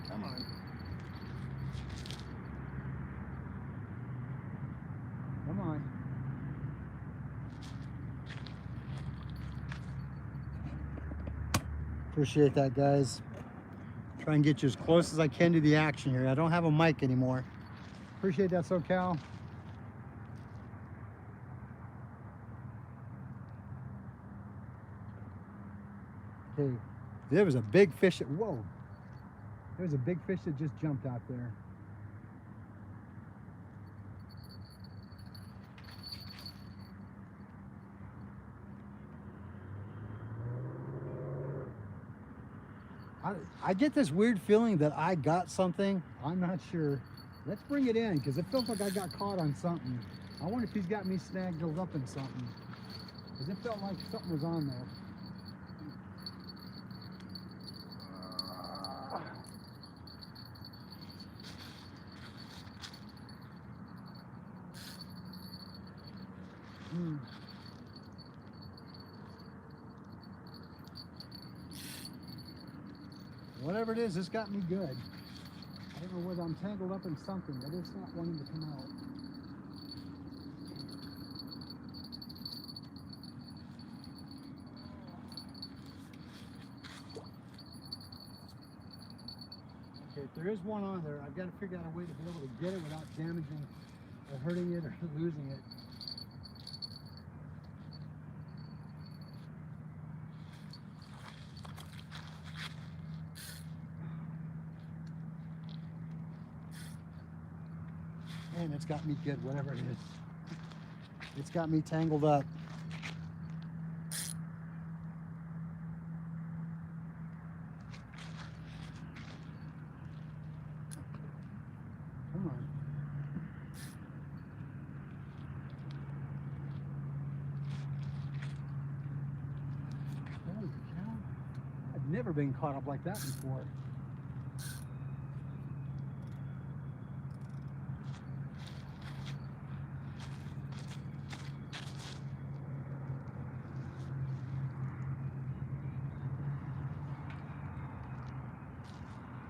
Come on. Come on. Appreciate that, guys. Try and get you as close as I can to the action here. I don't have a mic anymore. Appreciate that, SoCal. Okay, there was a big fish that, whoa, there was a big fish that just jumped out there. I get this weird feeling that I got something. I'm not sure. Let's bring it in because it feels like I got caught on something. I wonder if he's got me snagged up in something. Because it felt like something was on there. Whatever it is, it's got me good. I don't know whether I'm tangled up in something, but it's not wanting to come out. Okay, if there is one on there, I've got to figure out a way to be able to get it without damaging or hurting it or losing it. Man, it's got me good, whatever it is. It's got me tangled up. Come on. Holy cow. I've never been caught up like that before.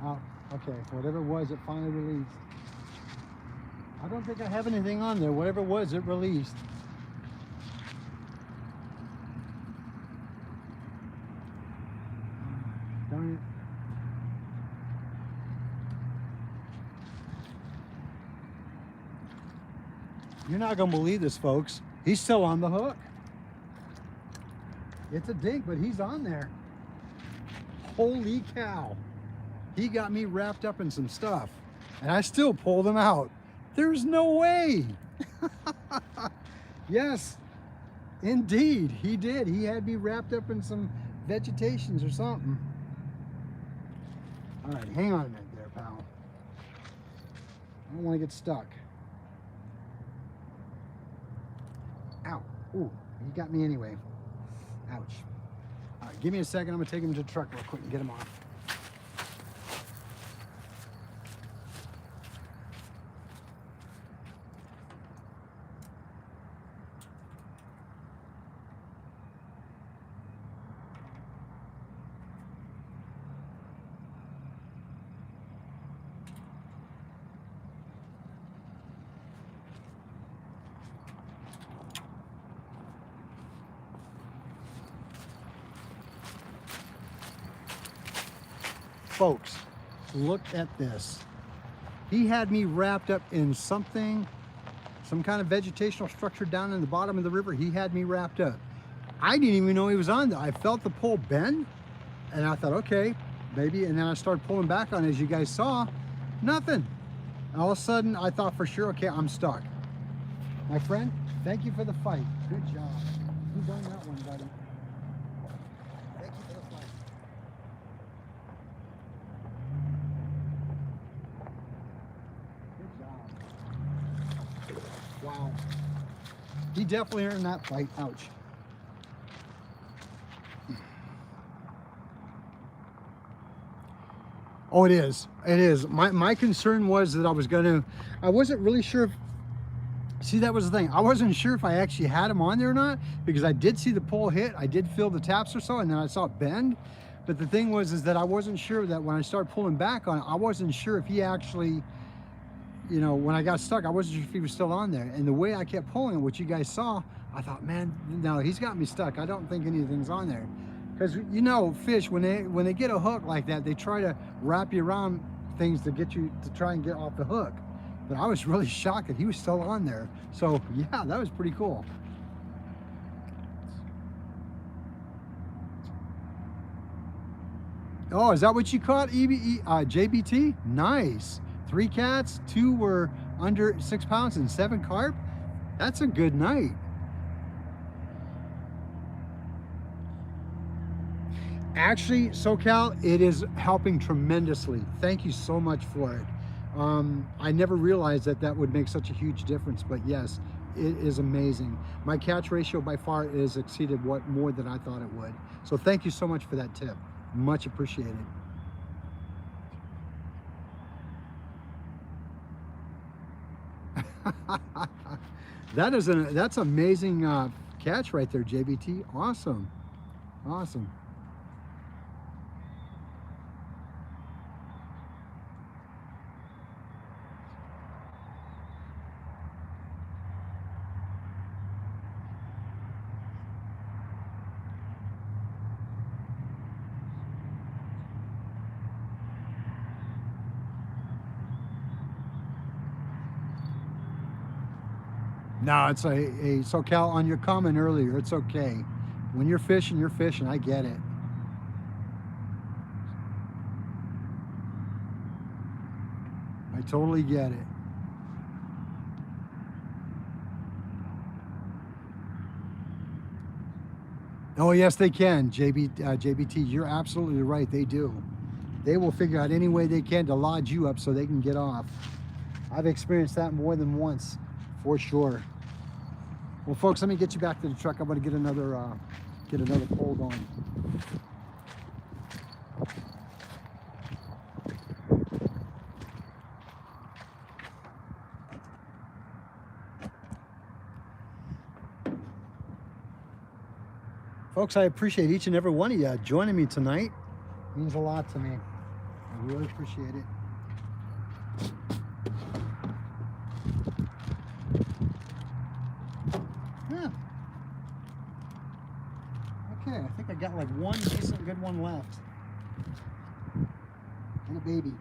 Oh, okay, whatever it was, it finally released. I don't think I have anything on there. Whatever it was, it released. Darn it. You're not gonna believe this, folks. He's still on the hook. It's a dink, but he's on there. Holy cow. He got me wrapped up in some stuff, and I still pulled him out. There's no way. Yes, indeed, he did. He had me wrapped up in some vegetations or something. All right, hang on a minute there, pal. I don't want to get stuck. Ow. Ooh, he got me anyway. Ouch. All right, give me a second. I'm going to take him to the truck real quick and get him off. Folks, look at this. He had me wrapped up in something, some kind of vegetational structure down in the bottom of the river. He had me wrapped up. I didn't even know he was on there. I felt the pole bend, and I thought, okay, maybe. And then I started pulling back on it, as you guys saw, nothing. And all of a sudden, I thought for sure, okay, I'm stuck. My friend, thank you for the fight. Good job. You done that one, buddy. Thank you for the fight. Good job. Wow. He definitely earned that fight. Ouch. Oh, it is. It is. My concern was that I wasn't really sure if, see, that was the thing. I wasn't sure if I actually had him on there or not, because I did see the pole hit. I did feel the taps or so, and then I saw it bend. But the thing was, is that I wasn't sure that when I started pulling back on it, I wasn't sure if he actually, you know, when I got stuck, I wasn't sure if he was still on there. And the way I kept pulling it, which you guys saw, I thought, man, no, he's got me stuck. I don't think anything's on there. Because, you know, fish, when they get a hook like that, they try to wrap you around things to get you to try and get off the hook. But I was really shocked that he was still on there. So yeah, that was pretty cool. Oh, is that what you caught, JBT? Nice. 3 cats, 2 were under 6 pounds, and 7 carp. That's a good night. Actually, SoCal, it is helping tremendously. Thank you so much for it. I never realized that that would make such a huge difference, but yes, it is amazing. My catch ratio by far is exceeded what more than I thought it would. So thank you so much for that tip. Much appreciated. That's amazing catch right there, JBT. Awesome. Awesome. No, it's a SoCal on your comment earlier. It's okay. When you're fishing, you're fishing. I get it. I totally get it. Oh, yes, they can, JBT. You're absolutely right. They do. They will figure out any way they can to lodge you up so they can get off. I've experienced that more than once, for sure. Well, folks, let me get you back to the truck. I'm going to get another pole going. Folks, I appreciate each and every one of you joining me tonight. It means a lot to me. I really appreciate it. Yeah. Okay, I think I got like one decent good one left. And a baby.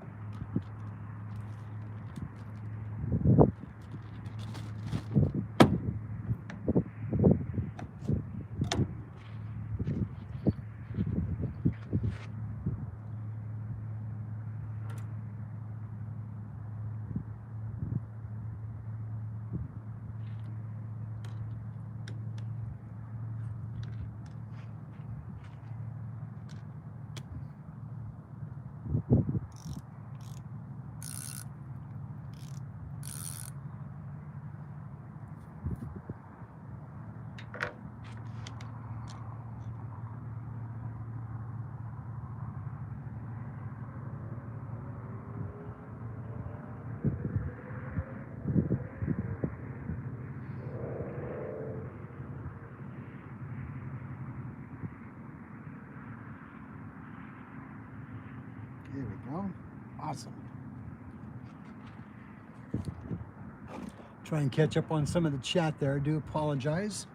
There we go. Awesome. Try and catch up on some of the chat there. I do apologize.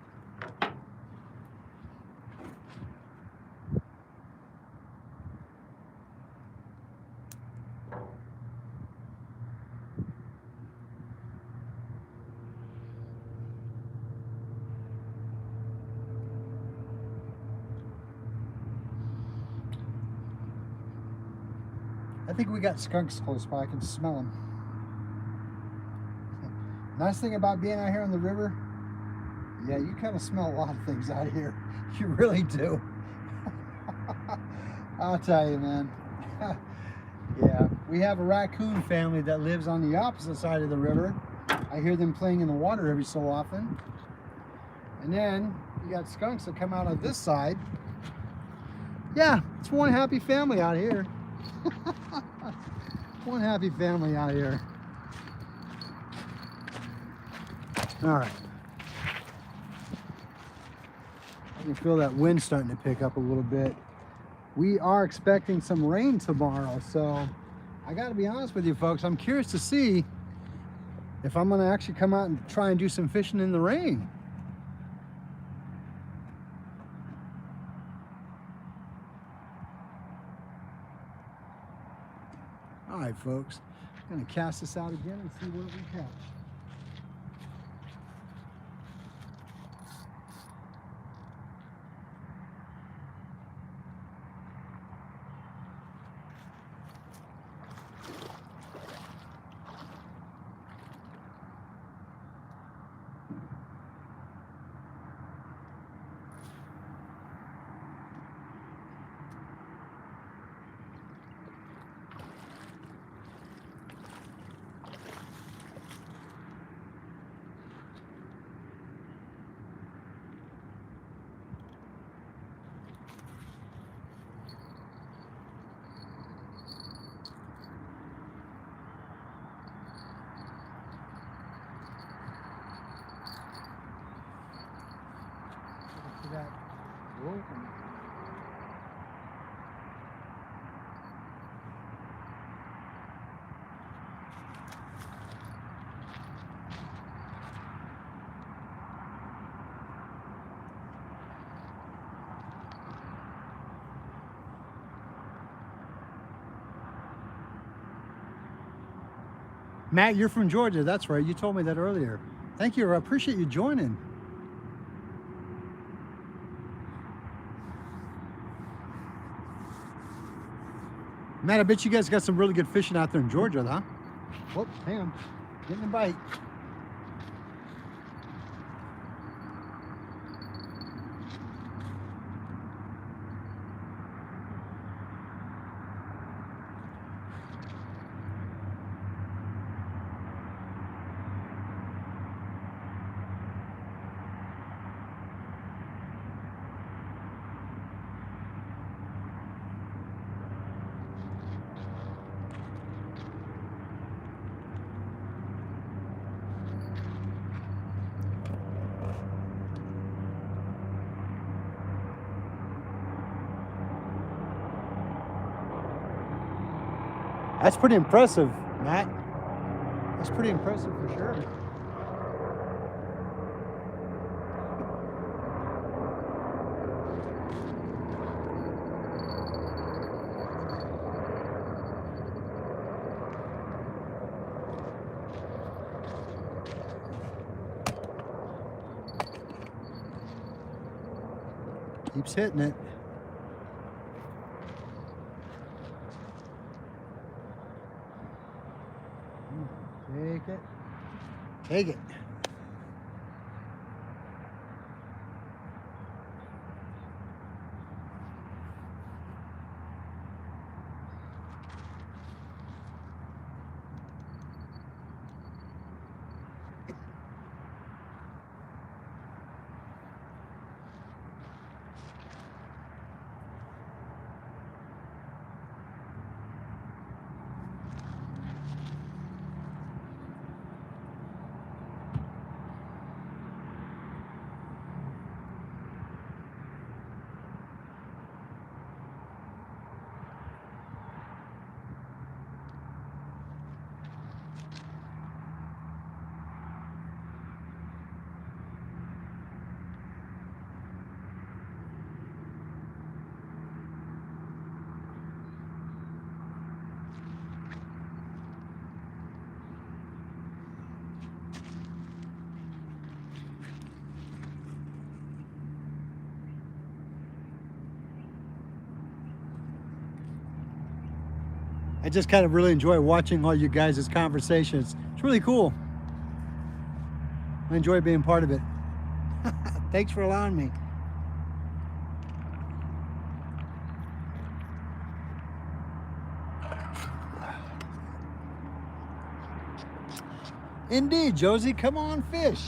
I think we got skunks close by. I can smell them. Nice thing about being out here on the river, yeah, you kind of smell a lot of things out here. You really do. I'll tell you, man. Yeah, we have a raccoon family that lives on the opposite side of the river. I hear them playing in the water every so often. And then you got skunks that come out of this side. Yeah, it's one happy family out here. One happy family out here. All right. I can feel that wind starting to pick up a little bit. We are expecting some rain tomorrow, so I got to be honest with you folks, I'm curious to see if I'm going to actually come out and try and do some fishing in the rain. All right, folks, I'm going to cast this out again and see what we catch. Matt, you're from Georgia. That's right. You told me that earlier. Thank you. I appreciate you joining. Matt, I bet you guys got some really good fishing out there in Georgia, huh? Whoop, hang on. Getting a bite. That's pretty impressive, Matt. That's pretty impressive for sure. Keeps hitting it. Take it. Take it. I just kind of really enjoy watching all you guys' conversations. It's really cool. I enjoy being part of it. Thanks for allowing me. Indeed, Josie, come on, fish.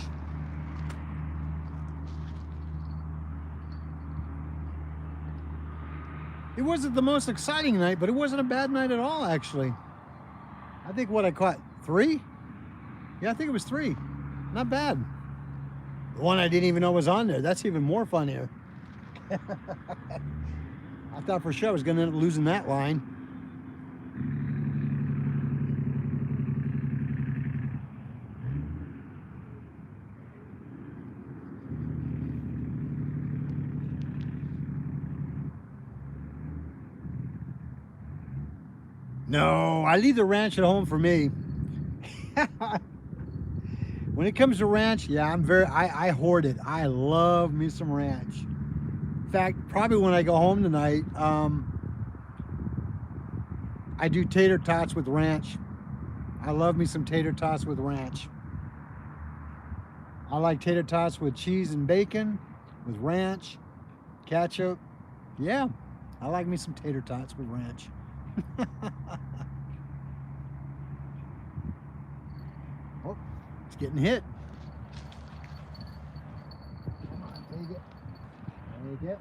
It wasn't the most exciting night, but it wasn't a bad night at all, actually. I think what I caught, 3? Yeah, I think it was 3. Not bad. The one I didn't even know was on there. That's even more funnier. I thought for sure I was going to end up losing that line. No, I leave the ranch at home for me. When it comes to ranch, yeah, I hoard it. I love me some ranch. In fact, probably when I go home tonight, I do tater tots with ranch. I love me some tater tots with ranch. I like tater tots with cheese and bacon, with ranch, ketchup. Yeah, I like me some tater tots with ranch. Oh, it's getting hit. Come on, take it. Take it.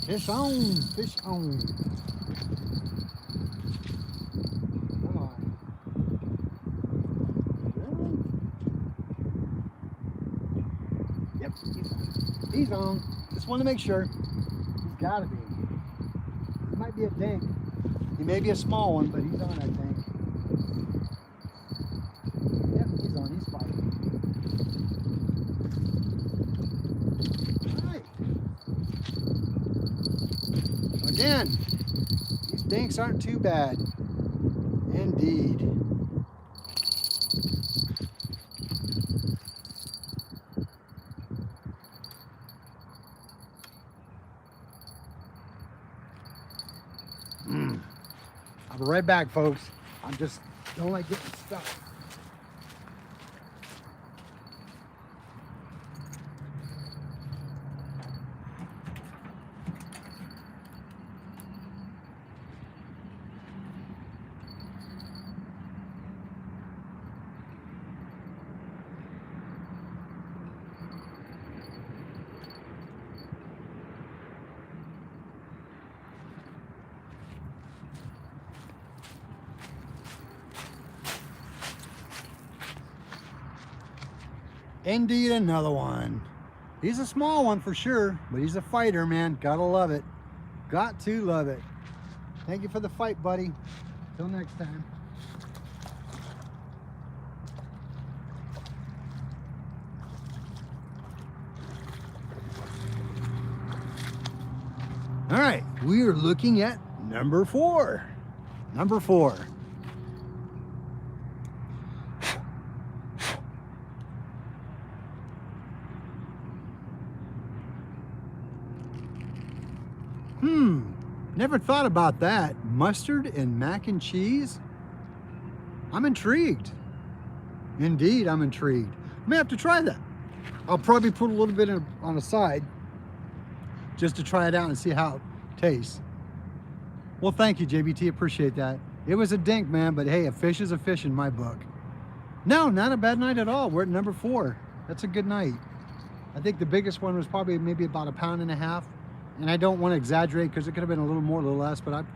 Fish on, fish on. Come on. Really? Yep, he's on. Just want to make sure. He's got to be. He might be a dink. He may be a small one, but he's on, I think. Yep, he's on. He's fighting. All right. Again, he's dinks aren't too bad. Indeed. I'll be right back, folks. I'm just don't like getting stuck. Indeed, another one. He's a small one for sure, but he's a fighter, man. Gotta love it. Got to love it. Thank you for the fight, buddy. Till next time. All right, we are looking at number 4. Number 4. Never thought about that. Mustard and mac and cheese? I'm intrigued. Indeed, I'm intrigued. I may have to try that. I'll probably put a little bit on the side just to try it out and see how it tastes. Well, thank you, JBT. Appreciate that. It was a dink, man, but hey, a fish is a fish in my book. No, not a bad night at all. We're at number 4. That's a good night. I think the biggest one was probably maybe about 1.5 pounds. And I don't want to exaggerate because it could have been a little more, a little less, but I'm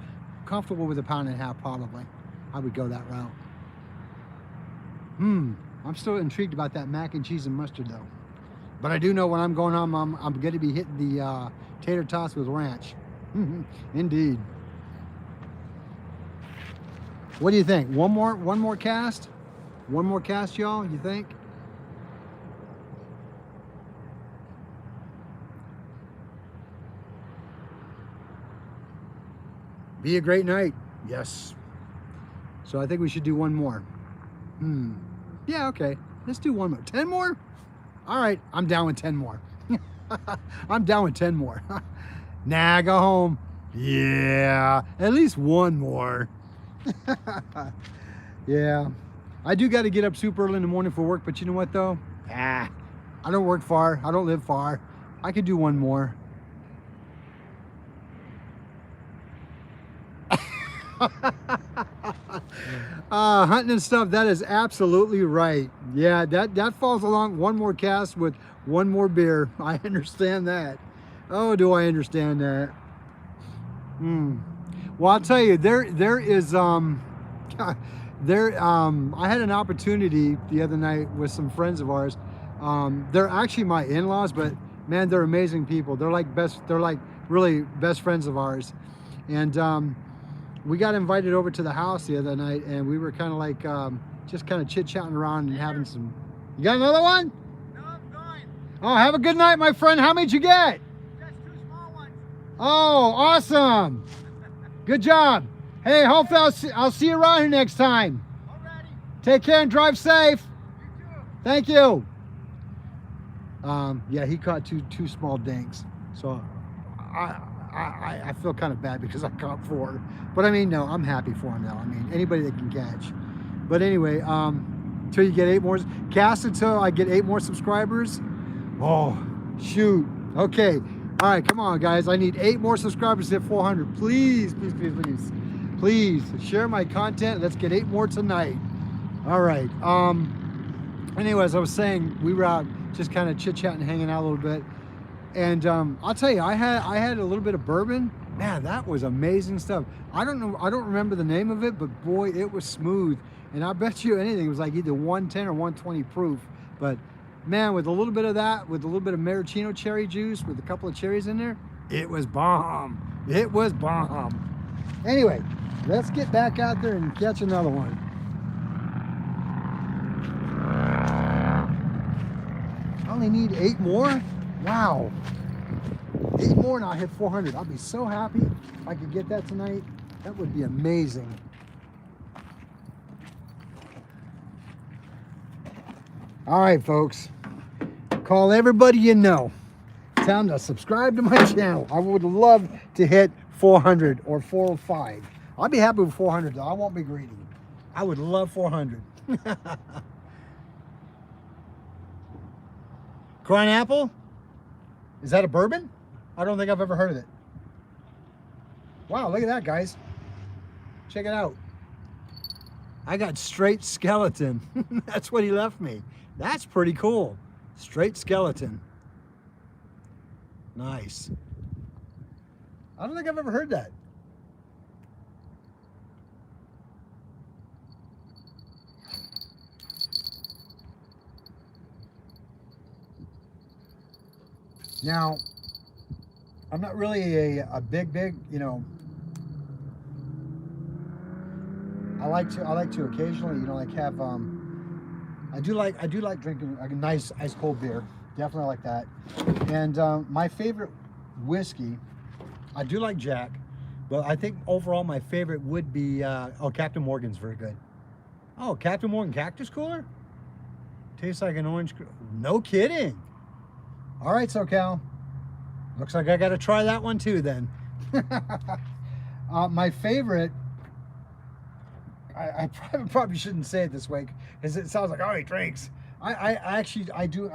comfortable with 1.5 pounds probably. I would go that route. I'm still intrigued about that mac and cheese and mustard though. But I do know when I'm going home, I'm going to be hitting the tater tots with ranch. Indeed. What do you think? One more cast? One more cast, y'all, you think? Be a great night. Yes. So I think we should do one more. Yeah, okay. Let's do one more. 10 more? All right, I'm down with 10 more. I'm down with 10 more. Nah, go home. Yeah, at least one more. Yeah. I do got to get up super early in the morning for work, but you know what though? I don't work far. I don't live far. I could do one more. Hunting and stuff, that is absolutely right. Yeah, that falls along one more cast with one more beer. I understand that. Oh, do I understand that? Well, I'll tell you, there is I had an opportunity the other night with some friends of ours. They're actually my in-laws, but man, they're amazing people. They're like really best friends of ours. And we got invited over to the house the other night, and we were kind of like just kind of chit-chatting around and having some. You got another one? No, I'm going. Oh, have a good night, my friend. How many did you get? Just 2 small ones. Oh, awesome. Good job. Hey, hopefully I'll see you around here next time. Alrighty. Take care and drive safe. You too. Thank you. Yeah, he caught two small dinks. So I feel kind of bad because I caught 4. But I mean, no, I'm happy for him though. I mean, anybody that can catch. But anyway, until you get 8 more, cast until I get 8 more subscribers. Oh, shoot. Okay. All right, come on, guys. I need 8 more subscribers to hit 400. Please, please, please, please. Please, share my content. Let's get 8 more tonight. All right. Anyways, I was saying we were out just kind of chit-chatting, hanging out a little bit. And I'll tell you, I had a little bit of bourbon. Man, that was amazing stuff. I don't remember the name of it, but boy, it was smooth. And I bet you anything, it was like either 110 or 120 proof. But man, with a little bit of that, with a little bit of maraschino cherry juice, with a couple of cherries in there, it was bomb. It was bomb. Anyway, let's get back out there and catch another one. I only need 8 more. Wow. 8 more and I'll hit 400. I'll be so happy if I could get that tonight. That would be amazing. All right, folks. Call everybody you know. Tell them to subscribe to my channel. I would love to hit 400 or 405. I'll be happy with 400 though. I won't be greedy. I would love 400. Crying apple? Is that a bourbon? I don't think I've ever heard of it. Wow, look at that, guys. Check it out. I got straight skeleton. That's what he left me. That's pretty cool. Straight skeleton. Nice. I don't think I've ever heard that. Now, I'm not really a big, you know, I like to occasionally, you know, like have I do like drinking a nice ice cold beer. Definitely like that. And my favorite whiskey, I do like Jack, but I think overall my favorite would be Captain Morgan's very good. Oh, Captain Morgan Cactus Cooler? Tastes like an orange. No kidding. All right, SoCal. Looks like I got to try that one too then. My favorite, I probably shouldn't say it this way because it sounds like, oh, he drinks. I do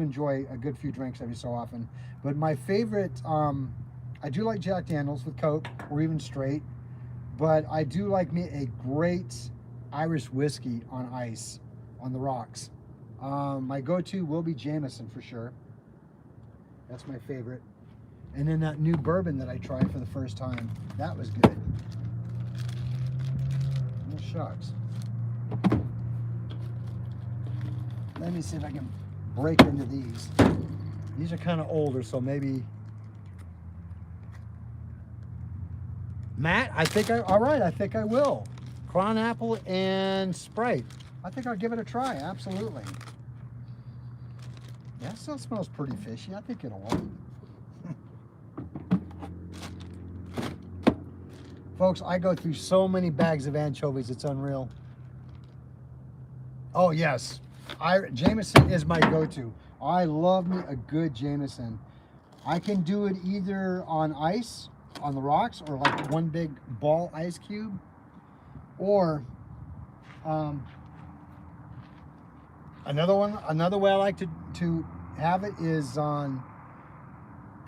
enjoy a good few drinks every so often, but my favorite, I do like Jack Daniels with Coke or even straight, but I do like me a great Irish whiskey on ice on the rocks. My go-to will be Jameson for sure. That's my favorite. And then that new bourbon that I tried for the first time, that was good. Oh, shucks. Let me see if I can break into these. These are kind of older, so maybe. Matt, all right, I think I will. Crown apple and Sprite. I think I'll give it a try, absolutely. Yeah, it still smells pretty fishy. I think it'll work. Folks, I go through so many bags of anchovies, it's unreal. Oh, yes. Jameson is my go-to. I love me a good Jameson. I can do it either on ice, on the rocks, or like one big ball ice cube. Or another way I like to have it is on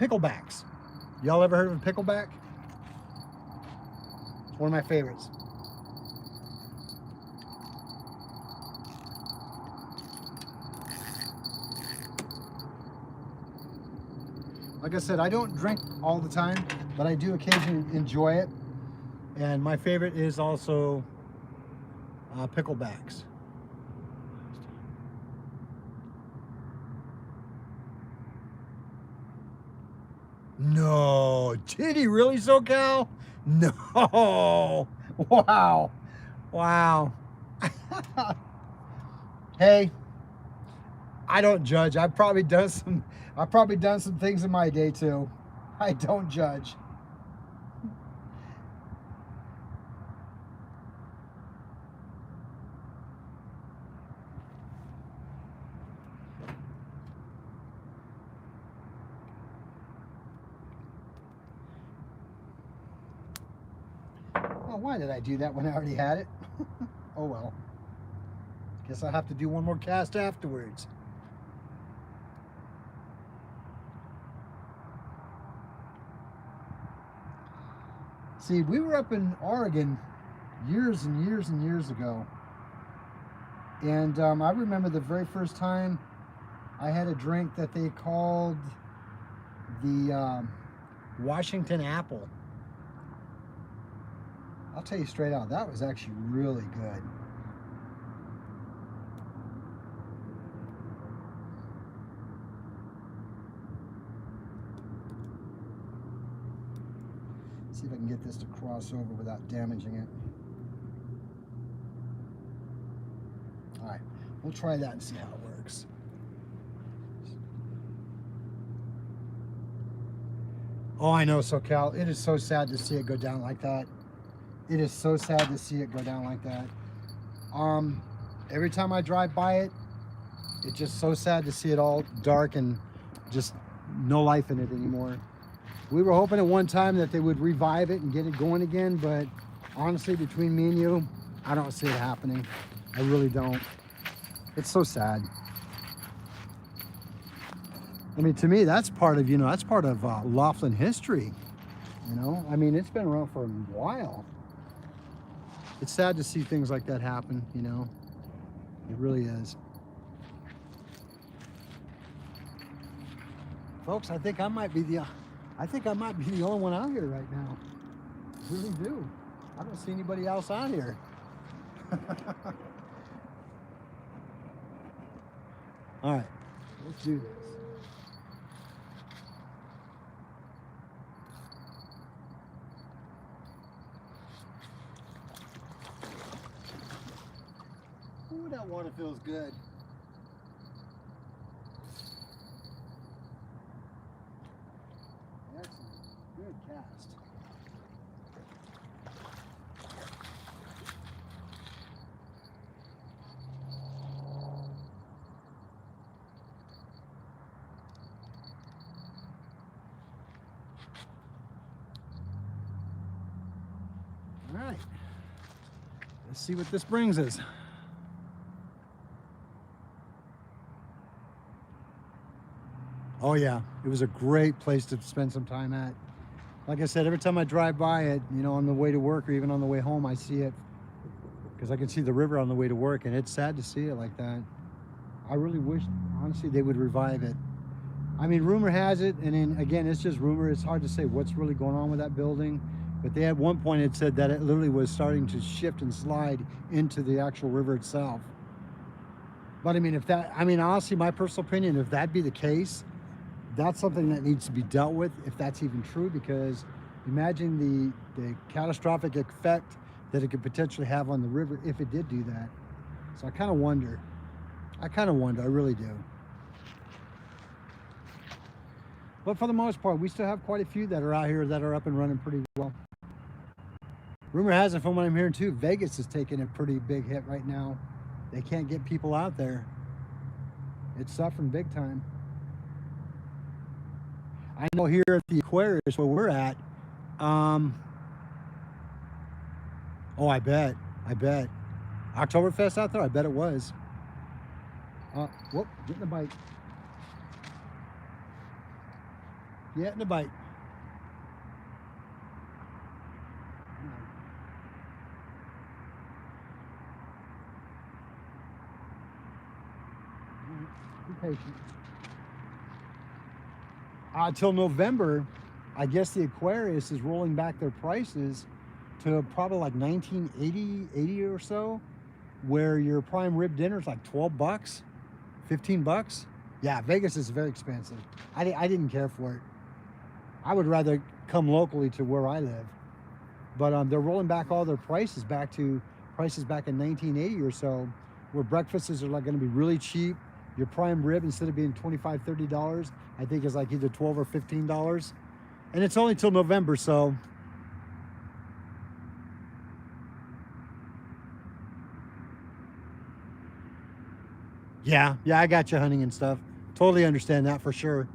picklebacks. Y'all ever heard of a pickleback? It's one of my favorites. Like I said, I don't drink all the time, but I do occasionally enjoy it. And my favorite is also picklebacks. No, did he really, SoCal? No. Wow. Wow. Hey, I don't judge. I've probably done some things in my day too. I don't judge. Well, why did I do that when I already had it? Oh well. Guess I'll have to do one more cast afterwards. See, we were up in Oregon years and years and years ago. And I remember the very first time I had a drink that they called the Washington apple. I'll tell you straight out, that was actually really good. See if I can get this to cross over without damaging it. All right, we'll try that and see how it works. Oh, I know, SoCal. It is so sad to see it go down like that. It is so sad to see it go down like that. Um, every time I drive by it, it's just so sad to see it all dark and just no life in it anymore. We were hoping at one time that they would revive it and get it going again, but honestly, between me and you, I don't see it happening. I really don't. It's so sad. I mean, to me, that's part of, that's part of Laughlin history. I mean, it's been around for a while. It's sad to see things like that happen, It really is. Folks, I think I might be the only one out here right now. I really do. I don't see anybody else out here. All right, let's do this. Ooh, that water feels good. Excellent. Good cast. All right. Let's see what this brings us. Oh yeah, it was a great place to spend some time at. Like I said, every time I drive by it, on the way to work or even on the way home, I see it because I can see the river on the way to work, and it's sad to see it like that. I really wish, honestly, they would revive it. I mean, rumor has it, and then again, it's just rumor. It's hard to say what's really going on with that building, but they at one point had said that it literally was starting to shift and slide into the actual river itself. But I mean, honestly, my personal opinion, if that be the case, that's something that needs to be dealt with, if that's even true, because imagine the catastrophic effect that it could potentially have on the river if it did do that. So I kind of wonder. I really do. But for the most part, we still have quite a few that are out here that are up and running pretty well. Rumor has it, from what I'm hearing too, Vegas is taking a pretty big hit right now. They can't get people out there. It's suffering big time. I know here at the Aquarius where we're at, oh, I bet. Oktoberfest out there, I bet it was. Whoop, getting a bite. Getting a bite. Be patient. Till November, I guess the Aquarius is rolling back their prices to probably like 1980 or so, where your prime rib dinner is like 12 bucks, 15 bucks. Yeah, Vegas is very expensive. I didn't care for it. I would rather come locally to where I live. But they're rolling back all their prices back to prices back in 1980 or so, where breakfasts are like going to be really cheap. Your prime rib, instead of being $25, $30, I think is like either $12 or $15. And it's only till November, so. Yeah, I got you, hunting and stuff. Totally understand that for sure.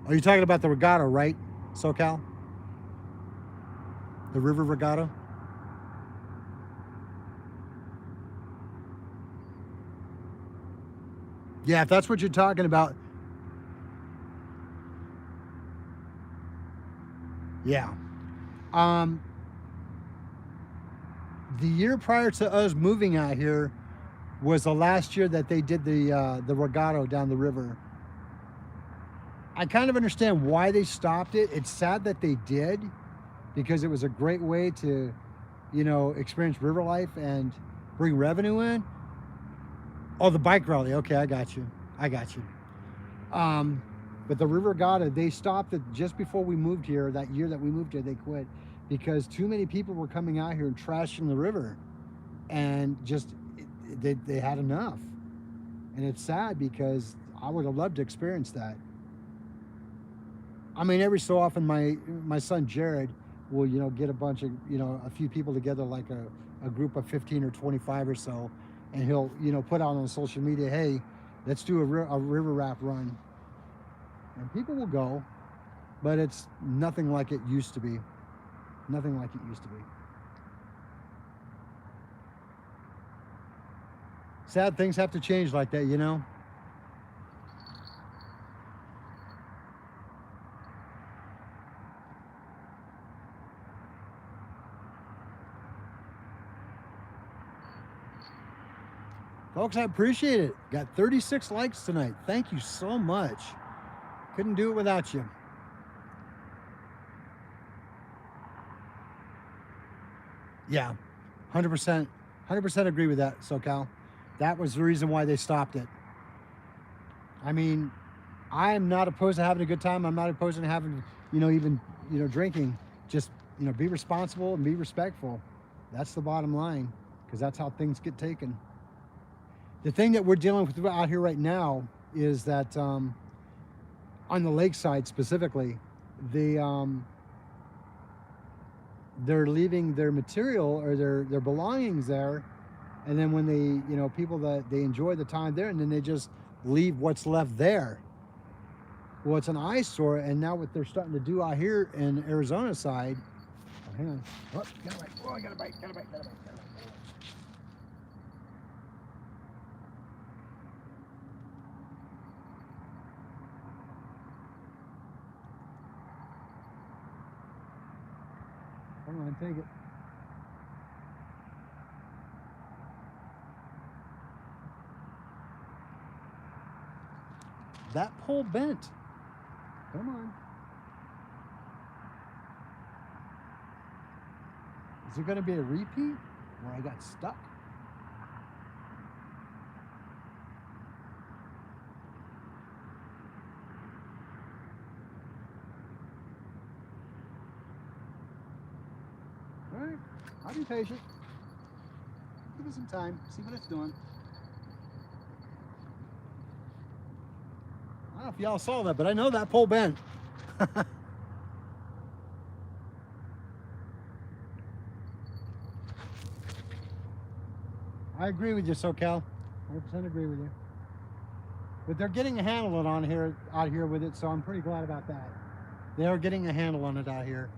Are you talking about the regatta, right, SoCal? The river regatta? Yeah, if that's what you're talking about. Yeah. The year prior to us moving out here was the last year that they did the regatta down the river. I kind of understand why they stopped it. It's sad that they did, because it was a great way to, experience river life and bring revenue in. Oh, the bike rally. Okay, I got you. But the river regatta, they stopped it just before we moved here. That year that we moved here, they quit because too many people were coming out here and trashing the river, and just they had enough. And it's sad because I would have loved to experience that. I mean, every so often, my son Jared will, get a bunch of, a few people together, like a group of 15 or 25 or so, and he'll, put out on social media, hey, let's do a river raft run, and people will go, but it's nothing like it used to be. Nothing like it used to be. Sad things have to change like that, Folks, I appreciate it. Got 36 likes tonight. Thank you so much. Couldn't do it without you. Yeah, 100%. 100% agree with that, SoCal. That was the reason why they stopped it. I mean, I am not opposed to having a good time. I'm not opposed to having, even, drinking. Just, be responsible and be respectful. That's the bottom line, because that's how things get taken. The thing that we're dealing with out here right now is that on the lakeside specifically, they're leaving their material or their belongings there, and then when they, people that they enjoy the time there, and then they just leave what's left there. Well, it's an eyesore, and now what they're starting to do out here in Arizona side. Oh, hang on. Oh, got a bite. Oh, I got a bite. Got a bite. Got a bite. Got a bite. Come on, take it. That pole bent. Come on. Is there going to be a repeat where I got stuck? All right, I'll be patient. Give it some time, see what it's doing. I don't know if y'all saw that, but I know that pole bent. I agree with you, SoCal. 100% agree with you. But they're getting a handle on out here with it, so I'm pretty glad about that. They are getting a handle on it out here.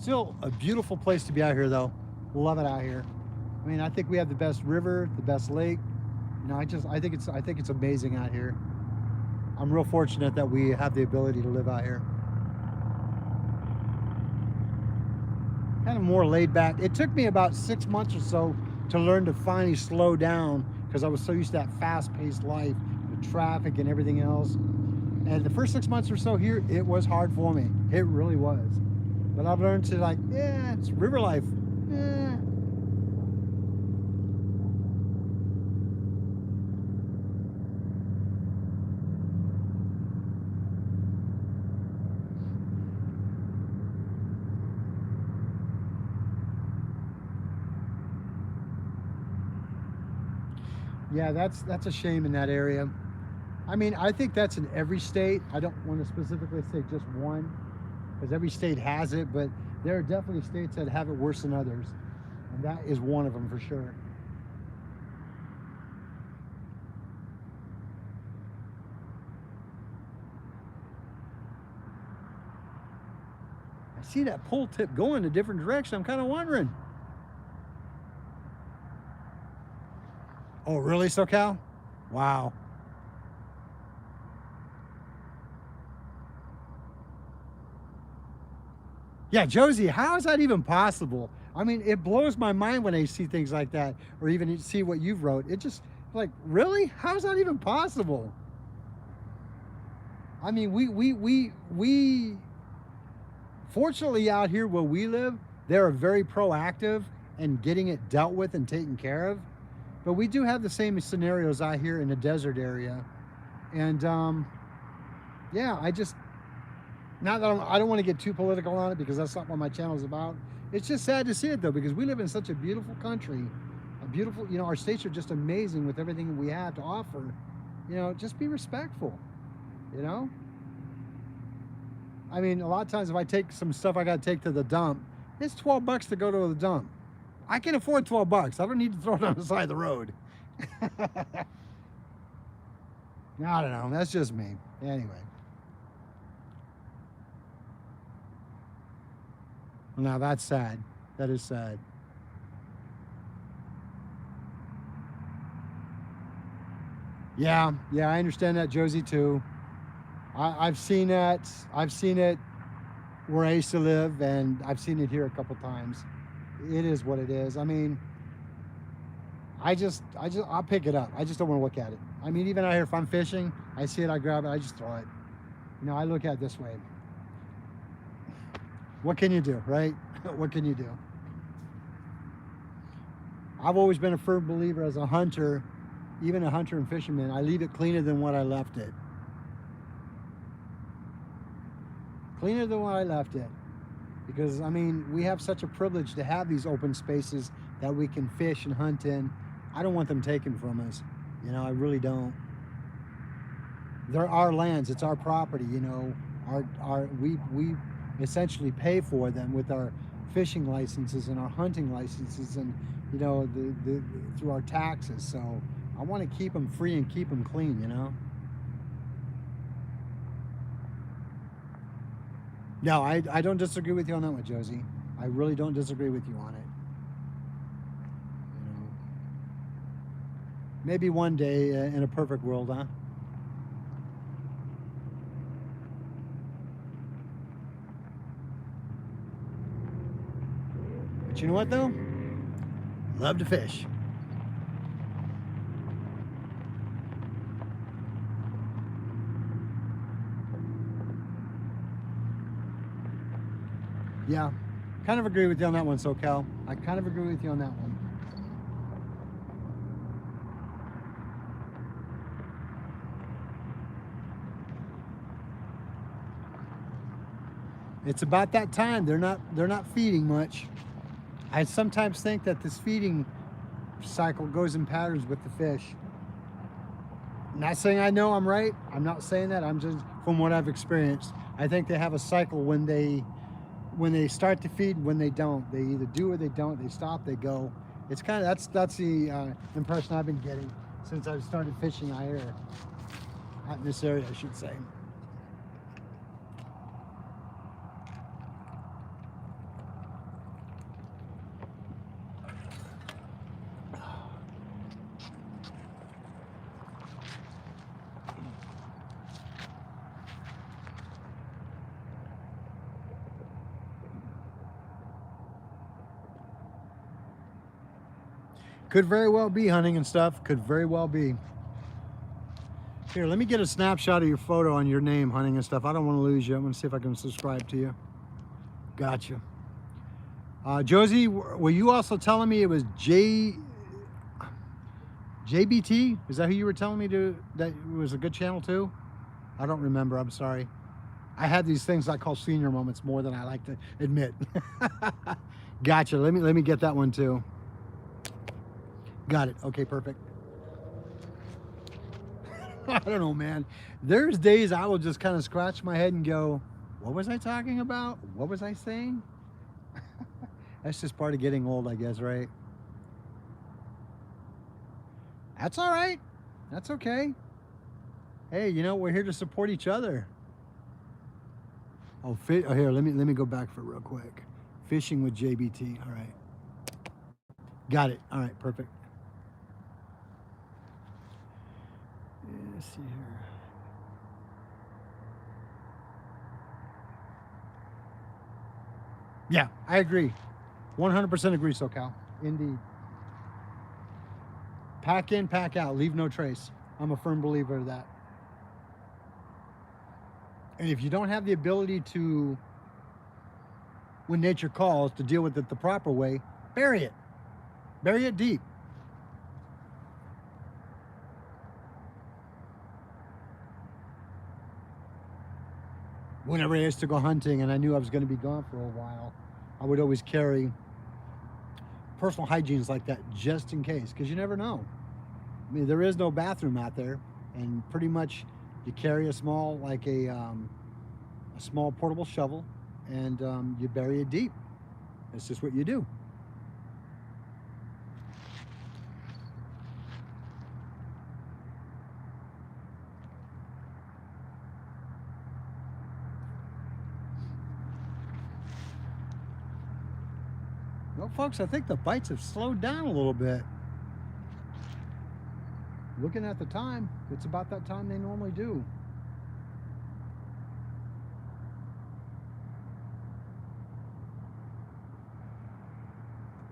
Still a beautiful place to be out here, though. Love it out here. I mean, I think we have the best river, the best lake. I think it's amazing out here. I'm real fortunate that we have the ability to live out here. Kind of more laid back. It took me about 6 months or so to learn to finally slow down, because I was so used to that fast-paced life, the traffic and everything else. And the first 6 months or so here, it was hard for me. It really was. But I've learned to, like, yeah, it's river life. Yeah. Yeah, that's a shame in that area. I mean, I think that's in every state. I don't want to specifically say just one, because every state has it, but there are definitely states that have it worse than others, and that is one of them for sure. I see that pole tip going a different direction. I'm kind of wondering. Oh, really, SoCal? Wow. Yeah, Josie, how is that even possible? I mean, it blows my mind when I see things like that, or even see what you've wrote. It just, like, really? How is that even possible? I mean, we fortunately out here where we live, they're very proactive in getting it dealt with and taken care of. But we do have the same scenarios out here in the desert area. And yeah, I just, not that I don't want to get too political on it because that's not what my channel is about. It's just sad to see it though, because we live in such a beautiful country, a beautiful, you know, our states are just amazing with everything we have to offer. You know, just be respectful, you know? I mean, a lot of times if I take some stuff I got to take to the dump, it's 12 bucks to go to the dump. I can afford 12 bucks. I don't need to throw it on the side of the road. I don't know. That's just me. Anyway. Now that's sad. That is sad. Yeah, yeah, I understand that, Josie, too. I've seen that. I've seen it where I used to live, and I've seen it here a couple times. It is what it is. I mean, I'll pick it up. I just don't want to look at it. I mean, even out here, if I'm fishing, I see it, I grab it, I just throw it. You know, I look at it this way. What can you do, right? What can you do? I've always been a firm believer as a hunter, even a hunter and fisherman, I leave it cleaner than what I left it. Cleaner than what I left it. Because, I mean, we have such a privilege to have these open spaces that we can fish and hunt in. I don't want them taken from us. You know, I really don't. They're our lands. It's our property, you know. We essentially pay for them with our fishing licenses and our hunting licenses and, you know, through our taxes. So I want to keep them free and keep them clean, you know. No, I don't disagree with you on that one, Josie. I really don't disagree with you on it. You know, maybe one day in a perfect world, huh? But you know what, though? Love to fish. Yeah, kind of agree with you on that one, SoCal. I kind of agree with you on that one. It's about that time. They're not feeding much. I sometimes think that this feeding cycle goes in patterns with the fish. Not saying I know I'm right. I'm not saying that. I'm just from what I've experienced. I think they have a cycle when they start to feed, when they don't. They either do or they don't. They stop, they go. It's kind of that's the impression I've been getting since I've started fishing out here, out in this area, I should say. Could very well be hunting and stuff. Could very well be. Here, let me get a snapshot of your photo on your name, hunting and stuff. I don't want to lose you. I'm going to see if I can subscribe to you. Gotcha. Josie, were you also telling me it was JBT? Is that who you were telling me that it was a good channel too? I don't remember. I'm sorry. I had these things I call senior moments more than I like to admit. Gotcha. Let me get that one too. Got it. Okay, perfect. I don't know, man. There's days I will just kind of scratch my head and go, what was I talking about? What was I saying? That's just part of getting old, I guess, right? That's all right. That's okay. Hey, you know, we're here to support each other. Oh, here, let me go back for it real quick. Fishing with JBT. All right. Got it. All right, perfect. Let's see here. Yeah, I agree. 100% agree, SoCal. Indeed. Pack in, pack out. Leave no trace. I'm a firm believer of that. And if you don't have the ability to, when nature calls, to deal with it the proper way, bury it. Bury it deep. Whenever I used to go hunting and I knew I was going to be gone for a while, I would always carry personal hygienes like that just in case, because you never know. I mean, there is no bathroom out there, and pretty much you carry a small, like a small portable shovel, and you bury it deep. It's just what you do. Well, folks, I think the bites have slowed down a little bit. Looking at the time, it's about that time they normally do.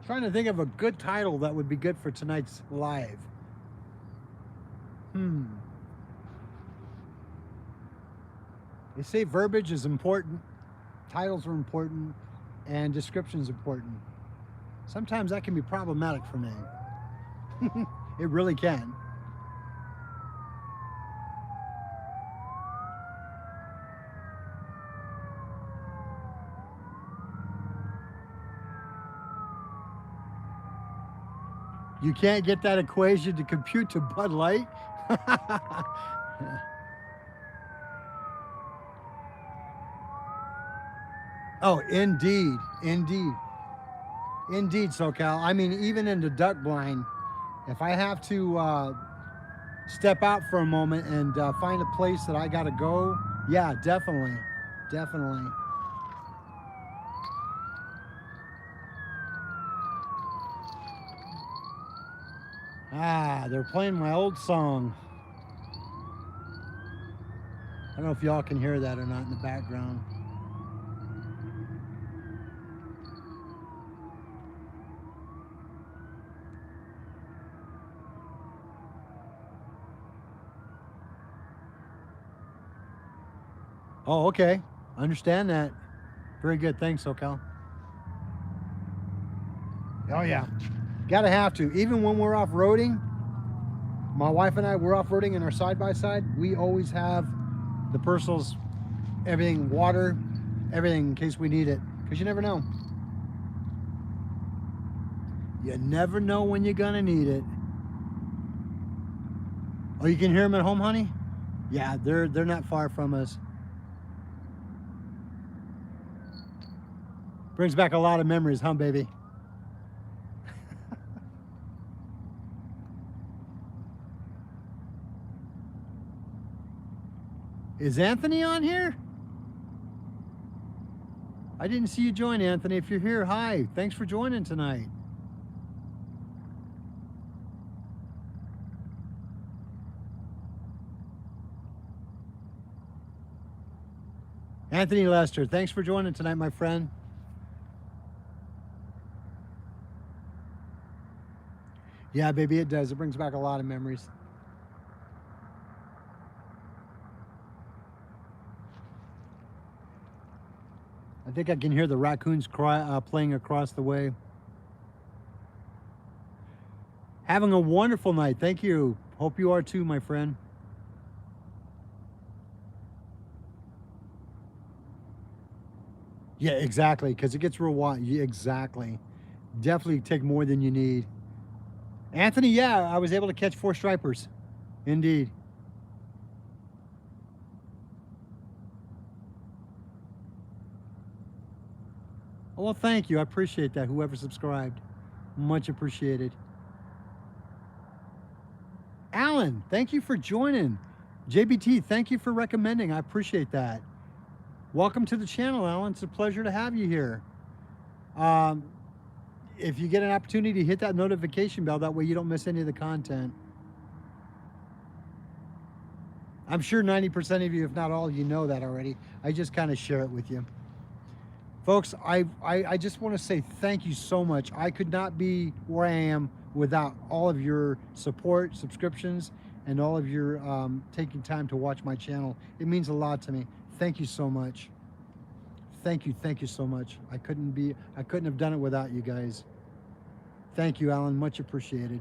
Trying to think of a good title that would be good for tonight's live. They say verbiage is important, titles are important, and descriptions important. Sometimes that can be problematic for me. It really can. You can't get that equation to compute to Bud Light? Oh, indeed. Indeed. Indeed, SoCal. I mean, even in the duck blind, if I have to step out for a moment and find a place that I got to go, yeah, definitely. Definitely. Ah, they're playing my old song. I don't know if y'all can hear that or not in the background. Oh, okay. Understand that. Very good. Thanks, SoCal. Oh, yeah. Gotta have to. Even when we're off roading, my wife and I, we're off roading in our side by side. We always have the personals, everything, water, everything in case we need it. Because you never know. You never know when you're gonna need it. Oh, you can hear them at home, honey? Yeah, they're not far from us. Brings back a lot of memories, huh, baby? Is Anthony on here? I didn't see you join, Anthony. If you're here, hi. Thanks for joining tonight. Anthony Lester, thanks for joining tonight, my friend. Yeah, baby, it does. It brings back a lot of memories. I think I can hear the raccoons playing across the way. Having a wonderful night. Thank you. Hope you are too, my friend. Yeah, exactly. Because it gets real wild. Yeah, exactly. Definitely take more than you need. Anthony, yeah, I was able to catch 4 stripers. Indeed. Well, thank you. I appreciate that. Whoever subscribed. Much appreciated. Alan, thank you for joining. JBT, thank you for recommending. I appreciate that. Welcome to the channel, Alan. It's a pleasure to have you here. If you get an opportunity, hit that notification bell. That way you don't miss any of the content. I'm sure 90% of you, if not all of you, know that already. I just kind of share it with you. Folks, I just want to say thank you so much. I could not be where I am without all of your support, subscriptions, and all of your taking time to watch my channel. It means a lot to me. Thank you so much. Thank you so much. I couldn't have done it without you guys. Thank you, Alan. Much appreciated.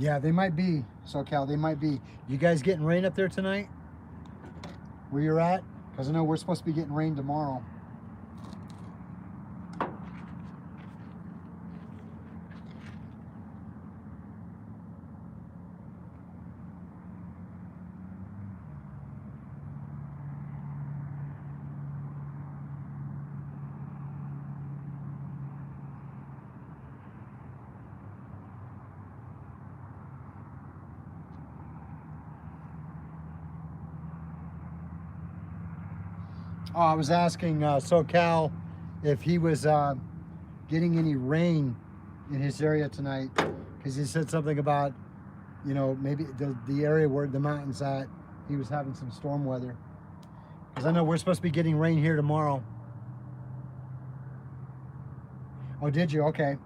Yeah, they might be, SoCal. They might be. You guys getting rain up there tonight? Where you're at? Because I know we're supposed to be getting rain tomorrow. Oh, I was asking SoCal if he was getting any rain in his area tonight, because he said something about, you know, maybe the area where the mountain's at, he was having some storm weather. Because I know we're supposed to be getting rain here tomorrow. Oh, did you? Okay.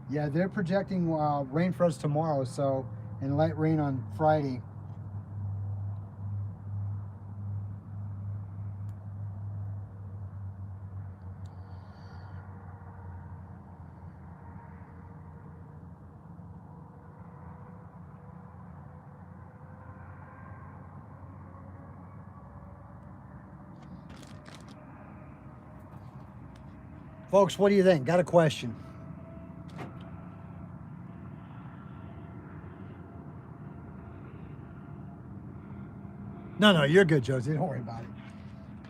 Yeah, they're projecting rain for us tomorrow, so, and light rain on Friday. Folks, what do you think? Got a question. No, you're good, Josie. Don't worry about it.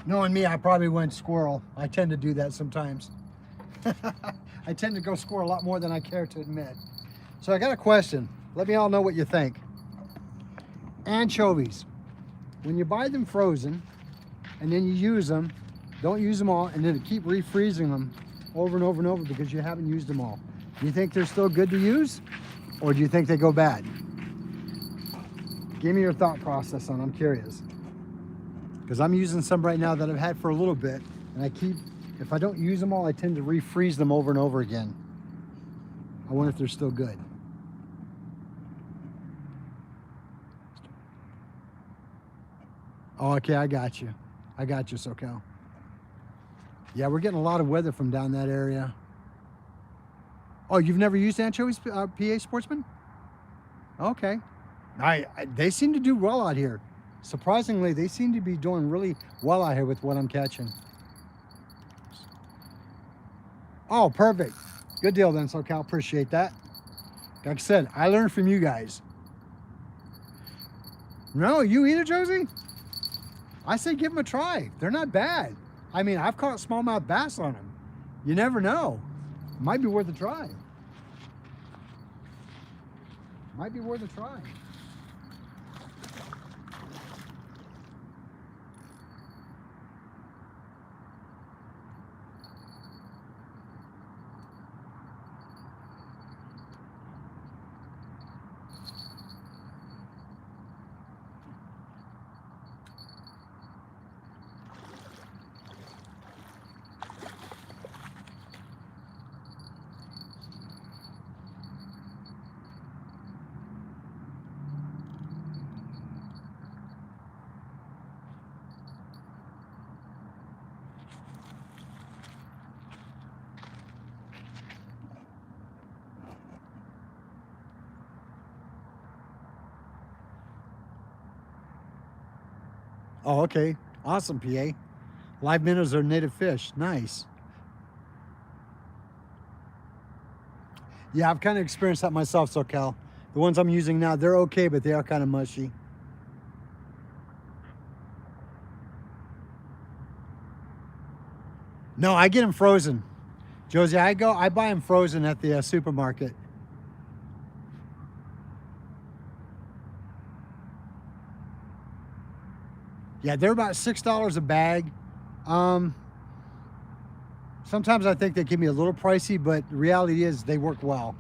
Knowing me, I probably went squirrel. I tend to do that sometimes. I tend to go squirrel a lot more than I care to admit. So I got a question. Let me all know what you think. Anchovies. When you buy them frozen and then you use them, don't use them all, and then keep refreezing them over and over and over because you haven't used them all. Do you think they're still good to use, or do you think they go bad? Give me your thought process on it. I'm curious. Because I'm using some right now that I've had for a little bit, and if I don't use them all, I tend to refreeze them over and over again. I wonder if they're still good. Oh, okay, I got you. I got you, SoCal. Yeah, we're getting a lot of weather from down that area. Oh, you've never used anchovies, PA Sportsman? Okay. They seem to do well out here. Surprisingly, they seem to be doing really well out here with what I'm catching. Oh, perfect. Good deal then, SoCal. Appreciate that. Like I said, I learned from you guys. No, you either, Josie? I say give them a try. They're not bad. I mean, I've caught smallmouth bass on them. You never know. Might be worth a try. Might be worth a try. Oh, okay. Awesome, PA. Live minnows are native fish. Nice. Yeah, I've kind of experienced that myself, SoCal. The ones I'm using now, they're okay, but they are kind of mushy. No, I get them frozen. Josie, I buy them frozen at the supermarket. Yeah, they're about $6 a bag. Sometimes I think they can be a little pricey, but the reality is they work well.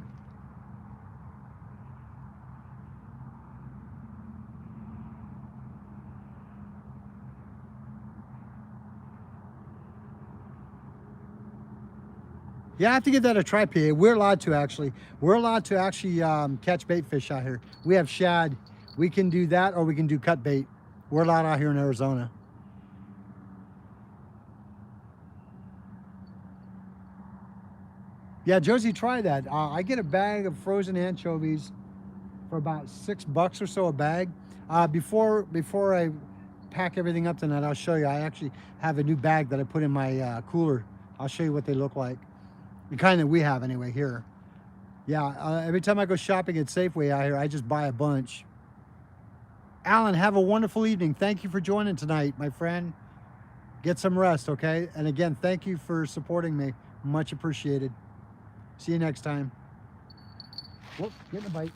Yeah, I have to give that a try, PA. We're allowed to actually. We're allowed to actually catch bait fish out here. We have shad. We can do that, or we can do cut bait. We're allowed out here in Arizona. Yeah, Josie, try that. I get a bag of frozen anchovies for about $6 or so a bag. Before I pack everything up tonight, I'll show you. I actually have a new bag that I put in my cooler. I'll show you what they look like. The kind that we have anyway here. Yeah, every time I go shopping at Safeway out here, I just buy a bunch. Alan, have a wonderful evening. Thank you for joining tonight, my friend. Get some rest, okay? And again, thank you for supporting me. Much appreciated. See you next time. Whoop, getting a bite.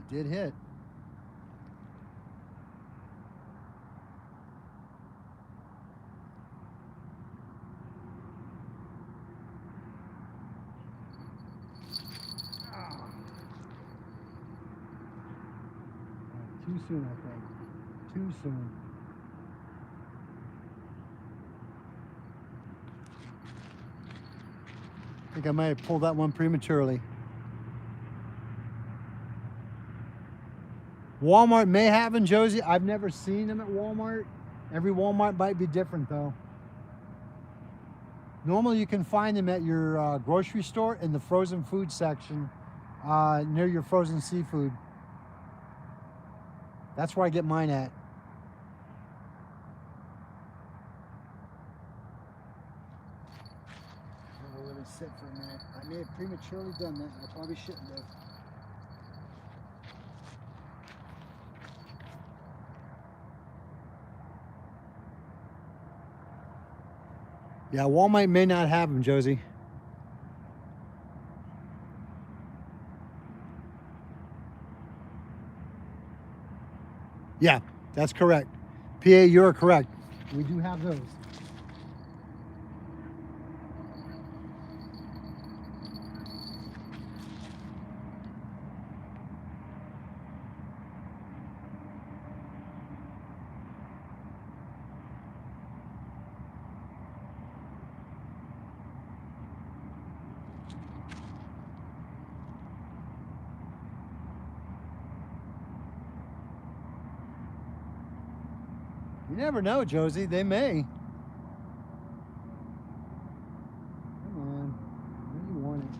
It did hit. Too soon, I think. Too soon. I think I might have pulled that one prematurely. Walmart may have them, Josie. I've never seen them at Walmart. Every Walmart might be different, though. Normally, you can find them at your grocery store in the frozen food section near your frozen seafood. That's where I get mine at. I'll let it sit for a minute. I may have prematurely done that. I probably shouldn't have. Yeah, Walmart may not have them, Josie. Yeah, that's correct. PA, you're correct. We do have those. You never know, Josie. They may. Come on. Where do you want it?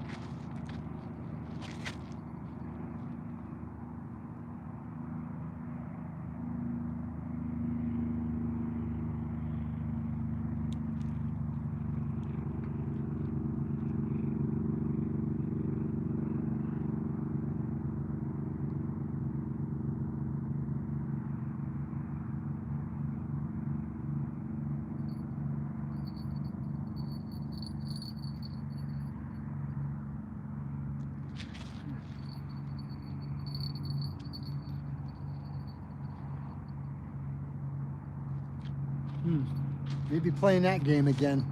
Maybe playing that game again.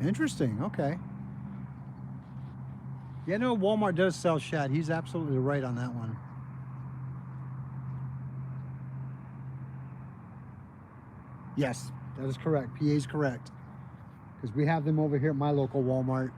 Interesting. Okay. Yeah, no, Walmart does sell shad. He's absolutely right on that one. Yes, that is correct. PA is correct. Because we have them over here at my local Walmart.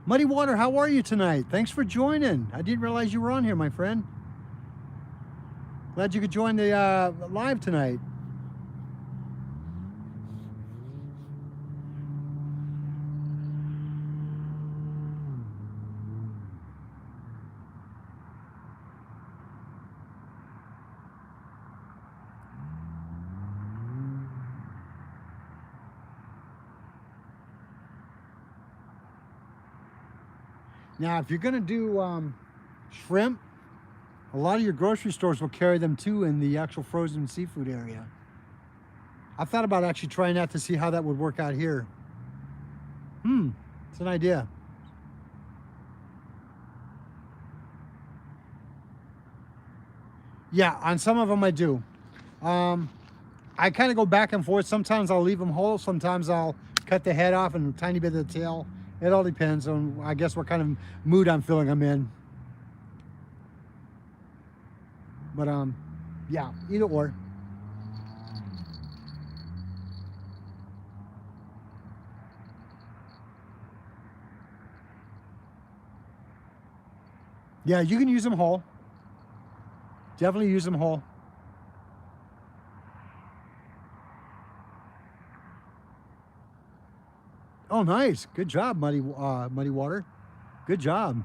Muddy Water, how are you tonight? Thanks for joining. I didn't realize you were on here, my friend. Glad you could join the live tonight. Now, if you're gonna do shrimp, A lot of your grocery stores will carry them too in the actual frozen seafood area. I thought about actually trying that to see how that would work out here. It's an idea. Yeah, on some of them I do. I kind of go back and forth. Sometimes I'll leave them whole. Sometimes I'll cut the head off and a tiny bit of the tail. It all depends on, I guess, what kind of mood I'm feeling I'm in. But yeah, either or. Yeah, you can use them whole. Definitely use them whole. Oh, nice. Good job, Muddy Water. Good job.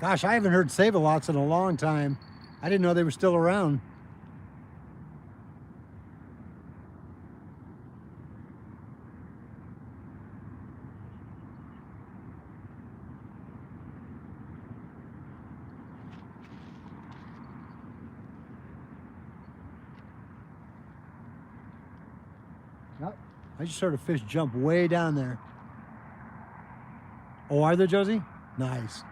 Gosh, I haven't heard Save-A-Lots in a long time. I didn't know they were still around. Yep. I just heard a fish jump way down there. Oh, are there, Josie? Nice.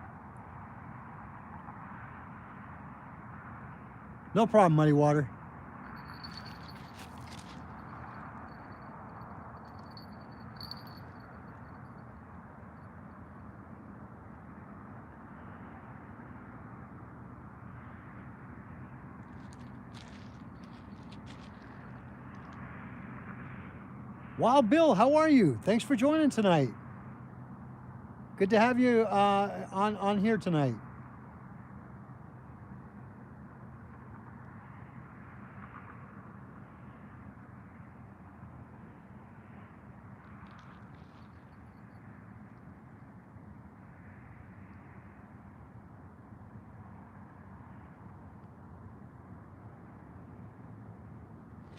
No problem, Muddy Water. Wild Bill, how are you? Thanks for joining tonight. Good to have you on here tonight.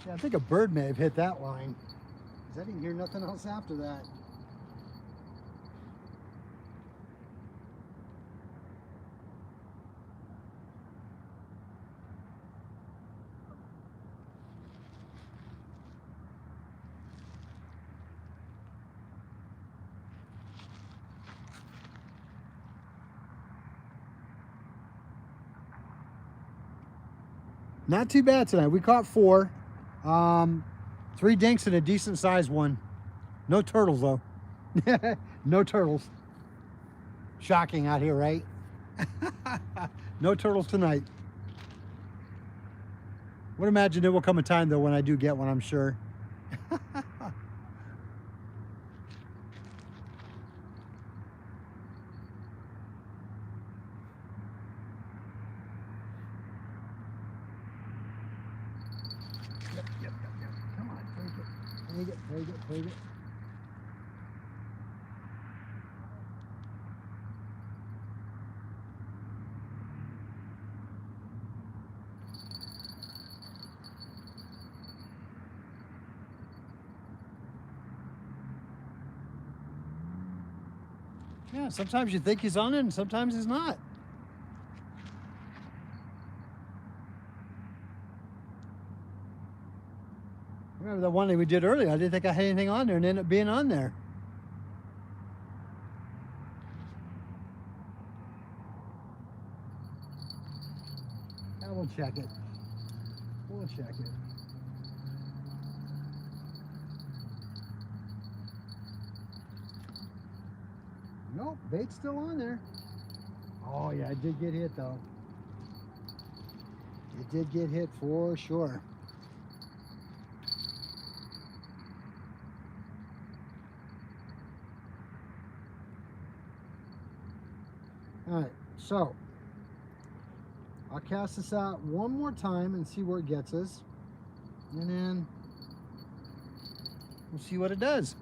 Yeah, I think a bird may have hit that line, because I didn't hear nothing else after that. Not too bad tonight. We caught 4. 3 dinks and a decent sized one. No turtles though. No turtles. Shocking out here, right? No turtles tonight. Would imagine there will come a time though when I do get one, I'm sure. Yep. Come on, take it. Yeah, sometimes you think he's on it and sometimes he's not. Remember the one that we did earlier? I didn't think I had anything on there and ended up being on there. Now we'll check it. Nope, bait's still on there. Oh yeah, it did get hit though. It did get hit for sure. All right, so I'll cast this out one more time and see where it gets us. And then we'll see what it does.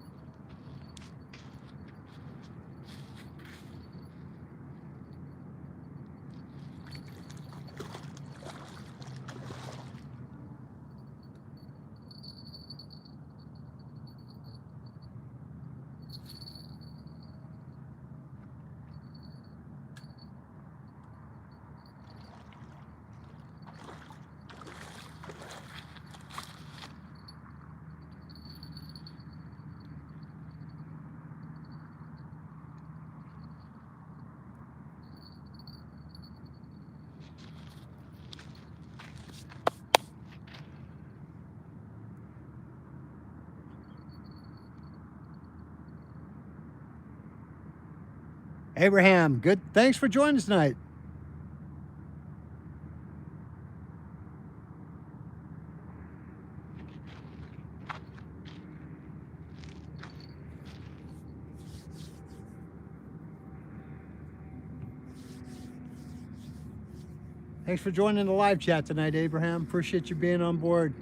Abraham, good. Thanks for joining us tonight. Thanks for joining the live chat tonight, Abraham. Appreciate you being on board.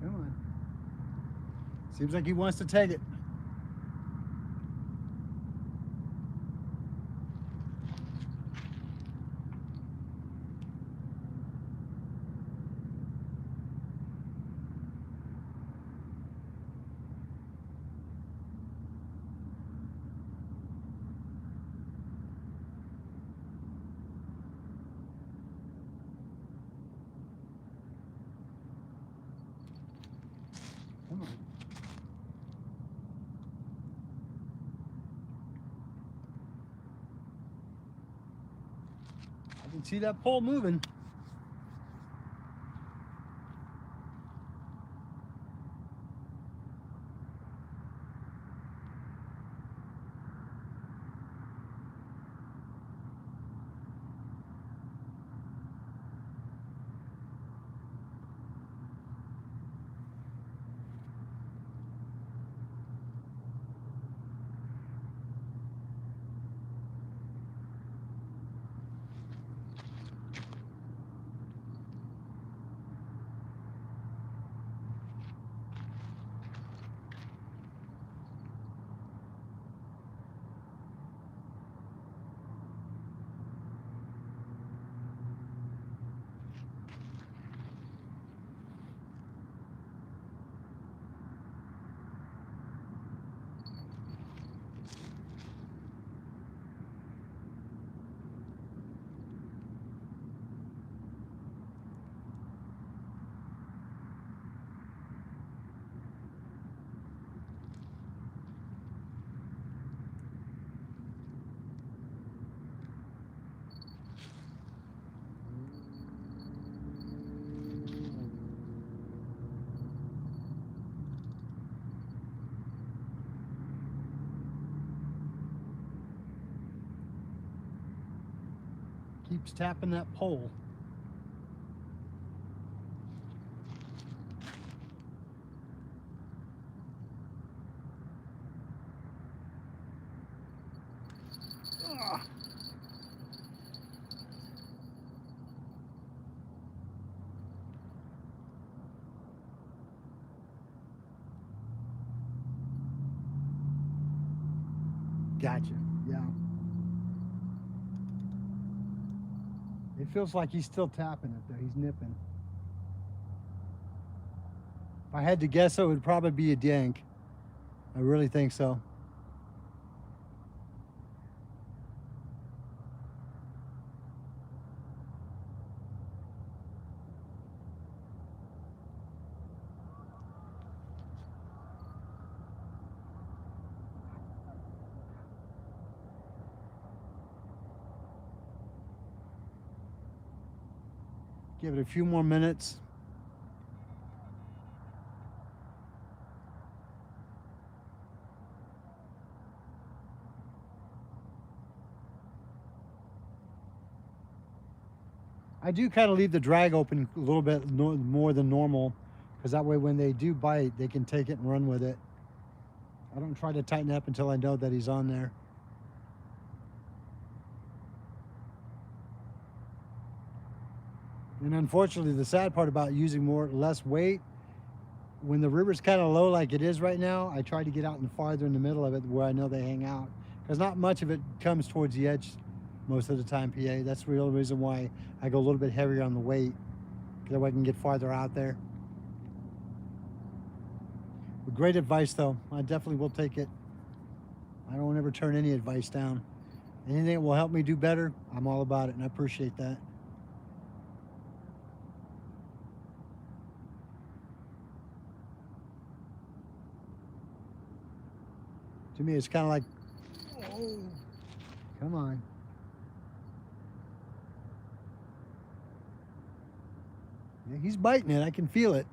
Come on. Seems like he wants to take it. Come on. I can see that pole moving. Keeps tapping that pole. Ugh. Gotcha. Yeah. It feels like he's still tapping it though. He's nipping. I had to guess, it would probably be a dink. I really think so. Give it a few more minutes. I do kind of leave the drag open a little bit more than normal, because that way when they do bite, they can take it and run with it. I don't try to tighten up until I know that he's on there. And unfortunately, the sad part about using less weight, when the river's kind of low like it is right now, I try to get out and farther in the middle of it where I know they hang out, because not much of it comes towards the edge most of the time, PA. That's the real reason why I go a little bit heavier on the weight, that way I can get farther out there. But great advice, though. I definitely will take it. I don't ever turn any advice down. Anything that will help me do better, I'm all about it, and I appreciate that. To me, it's kind of like, oh, come on. Yeah, he's biting it. I can feel it.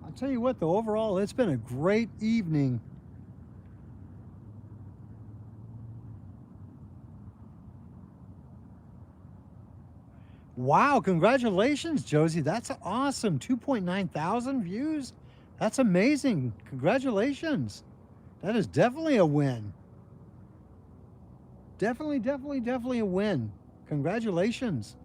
I'll tell you what, though, overall, it's been a great evening. Wow, congratulations, Josie. That's awesome. 2.9 thousand views. That's amazing. Congratulations. That is definitely a win. Definitely a win. Congratulations.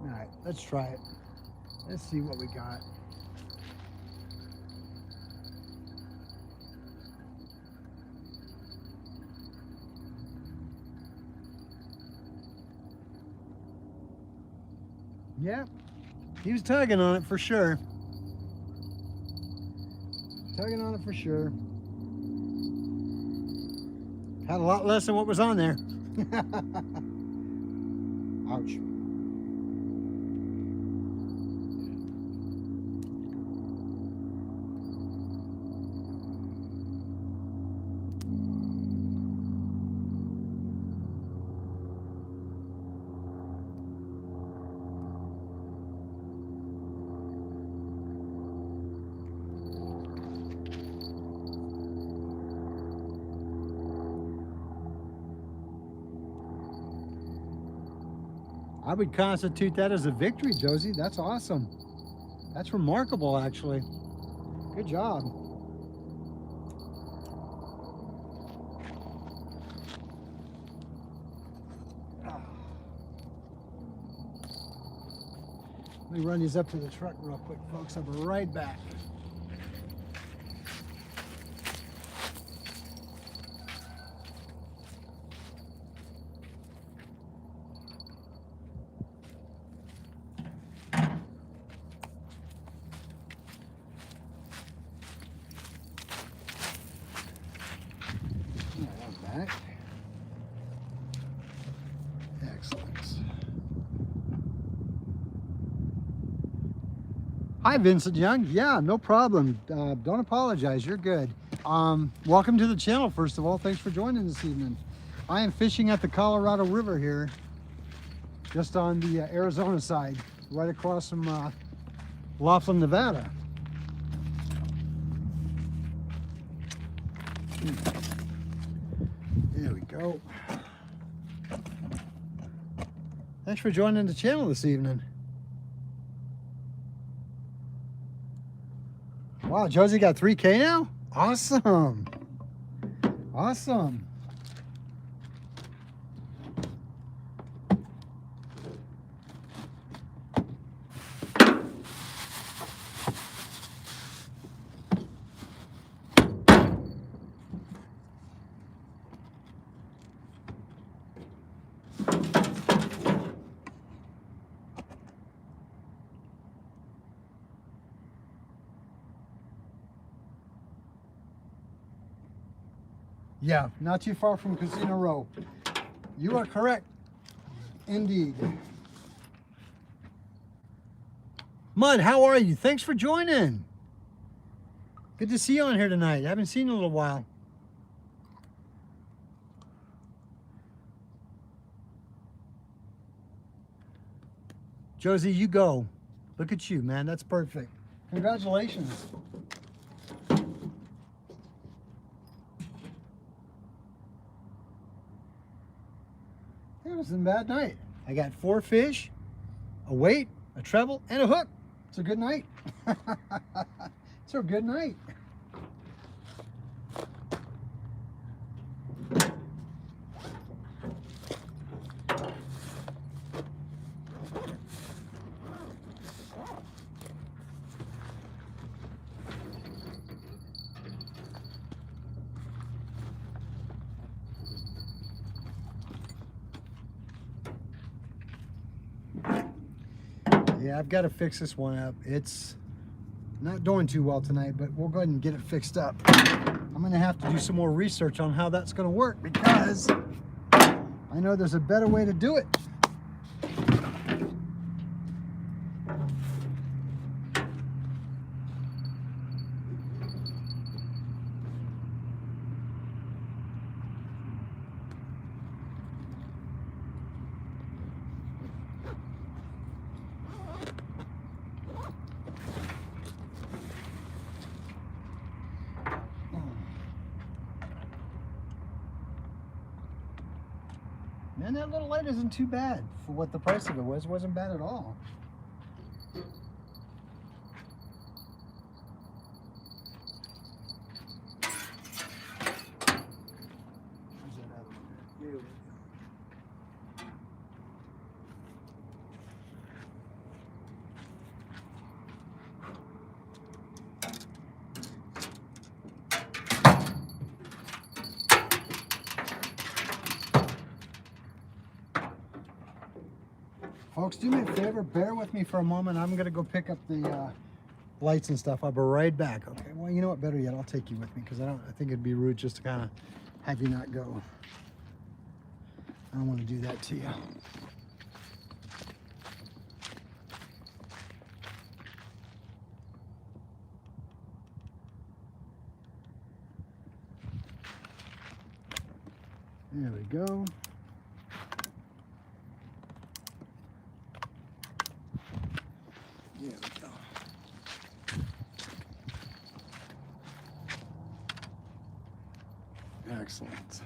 All right, let's try it. Let's see what we got. Yep, he was tugging on it for sure. Tugging on it for sure. Had a lot less than what was on there. Ouch. I would constitute that as a victory, Josie. That's awesome. That's remarkable, actually. Good job. Let me run these up to the truck real quick, folks. I'll be right back. Back. Excellent. Hi, Vincent Young. Yeah, no problem. Don't apologize. You're good. Welcome to the channel, first of all. Thanks for joining this evening. I am fishing at the Colorado River here, just on the Arizona side. right across from Laughlin, Nevada. There we go. Thanks for joining the channel this evening. Wow, Josie got 3K now? Awesome. Awesome. Yeah, not too far from Casino Row. You are correct. Indeed. Mud, how are you? Thanks for joining. Good to see you on here tonight. I haven't seen you in a little while. Josie, you go. Look at you, man. That's perfect. Congratulations. It wasn't a bad night. I got 4 fish, a weight, a treble, and a hook. It's a good night. It's a good night. Yeah, I've got to fix this one up. It's not doing too well tonight, but we'll go ahead and get it fixed up. I'm going to have to do some more research on how that's going to work because I know there's a better way to do it. Man, that little light isn't too bad for what the price of it was. It wasn't bad at all. Where's that other one? There we go. Folks, do me a favor, bear with me for a moment. I'm gonna go pick up the lights and stuff. I'll be right back. Okay, well, you know what, better yet, I'll take you with me because I think it'd be rude just to kind of have you not go. I don't want to do that to you. There we go. There we go. Excellent.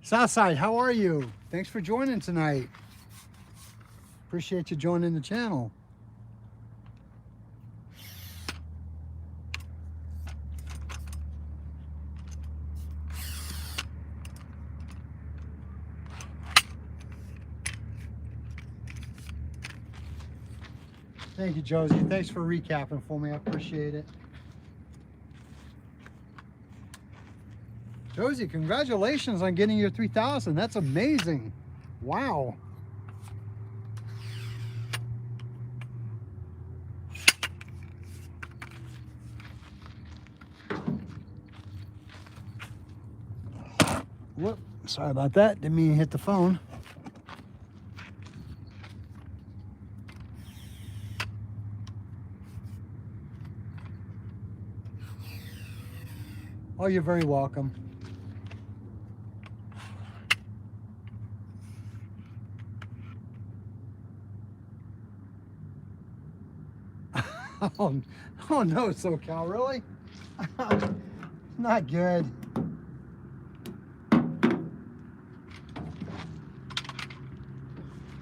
Southside, how are you? Thanks for joining tonight. Appreciate you joining the channel. Thank you, Josie. Thanks for recapping for me. I appreciate it. Josie, congratulations on getting your 3,000. That's amazing. Wow. Whoop, sorry about that. Didn't mean to hit the phone. Oh, you're very welcome. Oh, oh no, SoCal, really? Not good.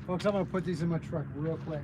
Folks, I'm gonna put these in my truck real quick.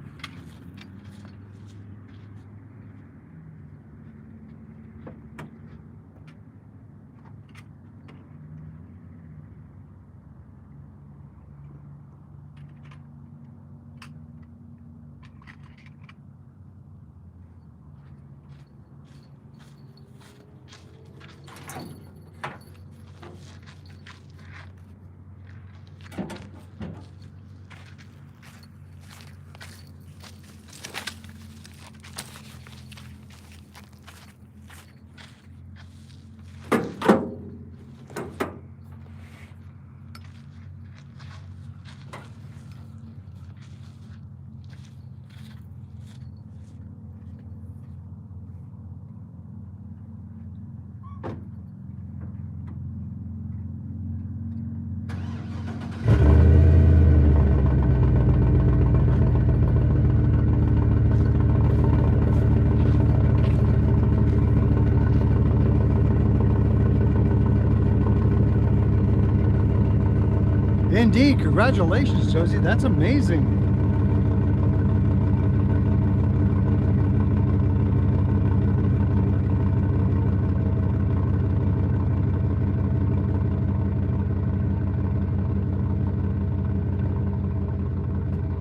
Indeed, congratulations, Josie. That's amazing.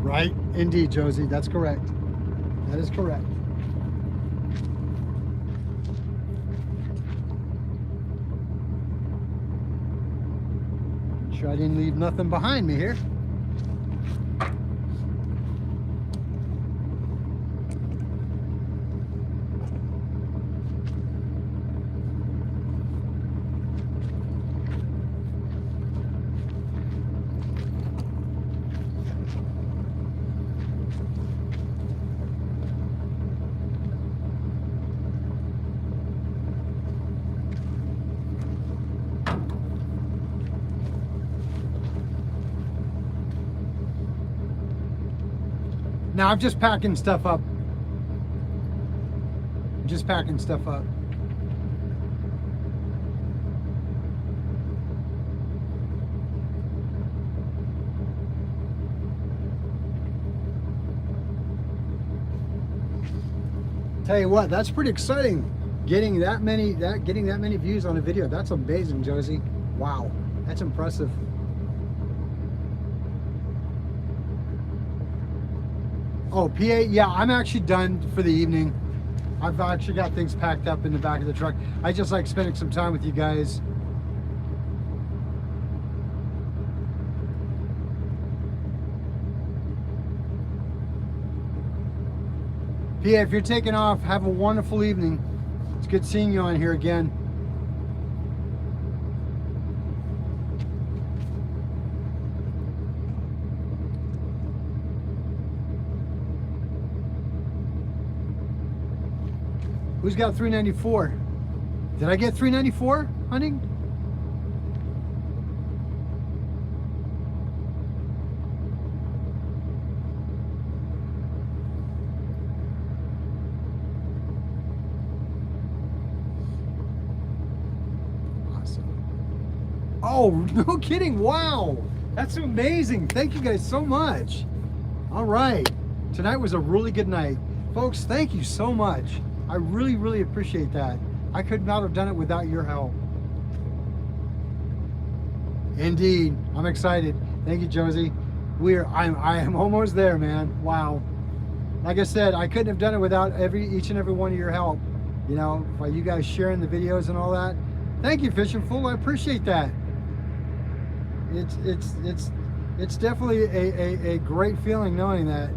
Right, indeed, Josie. That's correct. That is correct. Sure I didn't leave nothing behind me here. Now I'm just packing stuff up. Just packing stuff up. Tell you what, that's pretty exciting. Getting that many views on a video. That's amazing, Josie. Wow, that's impressive. Oh, PA, yeah, I'm actually done for the evening. I've actually got things packed up in the back of the truck. I just like spending some time with you guys. PA, if you're taking off, have a wonderful evening. It's good seeing you on here again. Who's got 394? Did I get 394, hunting? Awesome. Oh, no kidding. Wow. That's amazing. Thank you guys so much. All right. Tonight was a really good night. Folks, thank you so much. I really, really appreciate that. I could not have done it without your help. Indeed, I'm excited. Thank you, Josie. I am almost there, man. Wow. Like I said, I couldn't have done it without each and every one of your help. You know, by you guys sharing the videos and all that. Thank you, Fishing Fool. I appreciate that. It's It's definitely a great feeling knowing that.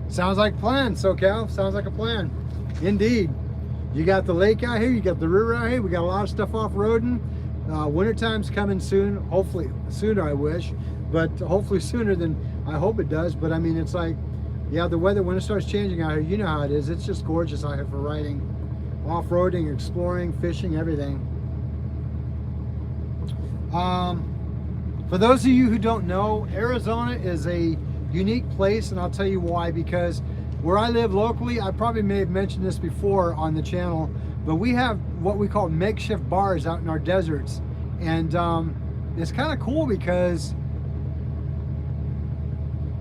Sounds like a plan, SoCal. Sounds like a plan. Indeed. You got the lake out here, you got the river out here, we got a lot of stuff off-roading. Wintertime's coming soon, hopefully sooner I wish, but hopefully sooner than I hope it does. But I mean, it's like, yeah, the weather, when it starts changing out here, you know how it is. It's just gorgeous out here for riding, off-roading, exploring, fishing, everything. For those of you who don't know, Arizona is a unique place, and I'll tell you why. Because where I live locally, I probably may have mentioned this before on the channel, but we have what we call makeshift bars out in our deserts. And it's kind of cool because,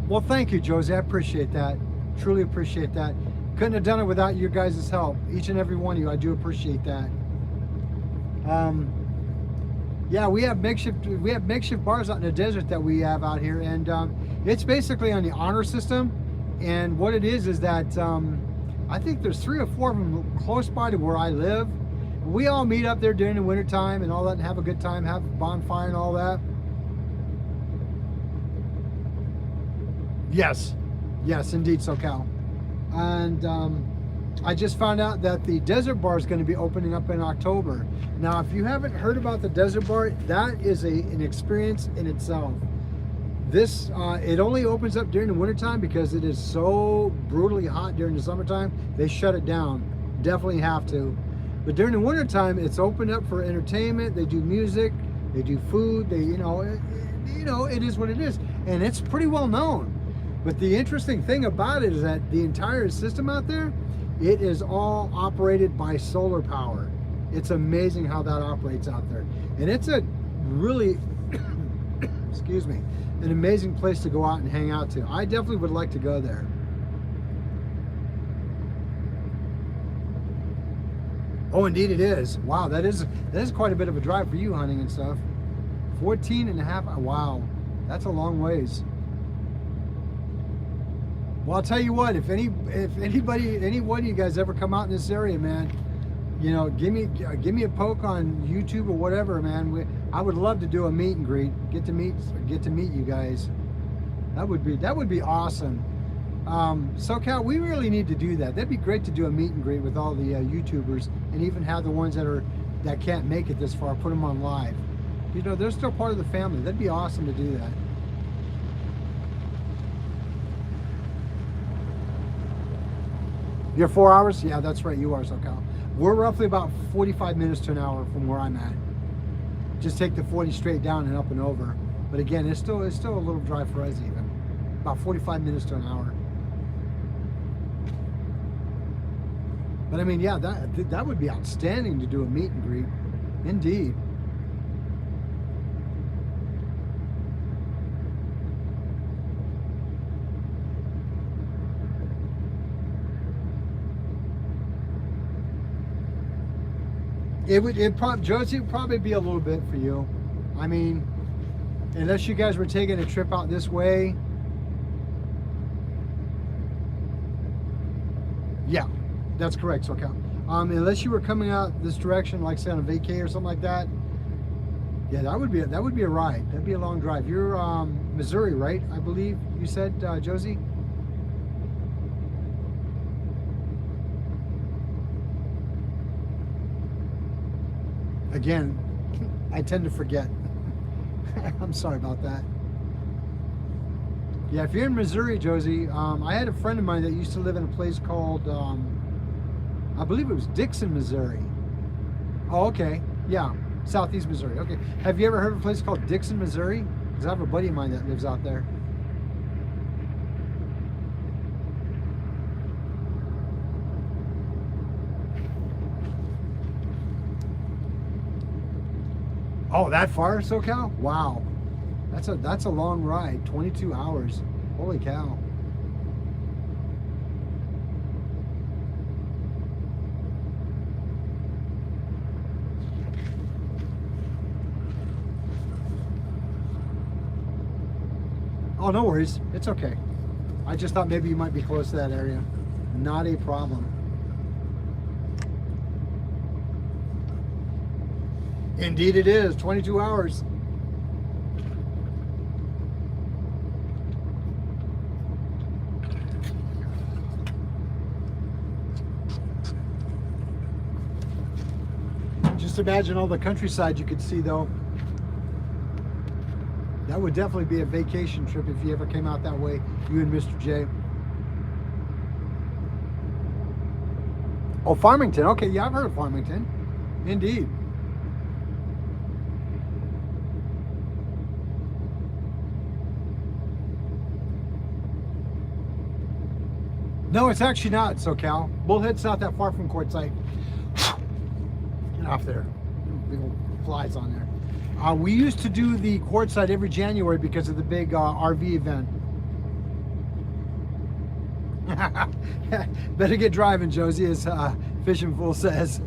well, thank you, Josie. I appreciate that. Truly appreciate that. Couldn't have done it without your guys' help. Each and every one of you, I do appreciate that. Yeah, we have makeshift bars out in the desert that we have out here, and it's basically on the honor system. And what it is that I think there's 3 or 4 of them close by to where I live. We all meet up there during the winter time and all that, and have a good time, have a bonfire and all that. Yes, yes, indeed, SoCal. And I just found out that the desert bar is going to be opening up in October. Now, if you haven't heard about the desert bar, that is an experience in itself. This it only opens up during the wintertime because it is so brutally hot during the summertime. They shut it down. Definitely have to. But during the wintertime, it's opened up for entertainment. They do music, they do food. They, it is what it is, and it's pretty well known. But the interesting thing about it is that the entire system out there, it is all operated by solar power. It's amazing how that operates out there. And it's a really, excuse me, an amazing place to go out and hang out to. I definitely would like to go there. Oh, indeed it is. Wow, that is quite a bit of a drive for you hunting and stuff. 14 and a half, wow, that's a long ways. Well, I'll tell you what, if any one of you guys ever come out in this area, man, give me a poke on YouTube or whatever, man. I would love to do a meet and greet, get to meet you guys. That would be awesome. SoCal, we really need to do that. That'd be great to do a meet and greet with all the YouTubers, and even have the ones that can't make it this far, put them on live. They're still part of the family. That'd be awesome to do that. You're 4 hours? Yeah, that's right, you are, SoCal. We're roughly about 45 minutes to an hour from where I'm at. Just take the 40 straight down and up and over. But again, it's still a little drive for us even. About 45 minutes to an hour. But I mean, yeah, that would be outstanding to do a meet and greet. Indeed. Josie, it'd probably be a little bit for you. I mean, unless you guys were taking a trip out this way. Yeah, that's correct, SoCal. Unless you were coming out this direction, like say on a vacay or something like that. Yeah, that would be a ride. That'd be a long drive. You're Missouri, right? I believe you said, Josie. Again, I tend to forget. I'm sorry about that. Yeah, if you're in Missouri, Josie, I had a friend of mine that used to live in a place called, I believe it was Dixon, Missouri. Oh, okay. Yeah, southeast Missouri. Okay. Have you ever heard of a place called Dixon, Missouri? Because I have a buddy of mine that lives out there. Oh, that far, SoCal? Wow. That's a long ride. 22 hours. Holy cow. Oh, no worries. It's okay. I just thought maybe you might be close to that area. Not a problem. Indeed it is, 22 hours. Just imagine all the countryside you could see though. That would definitely be a vacation trip if you ever came out that way, you and Mr. J. Oh, Farmington. Okay, yeah, I've heard of Farmington. Indeed. No, it's actually not, SoCal. Bullhead's not that far from Quartzsite. Get off there. Big old flies on there. We used to do the Quartzsite every January because of the big RV event. Better get driving, Josie, as Fishing Fool says.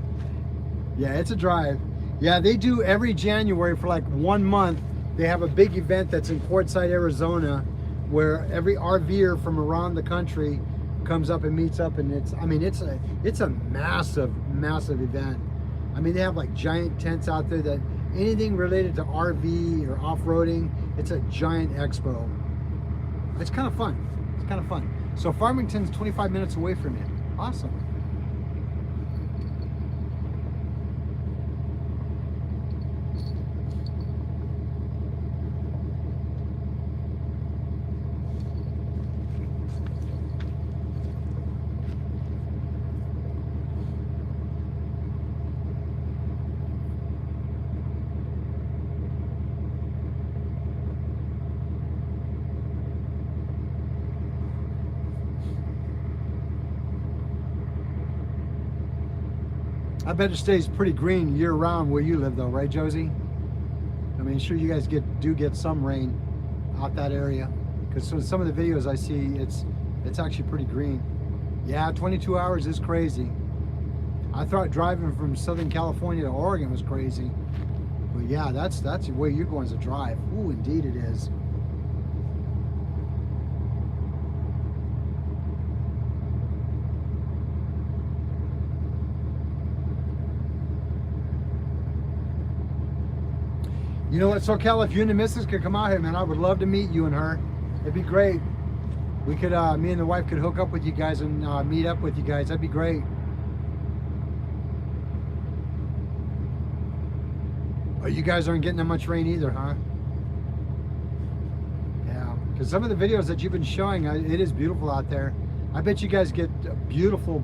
Yeah, it's a drive. Yeah, they do every January for like 1 month. They have a big event that's in Quartzsite, Arizona, where every RVer from around the country comes up and meets up, and it's a massive event. I mean, they have like giant tents out there that anything related to RV or off-roading, it's a giant expo. It's kind of fun. It's kind of fun. So Farmington's 25 minutes away from you. Awesome. I bet it stays pretty green year round where you live though, right, Josie? I mean, sure you guys do get some rain out that area, because some of the videos I see, it's actually pretty green. Yeah, 22 hours is crazy. I thought driving from Southern California to Oregon was crazy, but yeah, that's where you're going as a drive. Ooh, indeed it is. You know what, SoCal, if you and the missus could come out here, man, I would love to meet you and her. It'd be great. We could, me and the wife could hook up with you guys and meet up with you guys. That'd be great. Oh, you guys aren't getting that much rain either, huh? Yeah, because some of the videos that you've been showing, it is beautiful out there. I bet you guys get beautiful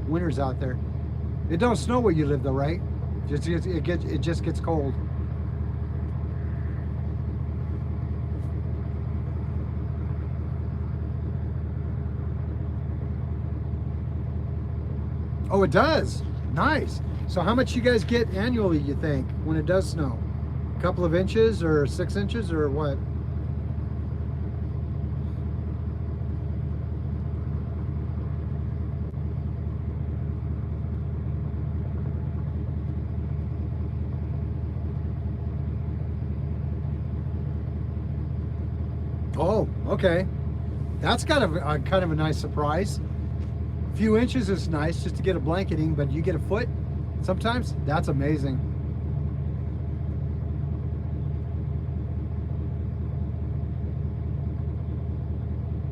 winters out there. It don't snow where you live though, right? It just gets cold. Oh, it does. Nice. So how much you guys get annually, you think, when it does snow? A couple of inches or 6 inches or what? Oh, okay. That's kind of a nice surprise. A few inches is nice just to get a blanketing, but you get a foot sometimes? That's amazing.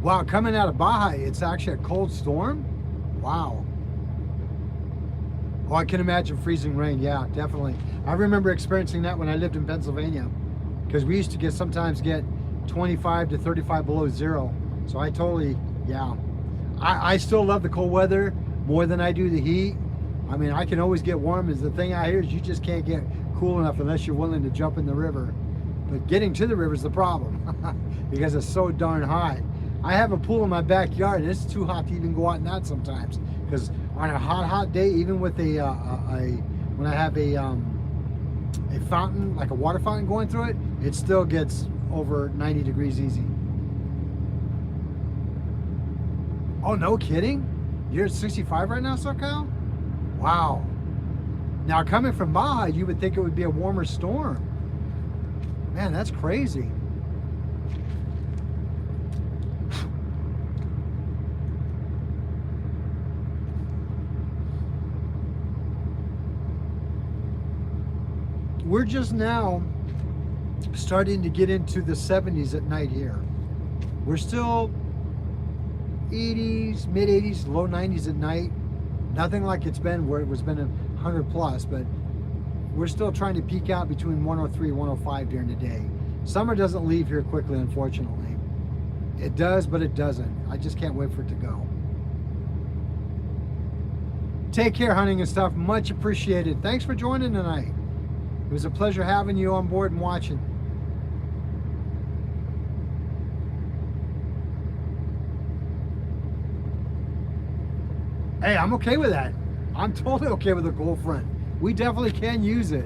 Wow, coming out of Baja, it's actually a cold storm? Wow. Oh, I can imagine freezing rain. Yeah, definitely. I remember experiencing that when I lived in Pennsylvania, because we used to sometimes get 25 to 35 below zero. So I totally, yeah. I still love the cold weather more than I do the heat. I mean, I can always get warm. Is the thing I hear is you just can't get cool enough unless you're willing to jump in the river. But getting to the river is the problem because it's so darn hot. I have a pool in my backyard, and it's too hot to even go out in that sometimes. Because on a hot day, even with when I have a fountain, like a water fountain going through it, it still gets over 90 degrees easy. Oh, no kidding? You're at 65 right now, SoCal? Wow. Now, coming from Baja, you would think it would be a warmer storm. Man, that's crazy. we're just now starting to get into the 70s at night here. We're still 80s, mid 80s, low 90s at night. Nothing like it's been where it was been 100 plus, but we're still trying to peak out between 103 and 105 during the day. Summer doesn't leave here quickly, unfortunately. It does, but it doesn't. I just can't wait for it to go. Take care, hunting and stuff. Much appreciated. Thanks for joining tonight. It was a pleasure having you on board and watching. Hey, I'm okay with that. I'm totally okay with a cold front. We definitely can use it.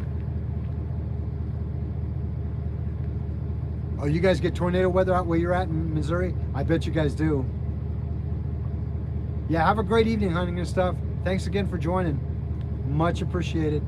Oh, you guys get tornado weather out where you're at in Missouri? I bet you guys do. Yeah, have a great evening hunting and stuff. Thanks again for joining. Much appreciated.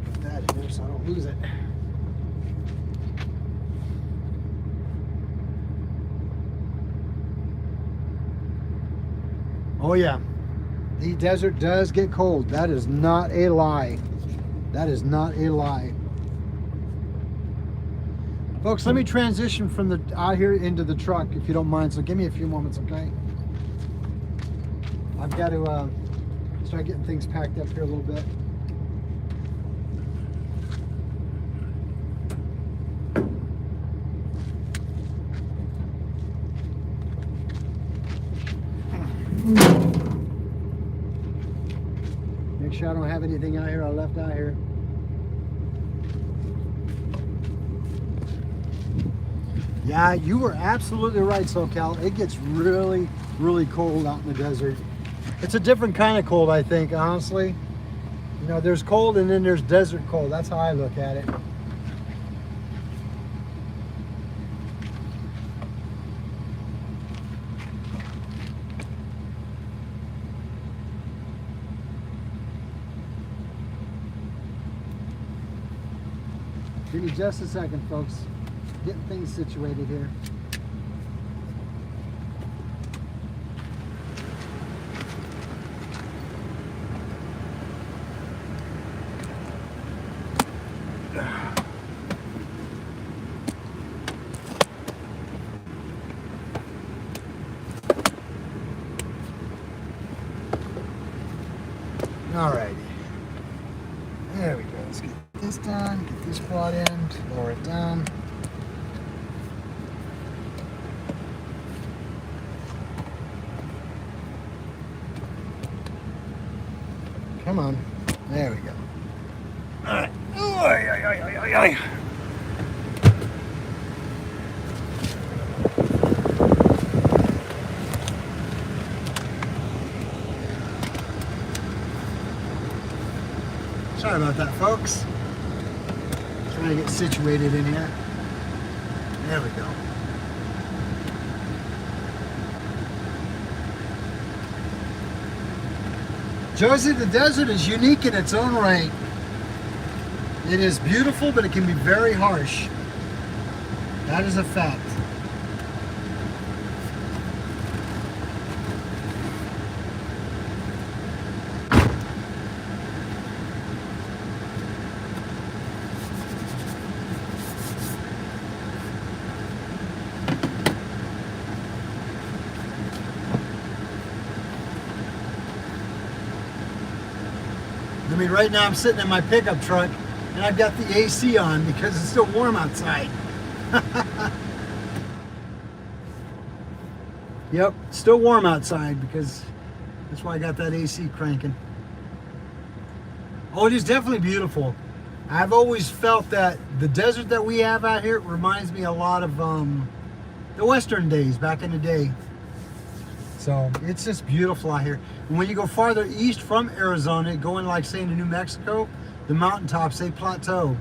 Put that in there so I don't lose it. Oh yeah, the desert does get cold. That is not a lie. That is not a lie. Folks, let me transition from the out here into the truck if you don't mind. So give me a few moments, okay? I've got to start getting things packed up here a little bit. Make sure I don't have anything out here I left out here. Yeah, you were absolutely right, SoCal. It gets really, really cold out in the desert. It's a different kind of cold, I think, honestly. You know, there's cold and then there's desert cold. That's how I look at it. Give me just a second, folks. Getting things situated here. All righty. There we go. Let's get this done, get this brought in, lower it down. Come on. There we go. All right. Oy, oy, oy, oy, oy, oy. Sorry about that, folks. Trying to get situated in here. There we go. Josie, the desert is unique in its own right. It is beautiful, but it can be very harsh. That is a fact. I mean, right now I'm sitting in my pickup truck and I've got the AC on because it's still warm outside. Yep, it's still warm outside because that's why I got that AC cranking. Oh, it is definitely beautiful. I've always felt that the desert that we have out here reminds me a lot of the Western days back in the day. So it's just beautiful out here. And when you go farther east from Arizona, going like say into New Mexico, the mountaintops, they plateau.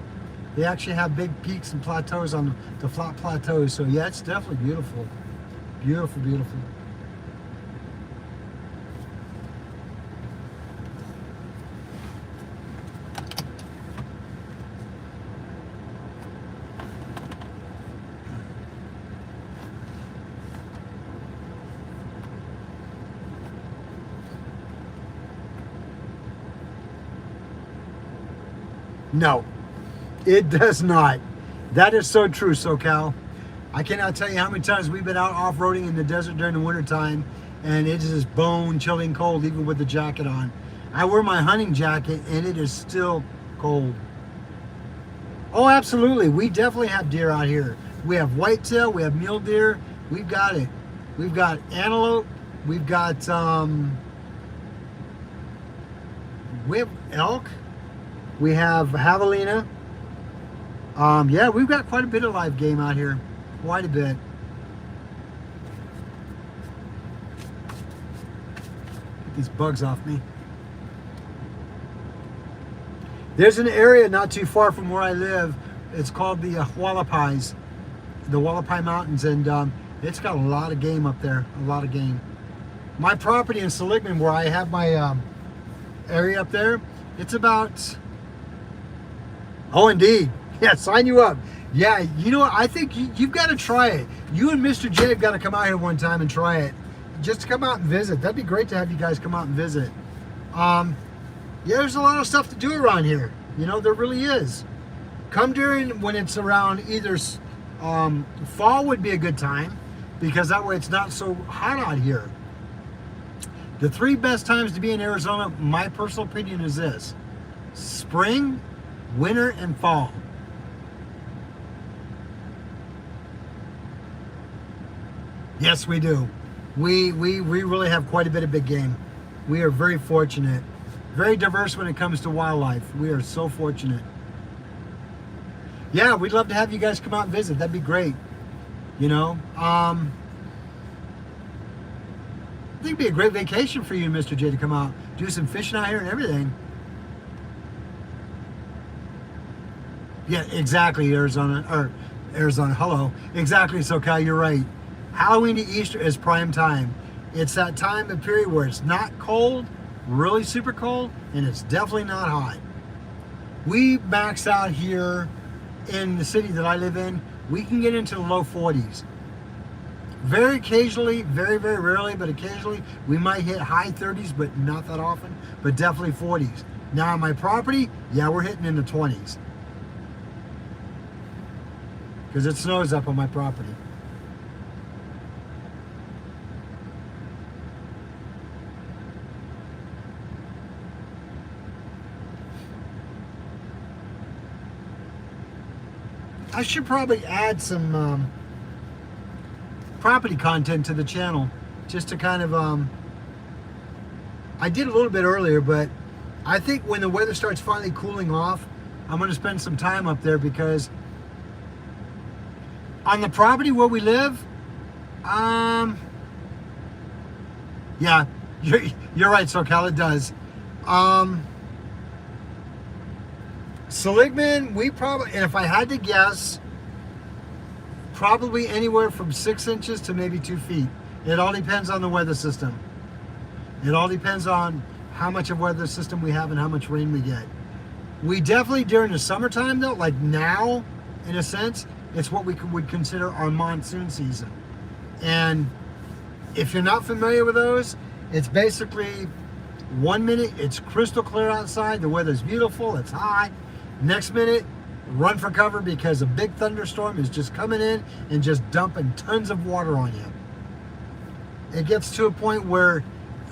They actually have big peaks and plateaus on the flat plateaus. So yeah, it's definitely beautiful. Beautiful, beautiful. No, it does not. That is so true, SoCal. I cannot tell you how many times we've been out off-roading in the desert during the wintertime, and it is just bone-chilling cold even with the jacket on. I wear my hunting jacket, and it is still cold. Oh, absolutely. We definitely have deer out here. We have whitetail, we have mule deer. We've got it. We've got antelope. We've got we have elk. We have javelina. Yeah, we've got quite a bit of live game out here. Quite a bit. Get these bugs off me. There's an area not too far from where I live. It's called the Hualapais, the Hualapai Mountains, and it's got a lot of game up there. A lot of game. My property in Seligman, where I have my area up there, it's about. Oh, indeed. Yeah, sign you up. Yeah, you know what? I think you've got to try it. You and Mr. J have got to come out here one time and try it. Just to come out and visit. That'd be great to have you guys come out and visit. Yeah, there's a lot of stuff to do around here. You know, there really is. Come during when it's around either fall would be a good time, because that way it's not so hot out here. The 3 best times to be in Arizona, my personal opinion, is this: spring, winter, and fall. Yes, we do. We really have quite a bit of big game. We are very fortunate. Very diverse when it comes to wildlife. We are so fortunate. Yeah, we'd love to have you guys come out and visit. That'd be great. You know, I think it'd be a great vacation for you and Mr. J to come out, do some fishing out here and everything. Yeah, exactly, Arizona. Hello. Exactly, SoCal, you're right. Halloween to Easter is prime time. It's that time of period where it's not cold, really super cold, and it's definitely not hot. We max out here in the city that I live in. We can get into the low 40s. Very occasionally, very, very rarely, but occasionally, we might hit high 30s, but not that often, but definitely 40s. Now on my property, yeah, we're hitting in the 20s. Because it snows up on my property. I should probably add some property content to the channel, just to kind of, I did a little bit earlier, but I think when the weather starts finally cooling off, I'm going to spend some time up there, because on the property where we live, yeah, you're right, SoCal, it does. Seligman, we probably, and if I had to guess, probably anywhere from 6 inches to maybe 2 feet. It all depends on the weather system. It all depends on how much of weather system we have and how much rain we get. We definitely, during the summertime though, like now, in a sense, it's what we would consider our monsoon season. And if you're not familiar with those, it's basically 1 minute it's crystal clear outside, the weather's beautiful, it's hot. Next minute, run for cover because a big thunderstorm is just coming in and just dumping tons of water on you. It gets to a point where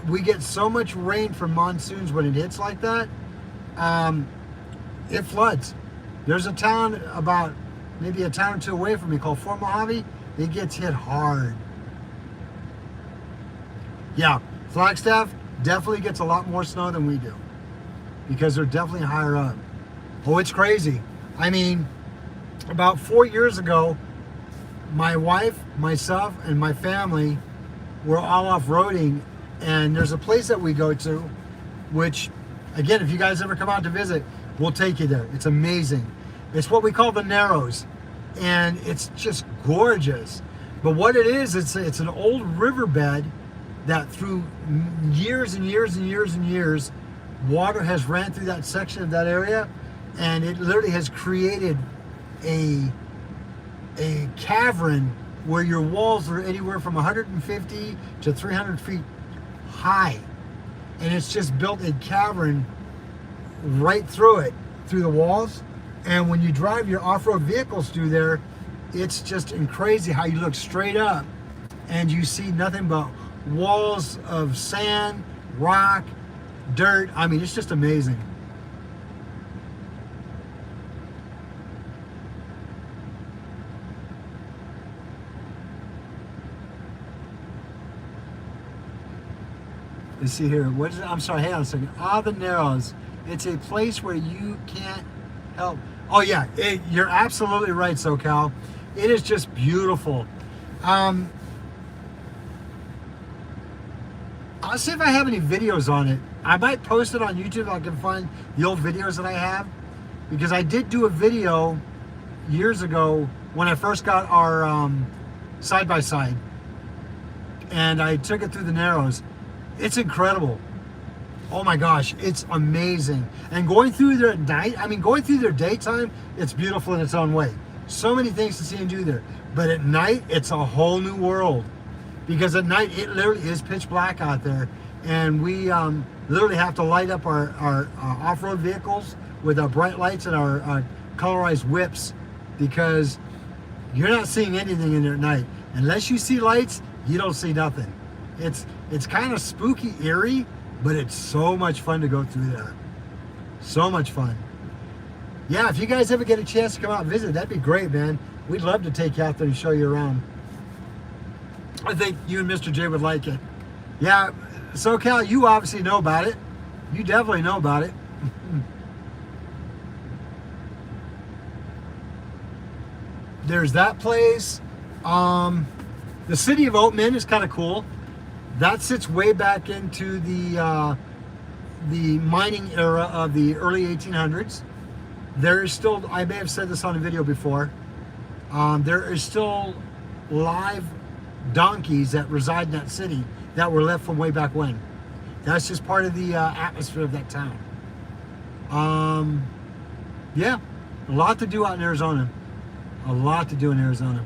we get so much rain from monsoons when it hits like that, it floods. There's a town about maybe a town or two away from me called Fort Mojave. It gets hit hard. Yeah, Flagstaff definitely gets a lot more snow than we do, because they're definitely higher up. Oh, it's crazy. I mean, about 4 years ago, my wife, myself, and my family were all off-roading, and there's a place that we go to, which, again, if you guys ever come out to visit, we'll take you there. It's amazing. It's what we call the Narrows, and it's just gorgeous. But what it is, it's an old riverbed that through years and years and years and years, water has ran through that section of that area, and it literally has created a cavern where your walls are anywhere from 150 to 300 feet high. And it's just built a cavern right through it. through the walls. And when you drive your off-road vehicles through there, it's just crazy how you look straight up and you see nothing but walls of sand, rock, dirt. I mean, it's just amazing. Let's see here. What is it? I'm sorry. Hang on a second. The Narrows. It's a place where you can't help. Oh yeah, you're absolutely right, SoCal. It is just beautiful. I'll see if I have any videos on it. I might post it on YouTube if I can find the old videos that I have, because I did do a video years ago when I first got our side-by-side, and I took it through the Narrows. It's incredible. Oh my gosh, it's amazing. And going through there at night, I mean, going through there daytime, it's beautiful in its own way. So many things to see and do there. But at night, it's a whole new world. Because at night, it literally is pitch black out there. And we literally have to light up our off-road vehicles with our bright lights and our colorized whips, because you're not seeing anything in there at night. Unless you see lights, you don't see nothing. It's kind of spooky, eerie, but it's so much fun to go through there. So much fun. Yeah, if you guys ever get a chance to come out and visit, that'd be great, man. We'd love to take you out there and show you around. I think you and Mr. J would like it. Yeah, SoCal, you obviously know about it. You definitely know about it. There's that place. The city of Oatman is kind of cool. That sits way back into the mining era of the early 1800s. There is still, I may have said this on a video before, there is still live donkeys that reside in that city that were left from way back when. That's just part of the atmosphere of that town. Yeah, a lot to do out in Arizona. A lot to do in Arizona.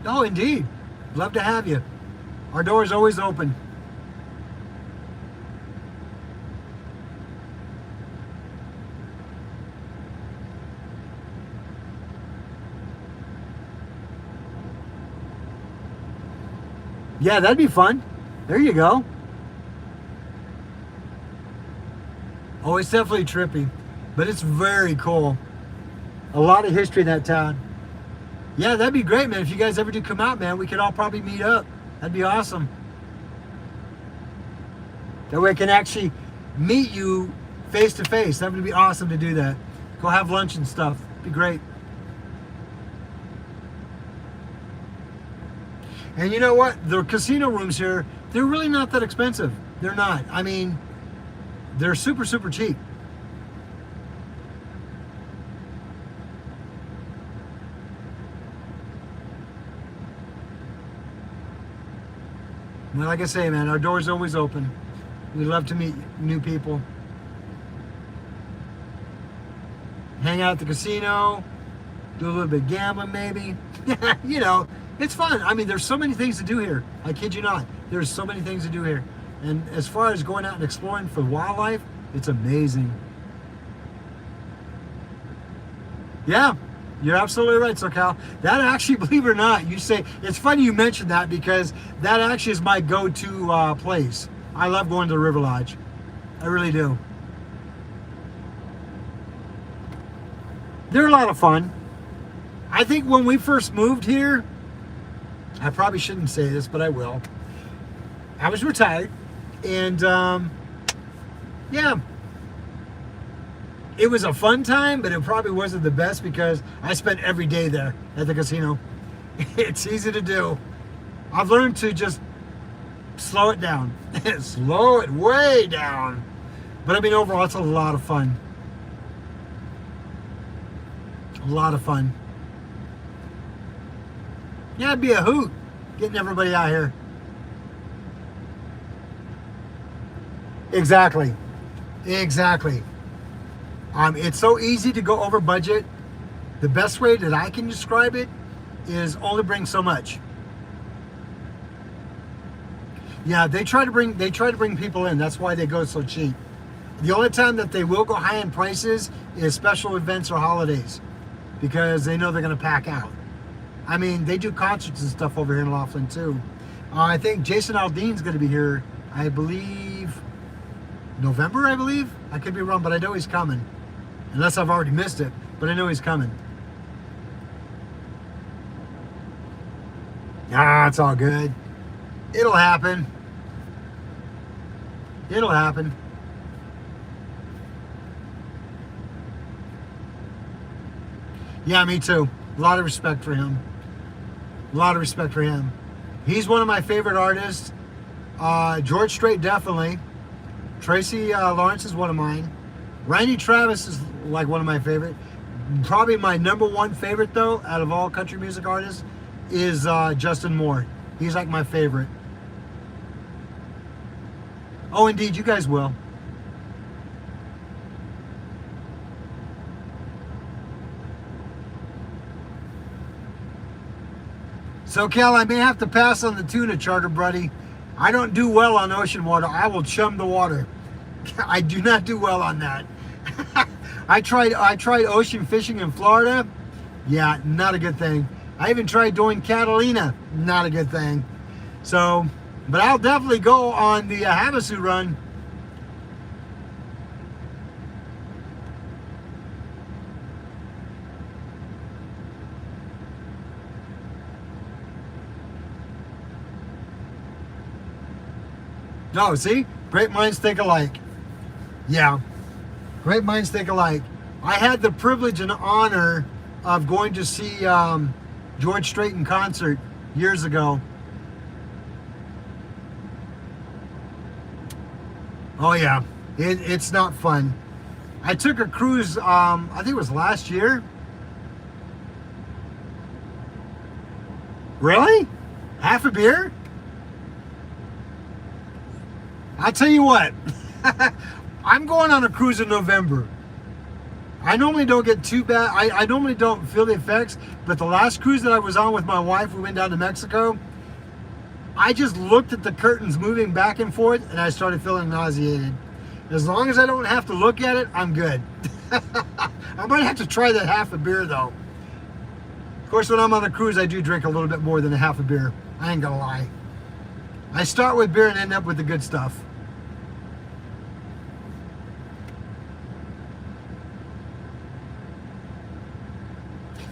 Oh, indeed. Love to have you. Our door is always open. Yeah, that'd be fun. There you go. Oh, it's definitely trippy, but it's very cool. A lot of history in that town. Yeah, that'd be great, man. If you guys ever do come out, man, we could all probably meet up. That'd be awesome. That way I can actually meet you face to face. That would be awesome to do that. Go have lunch and stuff. Be great. And you know what? The casino rooms here, they're really not that expensive. They're not. I mean, they're super, super cheap. Well, like I say, man, our door's always open. We love to meet new people. Hang out at the casino. Do a little bit of gambling, maybe. You know, it's fun. I mean, there's so many things to do here. I kid you not. There's so many things to do here. And as far as going out and exploring for wildlife, it's amazing. Yeah, you're absolutely right, SoCal. That actually, believe it or not, you say, it's funny you mentioned that, because that actually is my go-to place. I love going to the River Lodge. I really do. They're a lot of fun. I think when we first moved here, I probably shouldn't say this, but I will. I was retired, and yeah, it was a fun time, but it probably wasn't the best, because I spent every day there at the casino. It's easy to do. I've learned to just slow it down. Slow it way down. But I mean, overall, it's a lot of fun. A lot of fun. Yeah, it'd be a hoot getting everybody out here. Exactly. Exactly. It's so easy to go over budget. The best way that I can describe it is only bring so much. Yeah, they try to bring people in. That's why they go so cheap. The only time that they will go high in prices is special events or holidays, because they know they're going to pack out. I mean, they do concerts and stuff over here in Laughlin too. I think Jason Aldean's going to be here, I believe, November, I believe. I could be wrong, but I know he's coming. Unless I've already missed it, but I know he's coming. Ah, it's all good. It'll happen. It'll happen. Yeah, me too. A lot of respect for him. A lot of respect for him. He's one of my favorite artists. George Strait, definitely. Tracy Lawrence is one of mine. Randy Travis is like one of my favorite. Probably my number one favorite, though, out of all country music artists, is Justin Moore. He's like my favorite. Oh, indeed, you guys will. So, Cal, I may have to pass on the tuna charter, buddy. I don't do well on ocean water. I will chum the water. I do not do well on that. I tried ocean fishing in Florida. Yeah, not a good thing. I even tried doing Catalina. Not a good thing. So, but I'll definitely go on the Havasu run. No, see? Great minds think alike. Yeah. Great minds think alike. I had the privilege and honor of going to see George Strait in concert years ago. Oh yeah, it's not fun. I took a cruise, I think it was last year. Really? Half a beer? I'll tell you what, I'm going on a cruise in November. I normally don't get too bad. I normally don't feel the effects, but the last cruise that I was on with my wife, we went down to Mexico. I just looked at the curtains moving back and forth and I started feeling nauseated. As long as I don't have to look at it, I'm good. I might have to try that half a beer though. Of course, when I'm on a cruise, I do drink a little bit more than a half a beer. I ain't gonna lie. I start with beer and end up with the good stuff.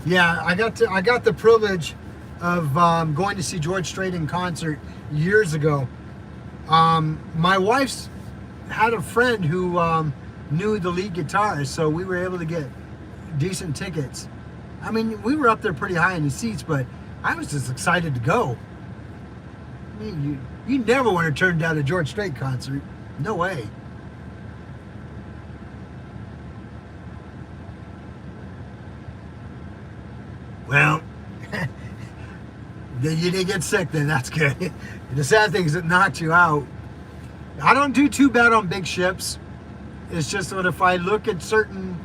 Yeah, I got the privilege of going to see George Strait in concert years ago. My wife's had a friend who knew the lead guitarist, so we were able to get decent tickets. I mean, we were up there pretty high in the seats, but I was just excited to go. I mean, you never want to turn down a George Strait concert. No way. Well, you didn't get sick then, that's good. The sad thing is it knocked you out. I don't do too bad on big ships. It's just that if I look at certain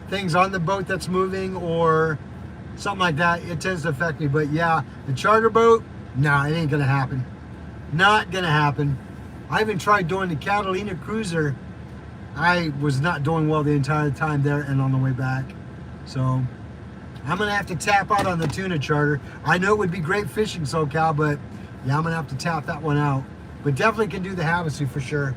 things on the boat that's moving or something like that, it tends to affect me. But yeah, the charter boat, no, it ain't gonna happen. Not gonna happen. I even tried doing the Catalina cruiser. I was not doing well the entire time there and on the way back. So I'm gonna have to tap out on the tuna charter. I know it would be great fishing, SoCal, but yeah, I'm gonna have to tap that one out. But definitely can do the Havasu for sure.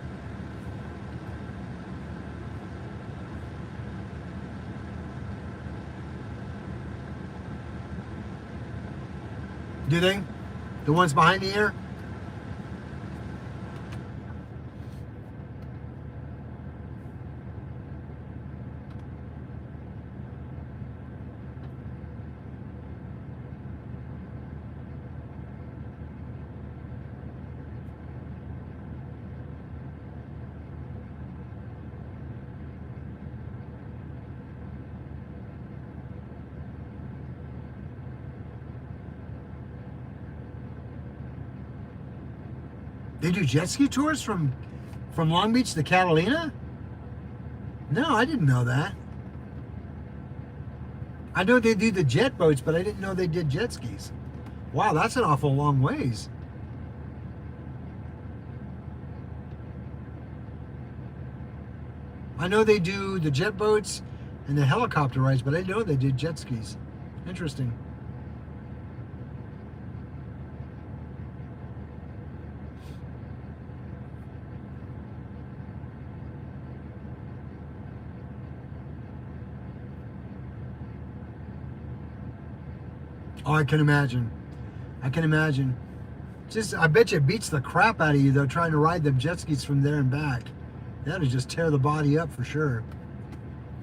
Do they? The ones behind the ear? They do jet ski tours from Long Beach to Catalina? No, I didn't know that. I know they do the jet boats, but I didn't know they did jet skis. Wow, that's an awful long ways. I know they do the jet boats and the helicopter rides, but I didn't know they did jet skis. Interesting. Oh, I can imagine. I can imagine. Just, I bet you it beats the crap out of you, though, trying to ride them jet skis from there and back. That'll just tear the body up for sure.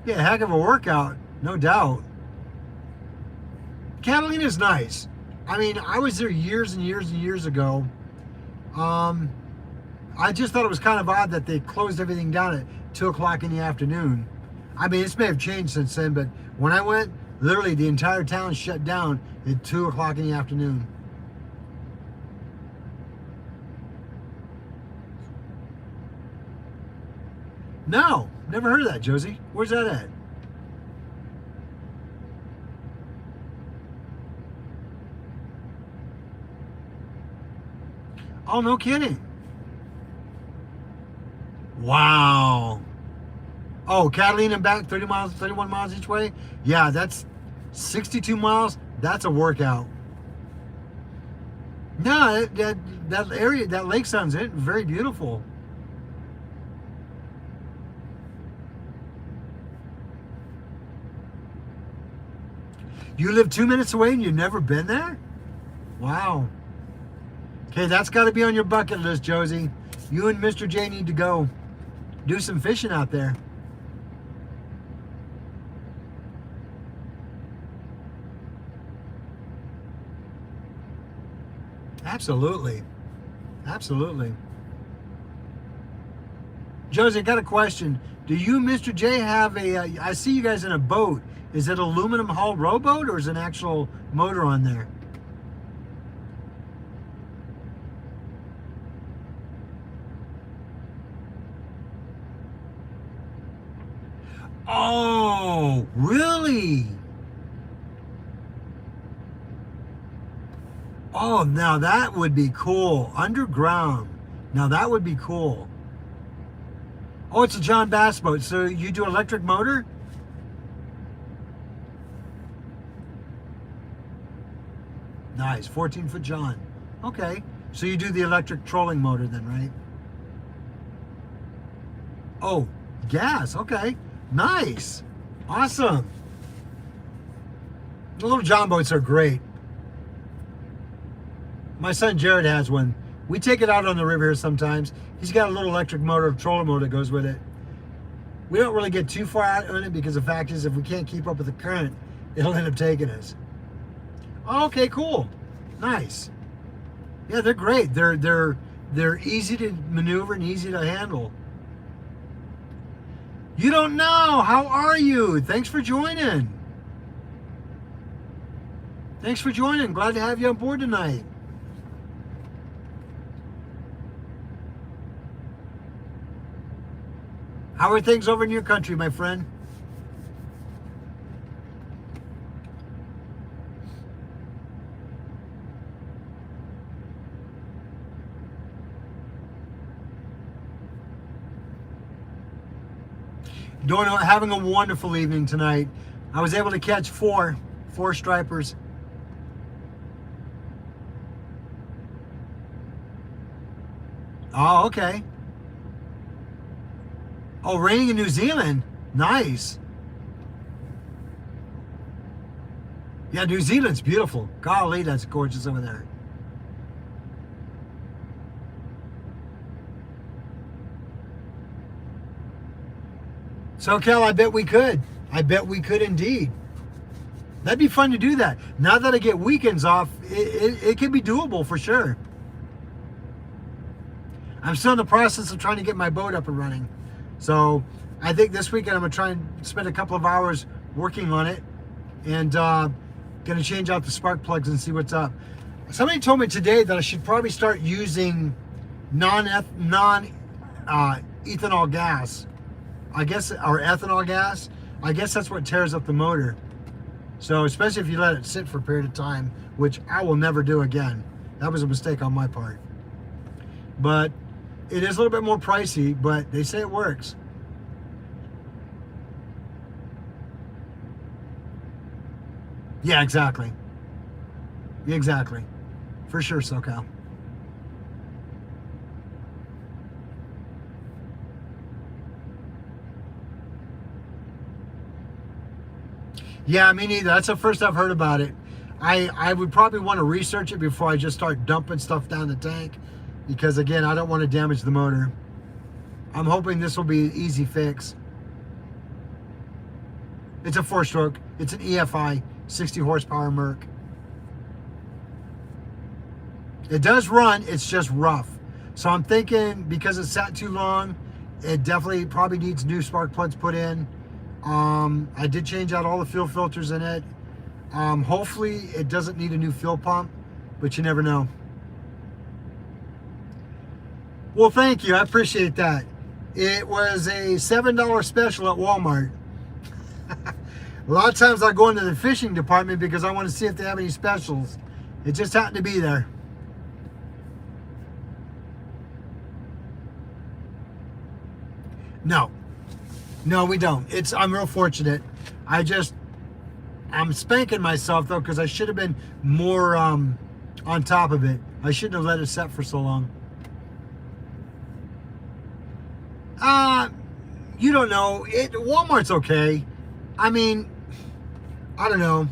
Yeah, heck of a workout, no doubt. Catalina's nice. I mean, I was there years and years and years ago. I just thought it was kind of odd that they closed everything down at 2 o'clock in the afternoon. I mean, this may have changed since then, but when I went, literally the entire town shut down at 2 o'clock in the afternoon. No, never heard of that, Josie. Where's that at? Oh, no kidding. Wow. Oh, Catalina and back 30 miles, 31 miles each way? Yeah, that's 62 miles. That's a workout. No, that area, that lake sounds very beautiful. You live 2 minutes away and you've never been there? Wow. Okay, that's got to be on your bucket list, Josie. You and Mr. J need to go do some fishing out there. Absolutely. Absolutely. Josie, I got a question. Do you, Mr. J, have I see you guys in a boat. Is it aluminum hull rowboat or is it an actual motor on there? Oh, really? Oh, now that would be cool. Underground. Now that would be cool. Oh, it's a John Bass boat. So you do electric motor? Nice. 14-foot John. Okay. So you do the electric trolling motor then, right? Oh, gas. Okay. Nice. Awesome. The little John boats are great. My son Jared has one. We take it out on the river here sometimes. He's got a little electric motor, trolling motor that goes with it. We don't really get too far out on it because the fact is if we can't keep up with the current, it'll end up taking us. Okay, cool. Nice. Yeah, they're great. They're easy to maneuver and easy to handle. You don't know. How are you? Thanks for joining. Thanks for joining. Glad to have you on board tonight. How are things over in your country, my friend? Having a wonderful evening tonight. I was able to catch four stripers. Oh, okay. Oh, raining in New Zealand. Nice. Yeah, New Zealand's beautiful. Golly, that's gorgeous over there. So, Cal, I bet we could. I bet we could indeed. That'd be fun to do that. Now that I get weekends off, it can be doable for sure. I'm still in the process of trying to get my boat up and running. So I think this weekend I'm going to try and spend a couple of hours working on it and going to change out the spark plugs and see what's up. Somebody told me today that I should probably start using non-ethanol gas. I guess, or ethanol gas. I guess that's what tears up the motor. So especially if you let it sit for a period of time, which I will never do again. That was a mistake on my part. But it is a little bit more pricey, but they say it works. Yeah, exactly. Exactly. For sure, SoCal. Yeah, me neither. That's the first I've heard about it. I would probably want to research it before I just start dumping stuff down the tank, because again, I don't want to damage the motor. I'm hoping this will be an easy fix. It's a 4-stroke. It's an EFI 60 horsepower Merc. It does run, it's just rough. So I'm thinking because it sat too long, it definitely probably needs new spark plugs put in. I did change out all the fuel filters in it. Hopefully it doesn't need a new fuel pump, but you never know. Well, thank you. I appreciate that. It was a $7 special at Walmart. A lot of times I go into the fishing department because I want to see if they have any specials. It just happened to be there. No, we don't. I'm real fortunate. I'm spanking myself though, because I should have been more on top of it. I shouldn't have let it set for so long. You don't know. Walmart's okay. I mean, I don't know.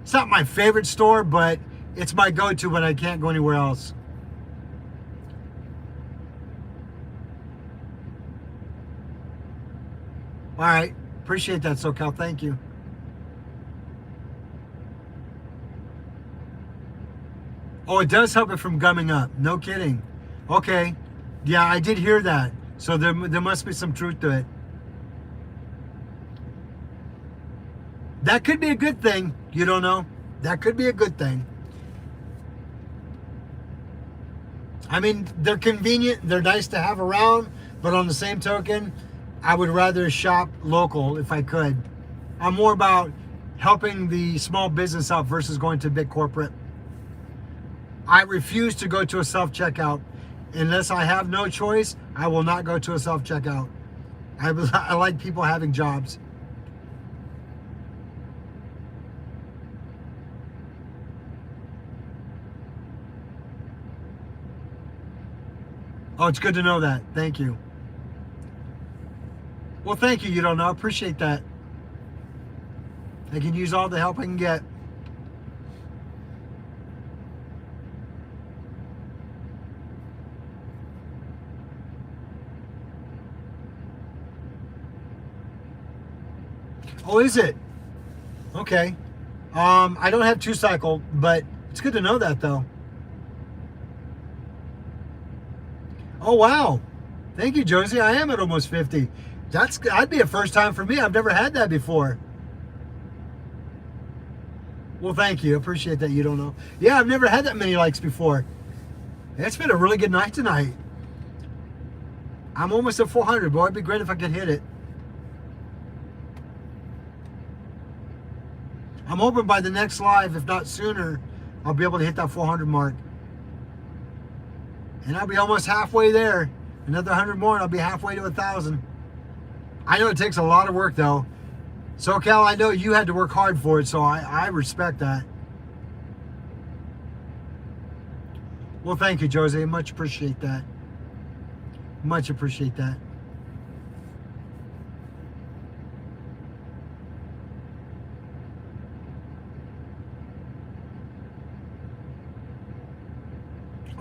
It's not my favorite store, but it's my go-to when I can't go anywhere else. All right. Appreciate that, SoCal. Thank you. Oh, it does help it from gumming up. No kidding. Okay. Yeah, I did hear that. So there must be some truth to it. That could be a good thing. You don't know. That could be a good thing. I mean, they're convenient. They're nice to have around. But on the same token, I would rather shop local if I could. I'm more about helping the small business out versus going to big corporate. I refuse to go to a self-checkout. Unless I have no choice, I will not go to a self-checkout. I like people having jobs. Oh, it's good to know that. Thank you. Well, thank you. You don't know. I appreciate that. I can use all the help I can get. Oh, is it? Okay. I don't have 2-cycle, but it's good to know that though. Oh wow. Thank you, Josie. I am at almost 50. That'd be a first time for me. I've never had that before. Well, thank you. Appreciate that. You don't know. Yeah, I've never had that many likes before. It's been a really good night tonight. I'm almost at 400, boy. It'd be great if I could hit it. I'm hoping by the next live, if not sooner, I'll be able to hit that 400 mark. And I'll be almost halfway there. Another 100 more and I'll be halfway to 1,000. I know it takes a lot of work though. SoCal, I know you had to work hard for it, so I respect that. Well, thank you, Jose. Much appreciate that. Much appreciate that.